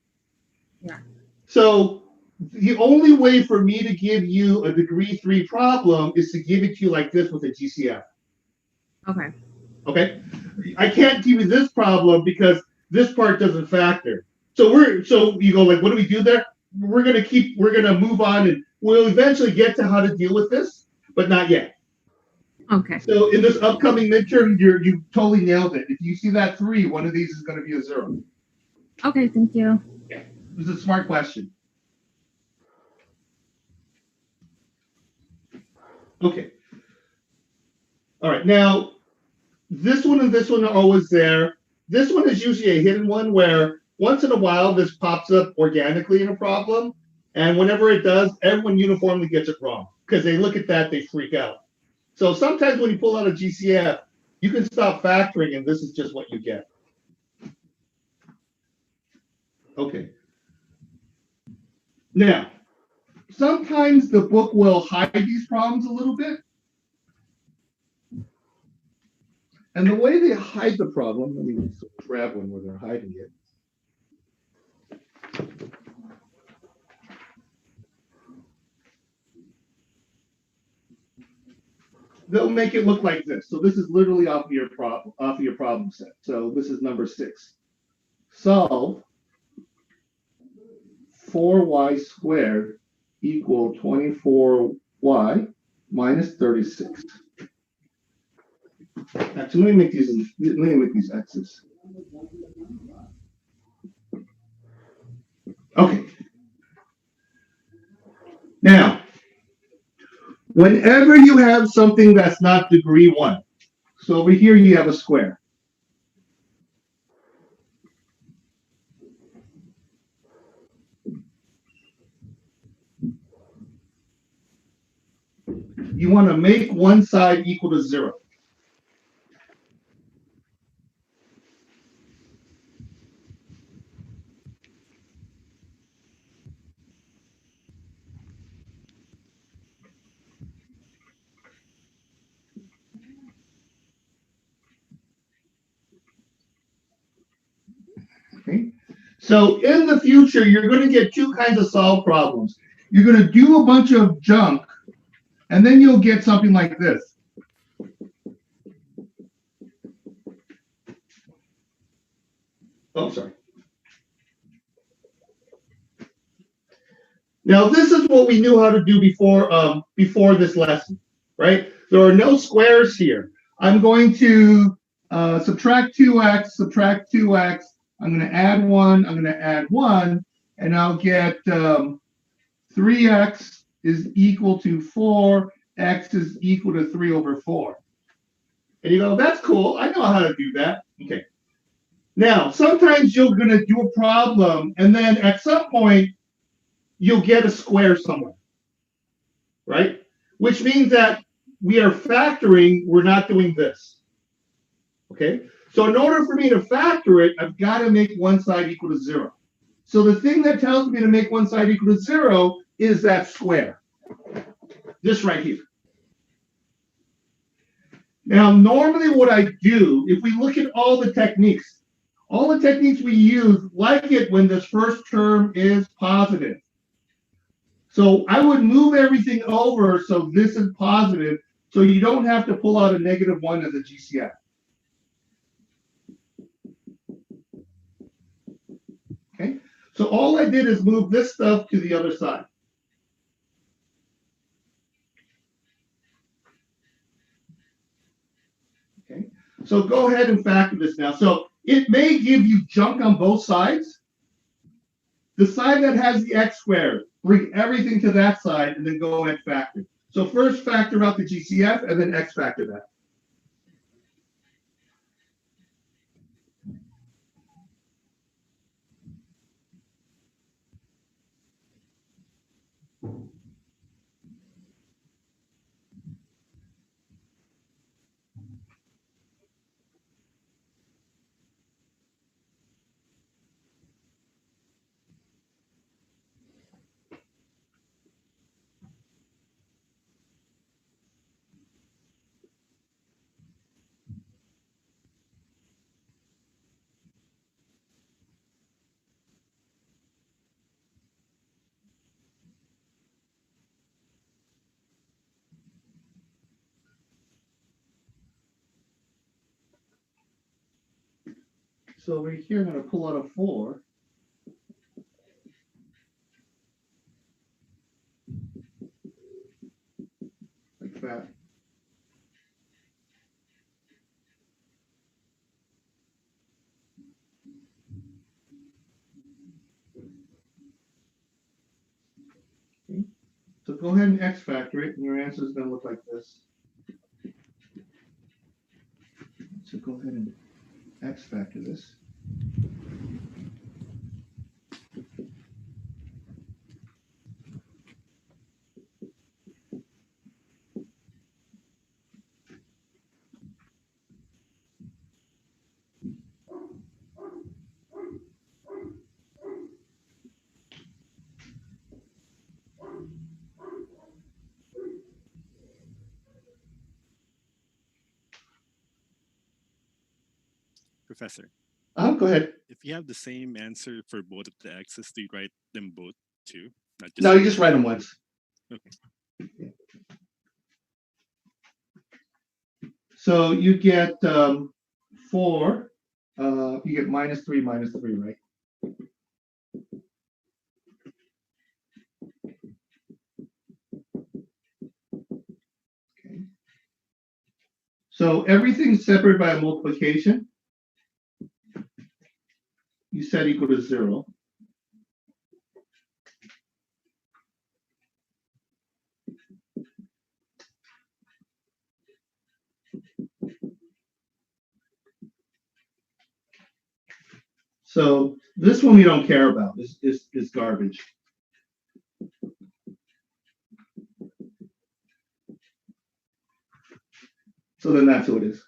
Yeah. So the only way for me to give you a degree 3 problem is to give it to you like this with a GCF. Okay. Okay? I can't give you this problem because this part doesn't factor. So you go like, what do we do there? We're gonna move on, and we'll eventually get to how to deal with this, but not yet. Okay. So in this upcoming midterm, you totally nailed it. If you see that 3, one of these is going to be a 0. Okay, thank you. Yeah, it was a smart question. Okay. All right. Now, this one and this one are always there. This one is usually a hidden one where once in a while this pops up organically in a problem, and whenever it does, everyone uniformly gets it wrong because they look at that, they freak out. So sometimes when you pull out a GCF, you can stop factoring, and this is just what you get. Okay. Now, sometimes the book will hide these problems a little bit. And the way they hide the problem, let me grab one where they're hiding it. They'll make it look like this. So this is literally off of your problem set. So this is number 6. Solve 4y squared equal 24y minus 36. Actually, let me make these x's. Okay. Now, whenever you have something that's not degree 1, so over here you have a square. You want to make one side equal to 0. Okay. So in the future, you're going to get 2 kinds of solve problems. You're going to do a bunch of junk, and then you'll get something like this. Oh, sorry. Now, this is what we knew how to do before this lesson, right? There are no squares here. I'm going to subtract 2x. I'm going to add 1. I'm going to add 1, and I'll get 3x is equal to 4. X is equal to 3 over 4. And you go, that's cool. I know how to do that. Okay. Now, sometimes you're going to do a problem, and then at some point, you'll get a square somewhere, right? which means that we are factoring, we're not doing this. Okay? So in order for me to factor it, I've got to make one side equal to 0. So the thing that tells me to make one side equal to 0 is that square. This right here. Now, normally what I do, if we look at all the techniques we use like it when this first term is positive. So I would move everything over so this is positive, so you don't have to pull out a -1 as a GCF. Okay, so all I did is move this stuff to the other side. Okay, so go ahead and factor this now. So it may give you junk on both sides. The side that has the x squared, bring everything to that side and then go and factor. So first factor out the GCF and then x factor that. So over here, I'm going to pull out a 4. Like that. Okay. So go ahead and x factor it, and your answer is going to look like this. So go ahead and x factor this. Professor, Go ahead. if you have the same answer for both of the x's, do you write them both too? Not just No, you just write them once. Okay. So you get 4. You get -3, right? Okay. So everything's separated by a multiplication. You set equal to 0. So this one we don't care about. This is garbage. So then that's who it is.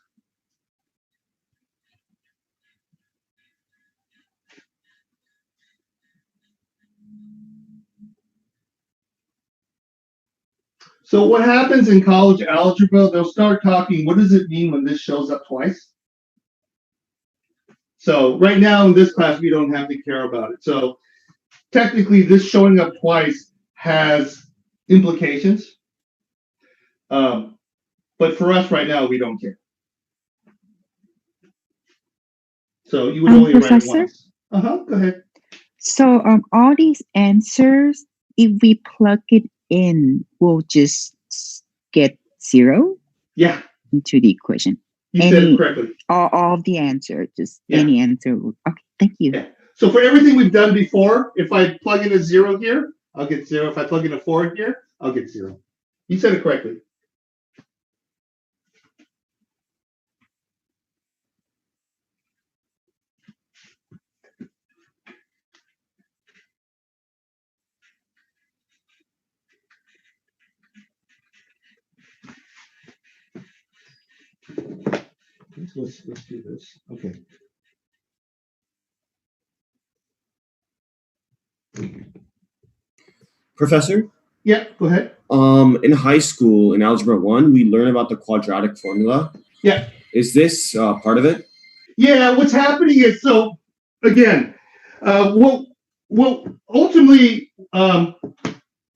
So what happens in college algebra, they'll start talking, what does it mean when this shows up twice? So right now in this class, we don't have to care about it. So technically this showing up twice has implications. But for us right now, we don't care. So you would only write it Professor? once. Go ahead. So all these answers, if we plug it in, we'll just get 0 Yeah, into the equation. you said it correctly. All of the answer, just Yeah. any answer. Okay, thank you. Yeah. So for everything we've done before, if I plug in a 0 here, I'll get 0. If I plug in a 4 here, I'll get 0. You said it correctly. let's do this. Okay. Professor, Yeah, go ahead. in high school in Algebra 1, we learn about the quadratic formula. Yeah. Is this part of it? Yeah, what's happening is, so again, what ultimately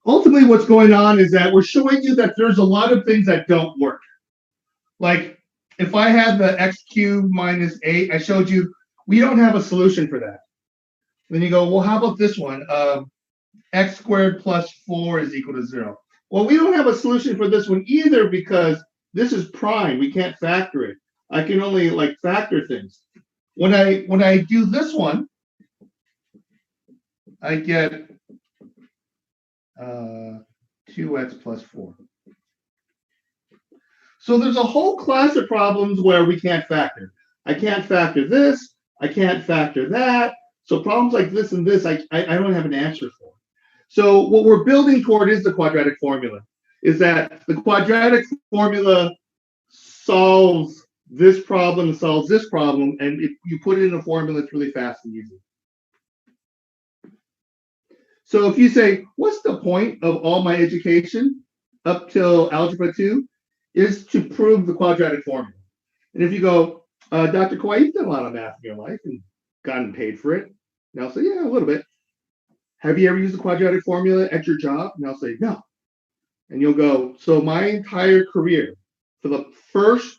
what's going on is that we're showing you that there's a lot of things that don't work. Like if I had the x cubed minus 8, I showed you we don't have a solution for that. Then you go, well, how about this one? X squared plus 4 is equal to 0. Well, we don't have a solution for this one either because this is prime. We can't factor it. I can only like factor things. When I do this one, I get 2x plus 4. So there's a whole class of problems where we can't factor. I can't factor this. I can't factor that. So problems like this and this, I don't have an answer for. So what we're building toward is the quadratic formula. Is that the quadratic formula solves this problem, solves this problem, and if you put it in a formula, it's really fast and easy. So if you say, what's the point of all my education up till Algebra 2? Is to prove the quadratic formula. And if you go, Dr. Kawhi, you've done a lot of math in your life and gotten paid for it. And I'll say, yeah, a little bit. Have you ever used the quadratic formula at your job? And I'll say, no. And you'll go, so my entire career, for the first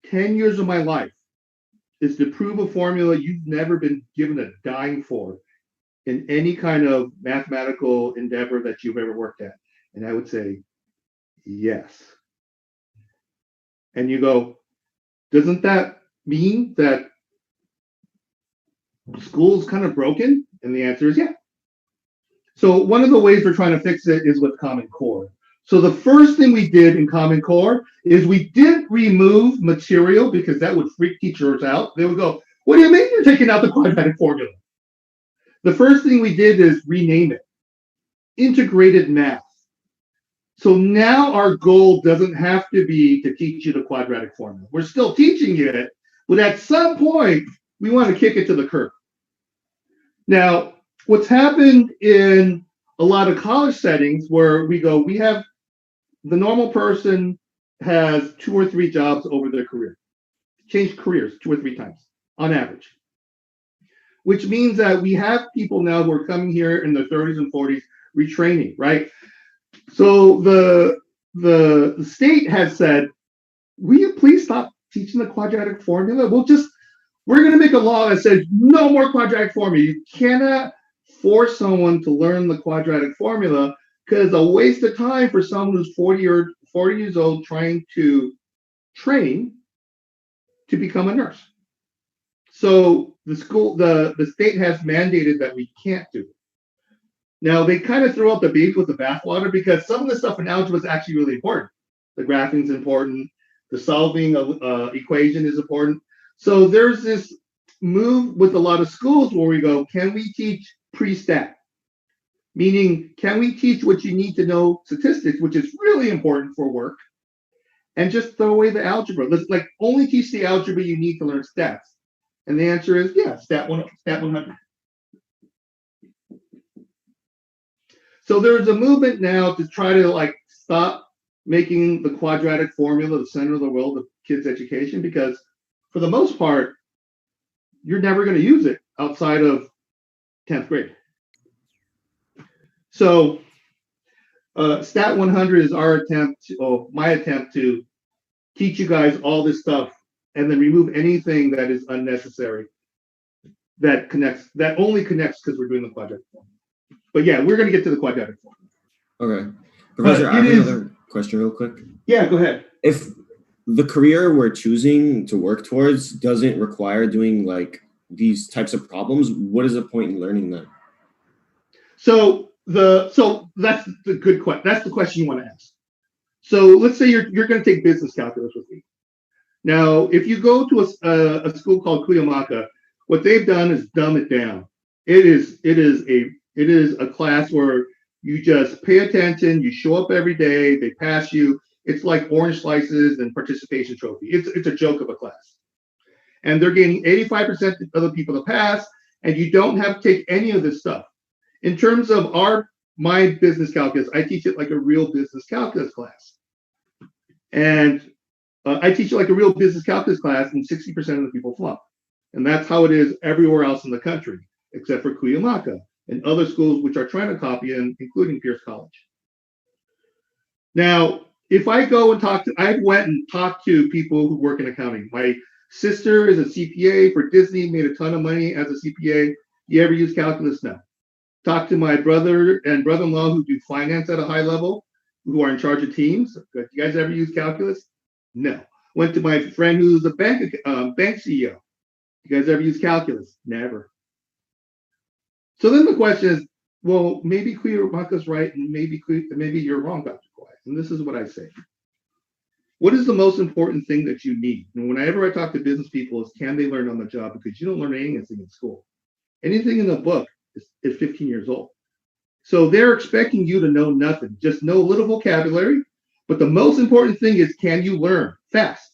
10 years of my life, is to prove a formula you've never been given a dime for in any kind of mathematical endeavor that you've ever worked at. And I would say, yes. And you go, doesn't that mean that school's kind of broken? And the answer is yeah. So one of the ways we're trying to fix it is with Common Core. So the first thing we did in Common Core is we didn't remove material because that would freak teachers out. They would go, what do you mean you're taking out the quadratic formula? The first thing we did is rename it Integrated Math. So now our goal doesn't have to be to teach you the quadratic formula. We're still teaching you it, but at some point, we want to kick it to the curb. Now, what's happened in a lot of college settings where we go, we have the normal person has 2 or 3 jobs over their career, changed careers 2 or 3 times on average, which means that we have people now who are coming here in their 30s and 40s retraining, right? So the state has said, will you please stop teaching the quadratic formula? We're going to make a law that says no more quadratic formula. You cannot force someone to learn the quadratic formula because it's a waste of time for someone who's 40 years old trying to train to become a nurse. So the state has mandated that we can't do it. Now, they kind of throw out the baby with the bathwater because some of the stuff in algebra is actually really important. The graphing is important. The solving of equation is important. So there's this move with a lot of schools where we go, can we teach pre-stat? Meaning, can we teach what you need to know statistics, which is really important for work, and just throw away the algebra? Let's like only teach the algebra you need to learn stats. And the answer is, yeah, stat 100. So there's a movement now to try to like stop making the quadratic formula the center of the world of kids' education because for the most part, you're never going to use it outside of 10th grade. So Stat 100 is our attempt, my attempt to teach you guys all this stuff and then remove anything that is unnecessary that only connects because we're doing the quadratic formula. But yeah, we're going to get to the quadratic formula. Okay. Professor, I have another question real quick. Yeah, go ahead. If the career we're choosing to work towards doesn't require doing like these types of problems, what is the point in learning that? So that's the good question. That's the question you want to ask. So let's say you're going to take business calculus with me. Now, if you go to a school called Kuyamaka, what they've done is dumb it down. It is a class where you just pay attention, you show up every day, they pass you, it's like orange slices and participation trophy. It's a joke of a class. And they're getting 85% of the people to pass, and you don't have to take any of this stuff. In terms of my business calculus, I teach it like a real business calculus class. And I teach it like a real business calculus class, and 60% of the people flunk. And that's how it is everywhere else in the country, except for Cuyamaca and other schools which are trying to copy it, including Pierce College. Now, if I go and I went and talked to people who work in accounting. My sister is a CPA for Disney, made a ton of money as a CPA. You ever use calculus? No. Talk to my brother and brother-in-law who do finance at a high level, who are in charge of teams. You guys ever use calculus? No. Went to my friend who's a bank CEO. You guys ever use calculus? Never. So then the question is, well, maybe Cuyamaca's right, and maybe you're wrong, Dr. Kawhi. And this is what I say. What is the most important thing that you need? And whenever I talk to business people, is can they learn on the job? Because you don't learn anything in school. Anything in the book is 15 years old. So they're expecting you to know nothing, just know a little vocabulary. But the most important thing is, can you learn fast?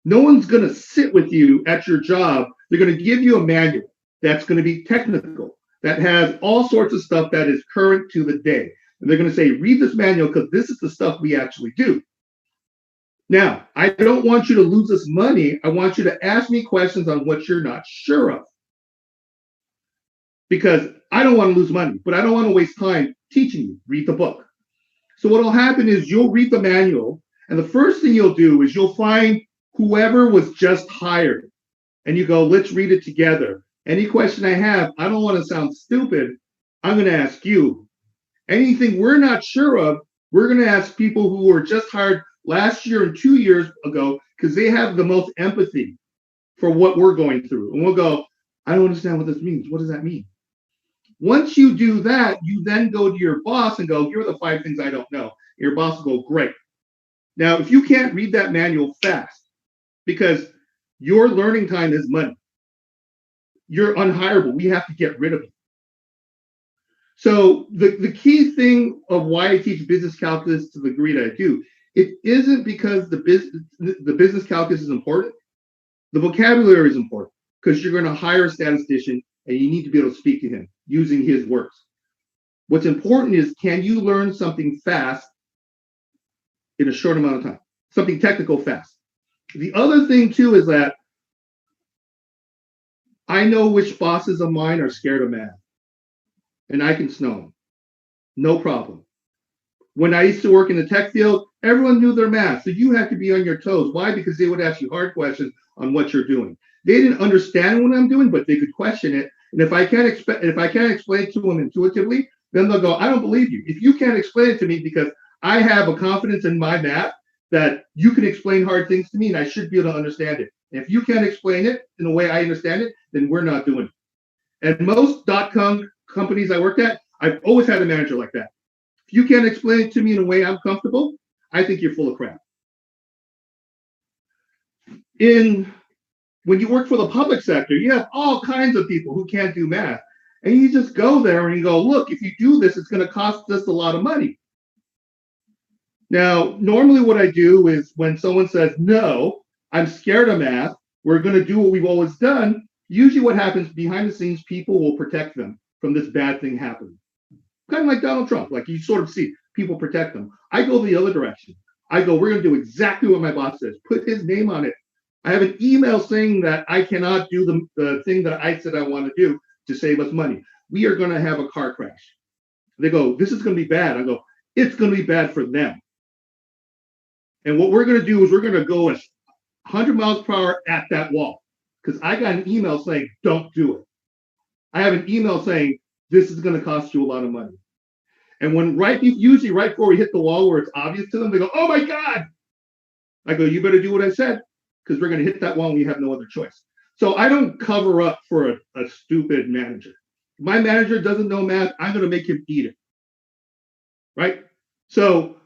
No one's going to sit with you at your job. They're going to give you a manual that's going to be technical, that has all sorts of stuff that is current to the day. And they're going to say, read this manual because this is the stuff we actually do. Now, I don't want you to lose this money. I want you to ask me questions on what you're not sure of. Because I don't want to lose money, but I don't want to waste time teaching you. Read the book. So what will happen is you'll read the manual, and the first thing you'll do is you'll find whoever was just hired, and you go, let's read it together. Any question I have, I don't want to sound stupid. I'm going to ask you. Anything we're not sure of, we're going to ask people who were just hired last year and 2 years ago, because they have the most empathy for what we're going through. And we'll go, I don't understand what this means. What does that mean? Once you do that, you then go to your boss and go, here are the 5 things I don't know. Your boss will go, great. Now, if you can't read that manual fast, because your learning time is money, you're unhireable. We have to get rid of you. So the key thing of why I teach business calculus to the degree that I do, it isn't because the business calculus is important. The vocabulary is important because you're going to hire a statistician and you need to be able to speak to him using his words. What's important is, can you learn something fast in a short amount of time? Something technical fast. The other thing too is that I know which bosses of mine are scared of math, and I can snow them. No problem. When I used to work in the tech field, everyone knew their math, so you had to be on your toes. Why? Because they would ask you hard questions on what you're doing. They didn't understand what I'm doing, but they could question it. And if I can't explain it to them intuitively, then they'll go, I don't believe you. If you can't explain it to me because I have a confidence in my math that you can explain hard things to me and I should be able to understand it. And if you can't explain it in the way I understand it, then we're not doing it. And most .com companies I worked at, I've always had a manager like that. If you can't explain it to me in a way I'm comfortable, I think you're full of crap. When you work for the public sector, you have all kinds of people who can't do math. And you just go there and you go, look, if you do this, it's going to cost us a lot of money. Now, normally what I do is when someone says, no, I'm scared of math, we're going to do what we've always done. Usually what happens behind the scenes, people will protect them from this bad thing happening. Kind of like Donald Trump, like you sort of see people protect them. I go the other direction. I go, we're going to do exactly what my boss says. Put his name on it. I have an email saying that I cannot do the thing that I said I want to do to save us money. We are going to have a car crash. They go, this is going to be bad. I go, it's going to be bad for them. And what we're going to do is we're going to go 100 miles per hour at that wall. Because I got an email saying, don't do it. I have an email saying, this is going to cost you a lot of money. And usually right before we hit the wall where it's obvious to them, they go, oh my God. I go, you better do what I said, because we're going to hit that wall and we have no other choice. So I don't cover up for a stupid manager. If my manager doesn't know math, I'm going to make him eat it. Right? So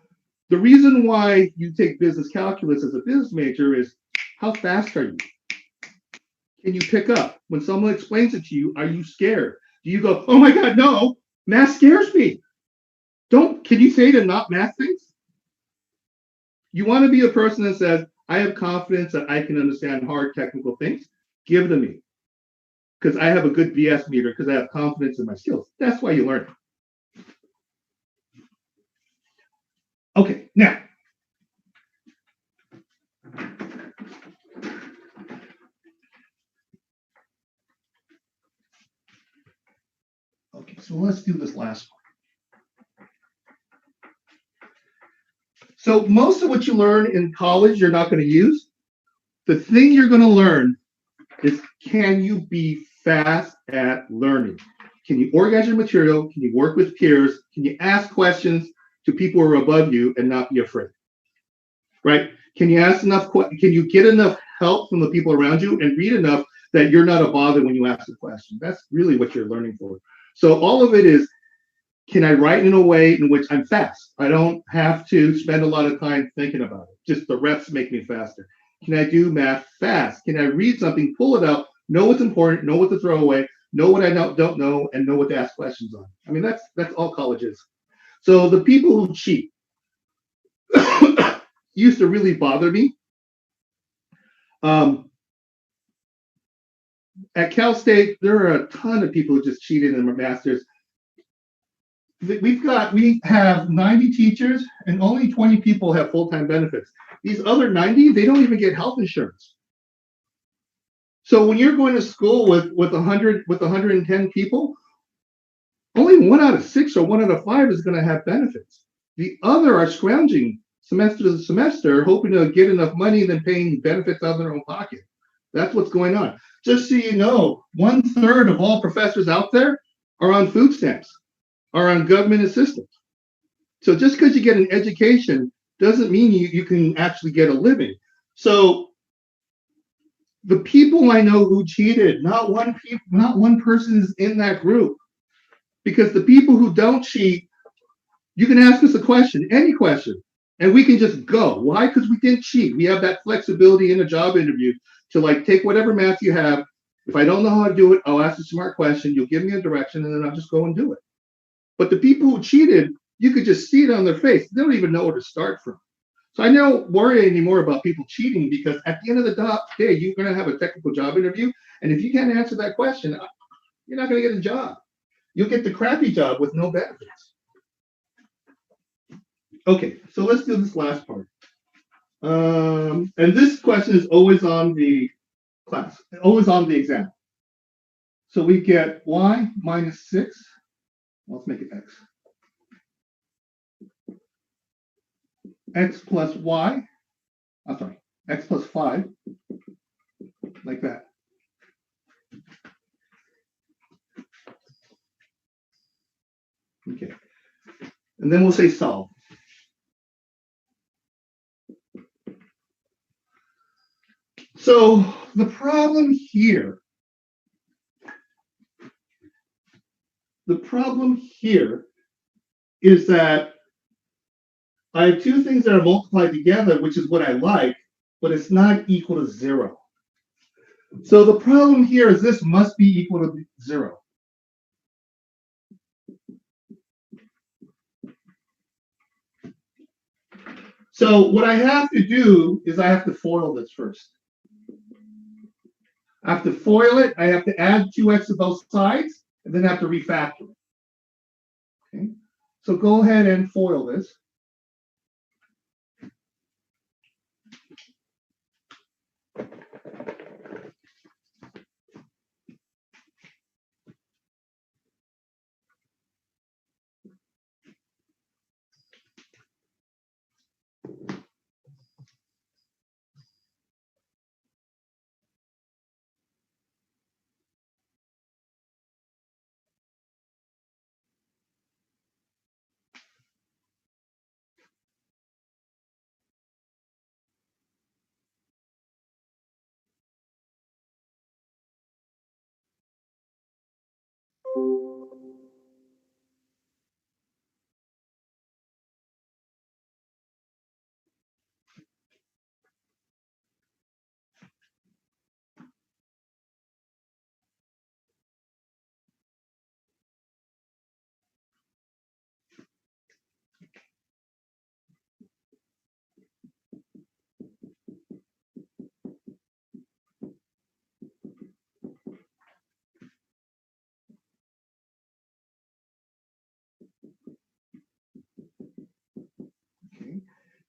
the reason why you take business calculus as a business major is, how fast are you? Can you pick up? When someone explains it to you, are you scared? Do you go, oh my God, no, math scares me. Can you say to not math things? You want to be a person that says, I have confidence that I can understand hard technical things. Give it to me. Because I have a good BS meter because I have confidence in my skills. That's why you learn it. Okay, now. Okay, so let's do this last one. So most of what you learn in college, you're not going to use. The thing you're going to learn is, can you be fast at learning? Can you organize your material? Can you work with peers? Can you ask questions to people who are above you and not be afraid? Right? Can you ask enough? Can you get enough help from the people around you and read enough that you're not a bother when you ask a question? That's really what you're learning for. So all of it is, can I write in a way in which I'm fast? I don't have to spend a lot of time thinking about it. Just the reps make me faster. Can I do math fast? Can I read something, pull it out, know what's important, know what to throw away, know what I don't know, and know what to ask questions on? I mean, that's all college is. So the people who cheat used to really bother me. At Cal State, there are a ton of people who just cheated in their masters. We have 90 teachers and only 20 people have full-time benefits. These other 90, they don't even get health insurance. So when you're going to school with 110 people, only 1 out of 6 or 1 out of 5 is going to have benefits. The other are scrounging semester to semester, hoping to get enough money and then paying benefits out of their own pocket. That's what's going on. Just so you know, 1/3 of all professors out there are on food stamps, are on government assistance. So just because you get an education doesn't mean you can actually get a living. So the people I know who cheated, not one person is in that group. Because the people who don't cheat, you can ask us a question, any question, and we can just go. Why? Because we didn't cheat. We have that flexibility in a job interview to like take whatever math you have. If I don't know how to do it, I'll ask a smart question. You'll give me a direction, and then I'll just go and do it. But the people who cheated, you could just see it on their face. They don't even know where to start from. So I don't worry anymore about people cheating because at the end of the day, you're going to have a technical job interview. And if you can't answer that question, you're not going to get a job. You'll get the crappy job with no benefits. Okay, so let's do this last part. And this question is always on the class, always on the exam. So we get y minus 6. Let's make it x. X plus y. I'm sorry, x plus 5. Like that. Okay. And then we'll say solve. So the problem here is that I have two things that are multiplied together, which is what I like, but it's not equal to 0. So the problem here is this must be equal to 0. So what I have to do is I have to FOIL this first. I have to FOIL it. I have to add 2x to both sides, and then I have to refactor it. Okay. So go ahead and FOIL this.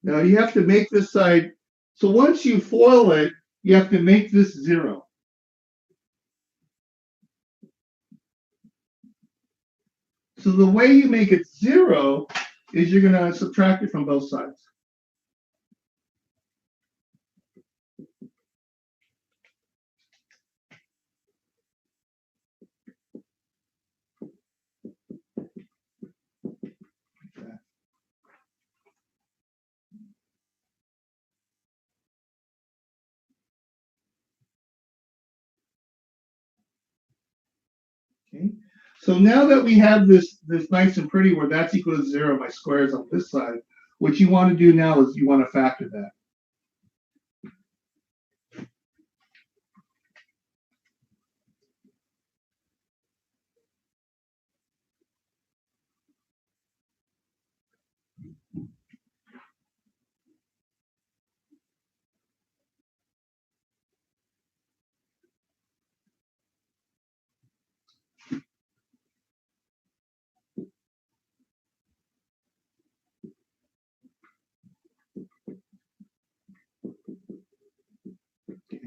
Now you have to make this side, so once you FOIL it, you have to make this 0. So the way you make it 0 is you're going to subtract it from both sides. Okay. So now that we have this nice and pretty where that's equal to 0, my square is on this side, what you want to do now is you want to factor that.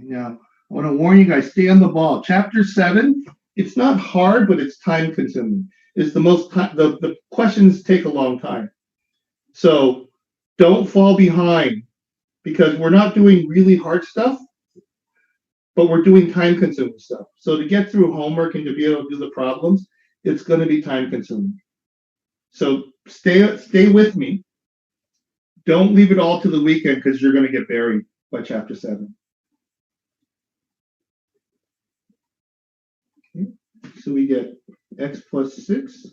Now, I want to warn you guys, stay on the ball. Chapter 7, it's not hard, but it's time consuming. It's the most time, the questions take a long time. So don't fall behind because we're not doing really hard stuff, but we're doing time consuming stuff. So to get through homework and to be able to do the problems, it's going to be time consuming. So stay with me. Don't leave it all to the weekend because you're going to get buried by chapter 7. Okay. So we get x plus 6.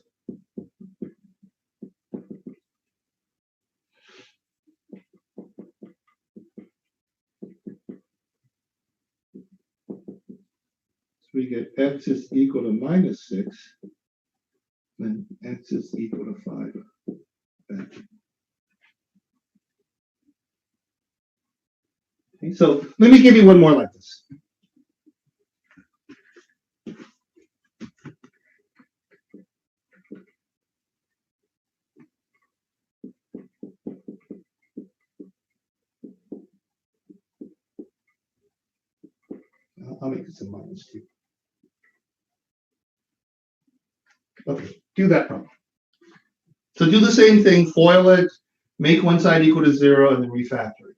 So we get x is equal to minus 6. Then x is equal to 5. Back. Okay, so let me give you one more like this. I'll make this a minus 2. Okay, do that problem. So do the same thing, FOIL it, make one side equal to 0, and then refactor it.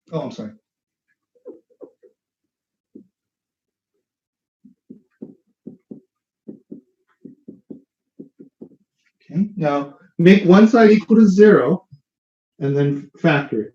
Oh, I'm sorry. Okay, now make one side equal to 0, and then factor it.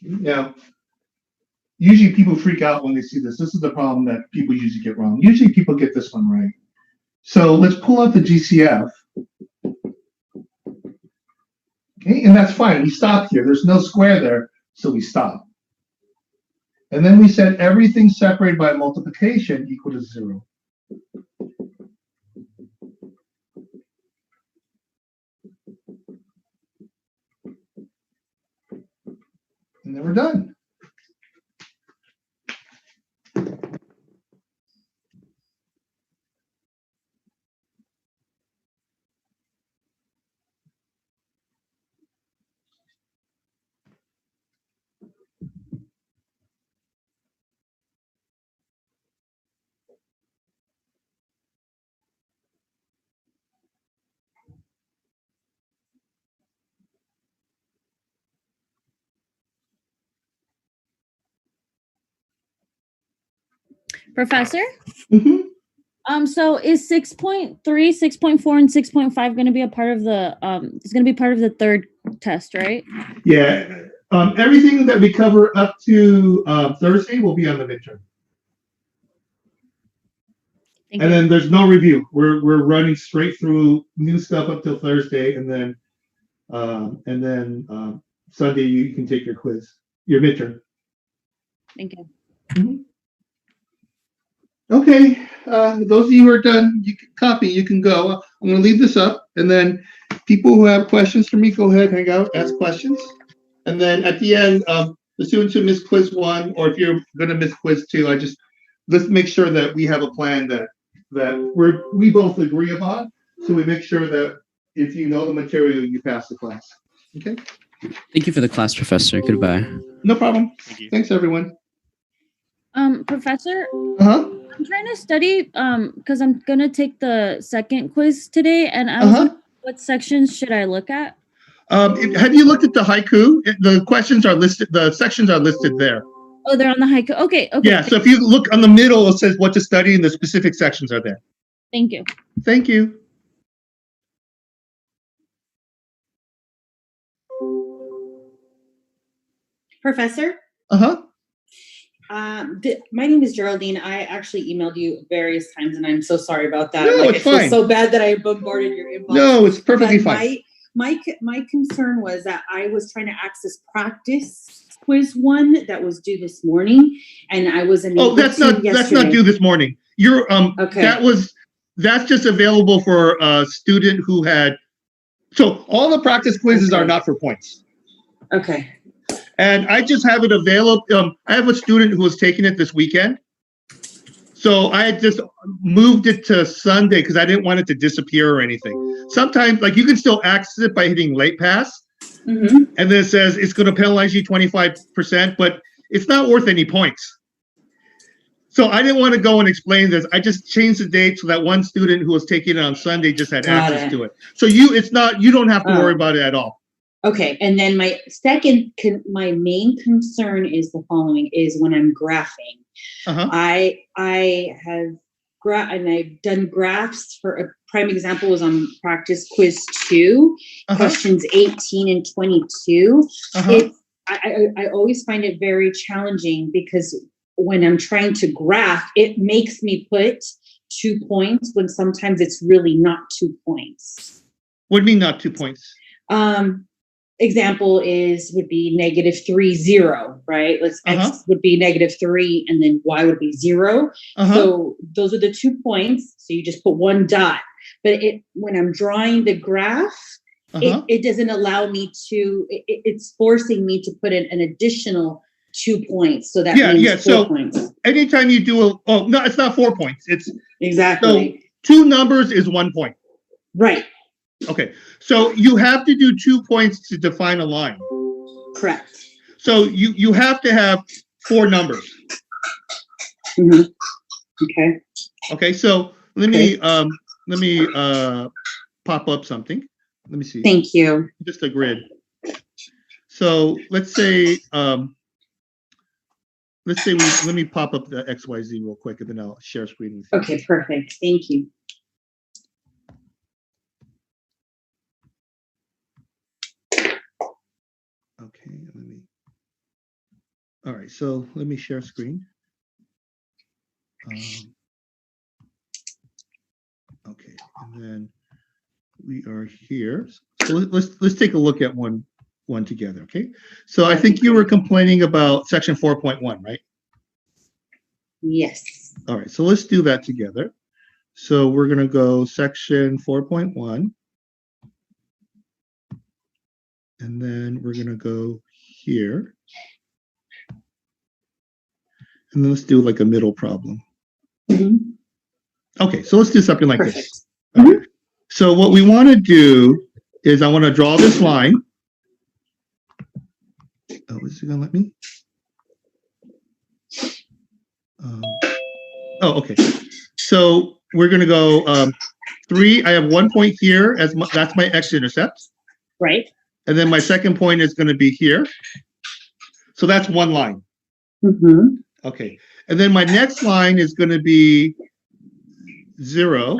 Now, usually people freak out when they see this. This is the problem that people usually get wrong. Usually people get this one right. So let's pull out the GCF. Okay, and that's fine. We stopped here. There's no square there, so we stop. And then we set everything separated by multiplication equal to 0. And then we're done. Professor? Mm-hmm. So is 6.3, 6.4, and 6.5 going to be a part of the it's going to be part of the third test, right? Yeah. Everything that we cover up to Thursday will be on the midterm. Thank And you. then there's no review. We're running straight through new stuff up till Thursday, and then Sunday you can take your quiz, your midterm. Thank you. Mm-hmm. Okay, those of you who are done, you can copy, you can go. I'm going to leave this up, and then people who have questions for me, go ahead, hang out, ask questions. And then at the end, the students who miss quiz 1, or if you're going to miss quiz 2, let's make sure that we have a plan that we both agree upon, so we make sure that if you know the material, you pass the class. Okay? Thank you for the class, Professor. Goodbye. No problem. Thank you. Thanks, everyone. Professor? Uh-huh. I'm trying to study because I'm gonna take the second quiz today, and I was wondering what sections should I look at? Have you looked at the haiku? The questions are listed. The sections are listed there. Oh, they're on the haiku. Okay. Okay. Yeah. So if you look on the middle, it says what to study, and the specific sections are there. Thank you. Thank you. Professor? Uh-huh. My name is Geraldine. I actually emailed you various times, and I'm so sorry about that. No, like, it's I feel fine. so bad that I bombarded your inbox. No, it's perfectly But fine. My concern was that I was trying to access practice quiz 1 that was due this morning, and I wasn't able to that's not yesterday. due this morning. You're Okay. That's just available for a student who had. So all the practice quizzes are not for points. Okay. And I just have it available. I have a student who was taking it this weekend. So I had just moved it to Sunday because I didn't want it to disappear or anything. Sometimes, like, you can still access it by hitting late pass. Mm-hmm. And then it says it's going to penalize you 25%, but it's not worth any points. So I didn't want to go and explain this. I just changed the date so that one student who was taking it on Sunday just had access to it. So you don't have to worry about it at all. Okay, and then my main concern is the following: is when I'm graphing. I have and I've done graphs for a prime example was on practice quiz 2, questions 18 and 22. I always find it very challenging because when I'm trying to graph, it makes me put 2 points when sometimes it's really not 2 points. What do you mean not 2 points? Example would be -3, 0, right? X would be -3, and then Y would be 0. So those are the 2 points. So you just put 1 dot. But when I'm drawing the graph, it doesn't allow me to. It's forcing me to put in an additional 2 points. So that means 4 points. Anytime you do no, it's not 4 points. It's exactly. So 2 numbers is 1 point. Right. Okay, so you have to do 2 points to define a line. Correct. So you have to have 4 numbers. Mm-hmm. Okay. Okay, so let me pop up something. Let me see. Thank you. Just a grid. So let's say let me pop up the XYZ real quick, and then I'll share screen with you. Okay, perfect. Thank you. Okay, let me All right, so let me share screen. Okay, and then we are here. So let's take a look at one together, okay? So I think you were complaining about section 4.1, right? Yes. All right, so let's do that together. So we're going to go section 4.1. And then we're going to go here. And then let's do like a middle problem. Okay, so let's do something like this. All right. So what we want to do is I want to draw this line. Oh, is it going to let me? Okay. So we're going to go 3. I have 1 point here as that's my x-intercept. Right. And then my second point is going to be here. So that's one line. Okay. And then my next line is going to be 0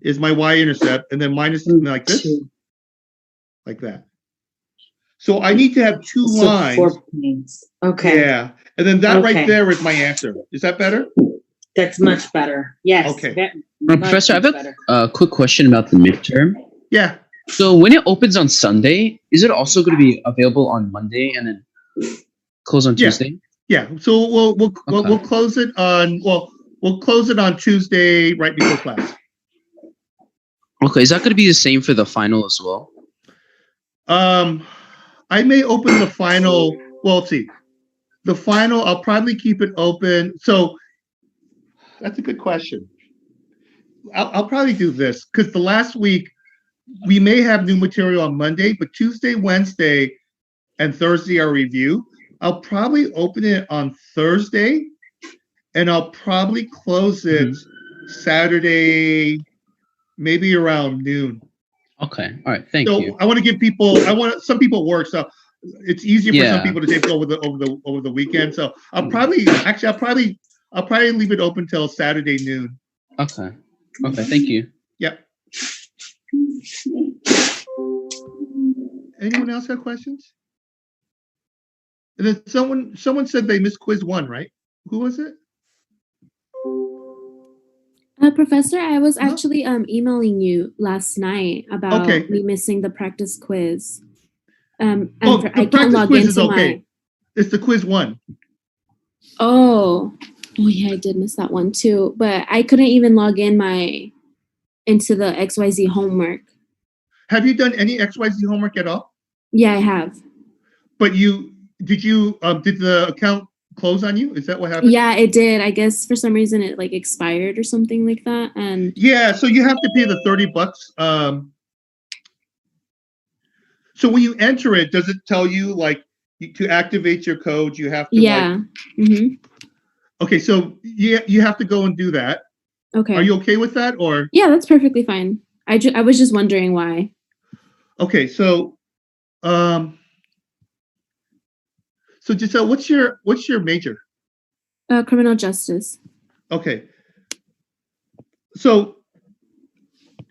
is my y-intercept, and then minus like this, like that. So I need to have two lines. 4 points. Okay. Yeah. And then that right there is my answer. Is that better? That's much better. Yes. Okay. Professor, I have a quick question about the midterm. Yeah. So when it opens on Sunday, is it also going to be available on Monday and then close on Tuesday? Yeah. So we'll close it on we'll close it on Tuesday right before class. Okay. Is that going to be the same for the final as well? I may open the final. Well, let's see. The final, I'll probably keep it open. So that's a good question. I'll probably do this because the last week we may have new material on Monday, but Tuesday, Wednesday, and Thursday are review. I'll probably open it on Thursday, and I'll probably close it Saturday, maybe around noon. Okay. All right. Thank you. I want to give people. Some people work, so it's easier for some people to take over the weekend. So I'll probably leave it open till Saturday noon. Okay. Okay. Thank you. Yep. Anyone else have questions? And then someone said they missed quiz 1, right? Who was it? Professor, I was actually emailing you last night about me missing the practice quiz. The practice quiz is okay. It's the quiz 1. Oh yeah, I did miss that one too. But I couldn't even log in into the XYZ homework. Have you done any XYZ homework at all? Yeah, I have. But did the account close on you? Is that what happened? Yeah, it did. I guess for some reason it like expired or something like that. And yeah, so you have to pay the $30. So when you enter it, does it tell you like to activate your code? You have to Okay, so you have to go and do that. Okay. Are you okay with that or? Yeah, that's perfectly fine. I was just wondering why. Okay, so so Giselle, what's your major? Criminal justice. Okay. So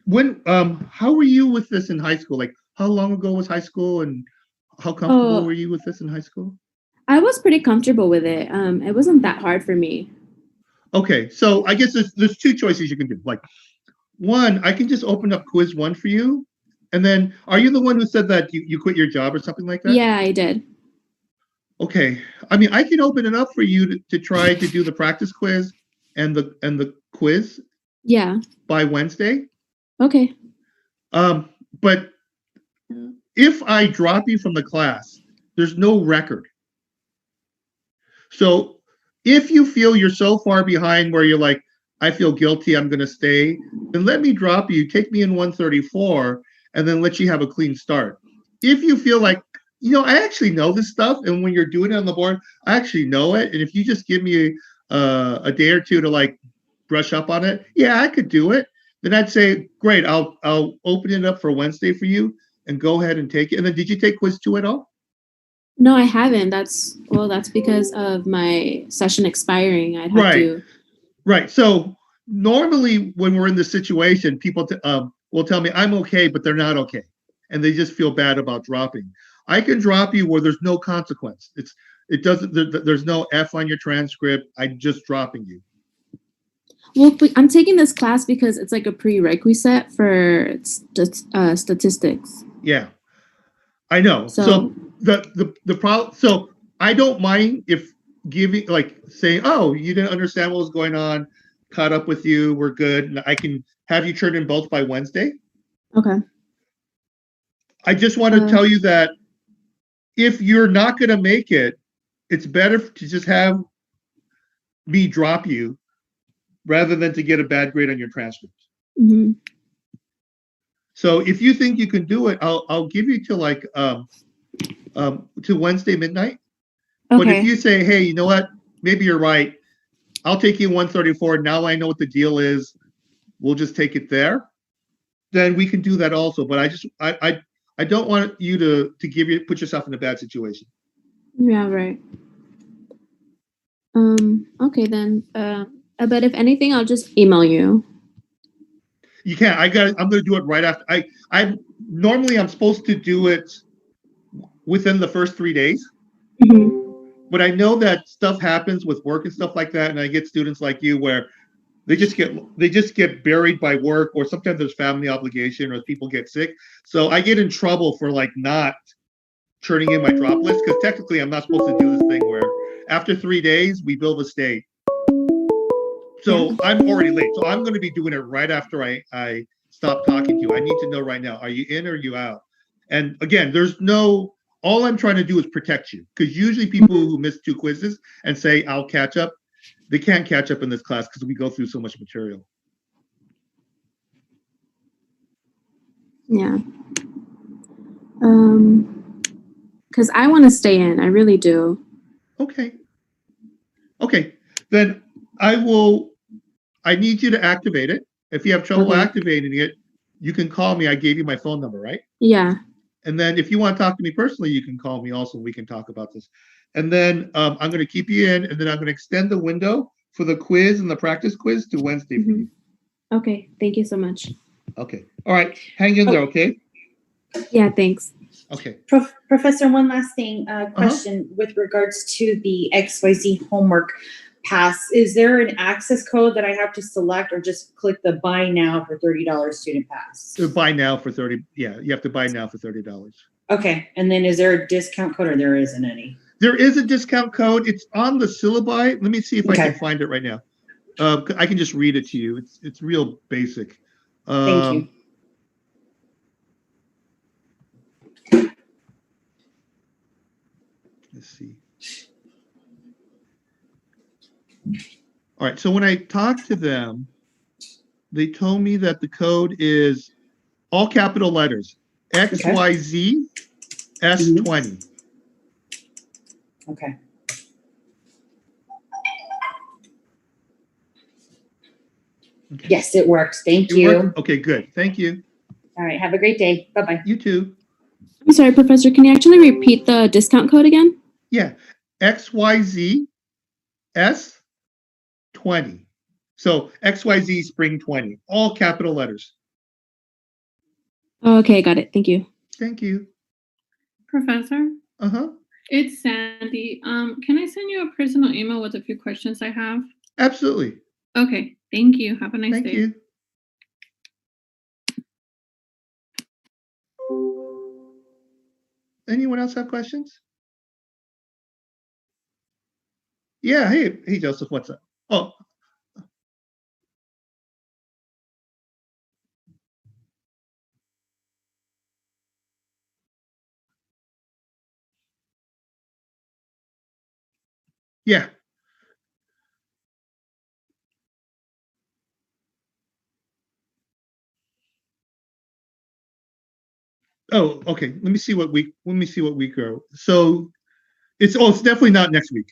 when how were you with this in high school? Like how long ago was high school and how comfortable were you with this in high school? I was pretty comfortable with it. It wasn't that hard for me. Okay, so I guess there's two choices you can do. Like one, I can just open up quiz 1 for you. And then are you the one who said that you quit your job or something like that? Yeah, I did. Okay. I mean, I can open it up for you to try to do the practice quiz and the quiz. Yeah. By Wednesday. Okay. But if I drop you from the class, there's no record. So if you feel you're so far behind where you're like, I feel guilty, I'm going to stay, then let me drop you, take me in 134, and then let you have a clean start. If you feel like, I actually know this stuff, and when you're doing it on the board, I actually know it, and if you just give me a day or two to like brush up on it, yeah, I could do it. Then I'd say, great, I'll open it up for Wednesday for you, and go ahead and take it. And then, did you take quiz 2 at all? No, I haven't. That's because of my session expiring. I'd have to. Right. So normally when we're in this situation, people will tell me I'm okay, but they're not okay. And they just feel bad about dropping. I can drop you where there's no consequence. There's no F on your transcript. I'm just dropping you. Well, but I'm taking this class because it's like a prerequisite for statistics. Yeah, I know. So the problem. So I don't mind if giving, like, saying, oh, you didn't understand what was going on, caught up with you, we're good, and I can have you turn in both by Wednesday. Okay. I just want to tell you that if you're not going to make it, it's better to just have me drop you rather than to get a bad grade on your transcript. Mm-hmm. So if you think you can do it, I'll give you to like to Wednesday midnight. Okay. But if you say, hey, you know what, maybe you're right, I'll take you 134. Now I know what the deal is. We'll just take it there. Then we can do that also. But I don't want you to put yourself in a bad situation. Yeah, right. Okay then. But if anything, I'll just email you. You can't. I'm going to do it right after. Normally I'm supposed to do it within the first 3 days. Mm-hmm. But I know that stuff happens with work and stuff like that, and I get students like you where they just get buried by work, or sometimes there's family obligation, or people get sick. So I get in trouble for like not turning in my drop list, because technically I'm not supposed to do this thing where after 3 days we build a state. So I'm already late. So I'm going to be doing it right after I stop talking to you. I need to know right now, are you in or are you out? And again, all I'm trying to do is protect you, because usually people who miss 2 quizzes and say, I'll catch up, they can't catch up in this class because we go through so much material. Yeah. Because I want to stay in. I really do. Okay. Then I need you to activate it. If you have trouble activating it, you can call me. I gave you my phone number, right? Yeah. And then if you want to talk to me personally, you can call me also. We can talk about this. And then I'm going to keep you in, and then I'm going to extend the window for the quiz and the practice quiz to Wednesday for you. Okay. Thank you so much. Okay. All right. Hang in there, okay? Yeah, thanks. Okay. Professor, one last thing, question with regards to the XYZ homework pass. Is there an access code that I have to select, or just click the buy now for $30 student pass? Buy now for 30. Yeah, you have to buy now for $30. Okay. And then is there a discount code, or there isn't any? There is a discount code. It's on the syllabi. Let me see if I can find it right now. I can just read it to you. It's real basic. Thank you. Let's see. All right, so when I talked to them, they told me that the code is all capital letters, XYZ S20. Okay. Yes, it works. Thank you. Okay, good. Thank you. All right, have a great day. Bye-bye. You too. I'm sorry, Professor, can you actually repeat the discount code again? Yeah, XYZ S20. So XYZ Spring 20, all capital letters. Okay, got it. Thank you. Thank you. Professor? Uh-huh. It's Sandy. Can I send you a personal email with a few questions I have? Absolutely. Okay, thank you. Have a nice day. Thank you. Anyone else have questions? Yeah, hey Joseph, what's up? Oh. Yeah. Oh, okay. Let me see what week are. So it's definitely not next week.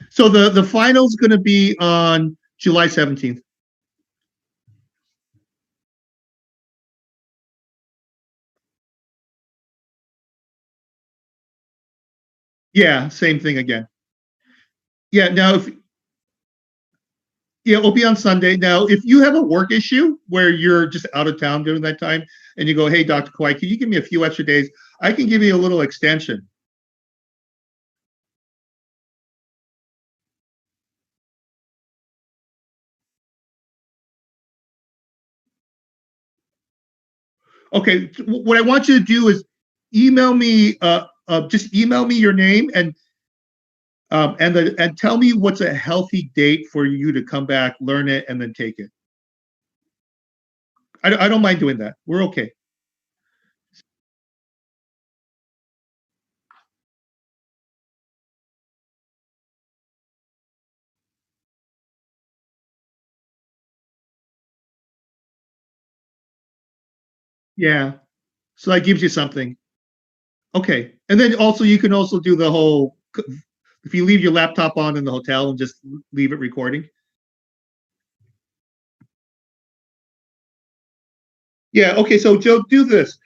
So the final's going to be on July 17th. Yeah, same thing again. Yeah, now it'll be on Sunday. Now, if you have a work issue where you're just out of town during that time and you go, hey, Dr. Kawai, can you give me a few extra days? I can give you a little extension. Okay, what I want you to do is email me, just email me your name and tell me what's a healthy date for you to come back, learn it, and then take it. I don't mind doing that. We're okay. Yeah. So that gives you something. Okay. And then also you can also do the whole, if you leave your laptop on in the hotel and just leave it recording. Yeah, okay, so Joe, do this.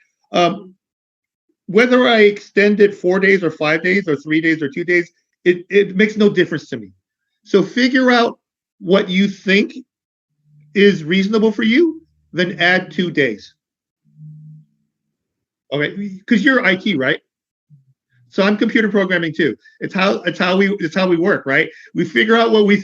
Whether I extend it 4 days or 5 days or 3 days or 2 days, it makes no difference to me. So figure out what you think is reasonable for you, then add 2 days. Okay, because you're IT, right? So I'm computer programming too. It's how we work, right? We figure out what we think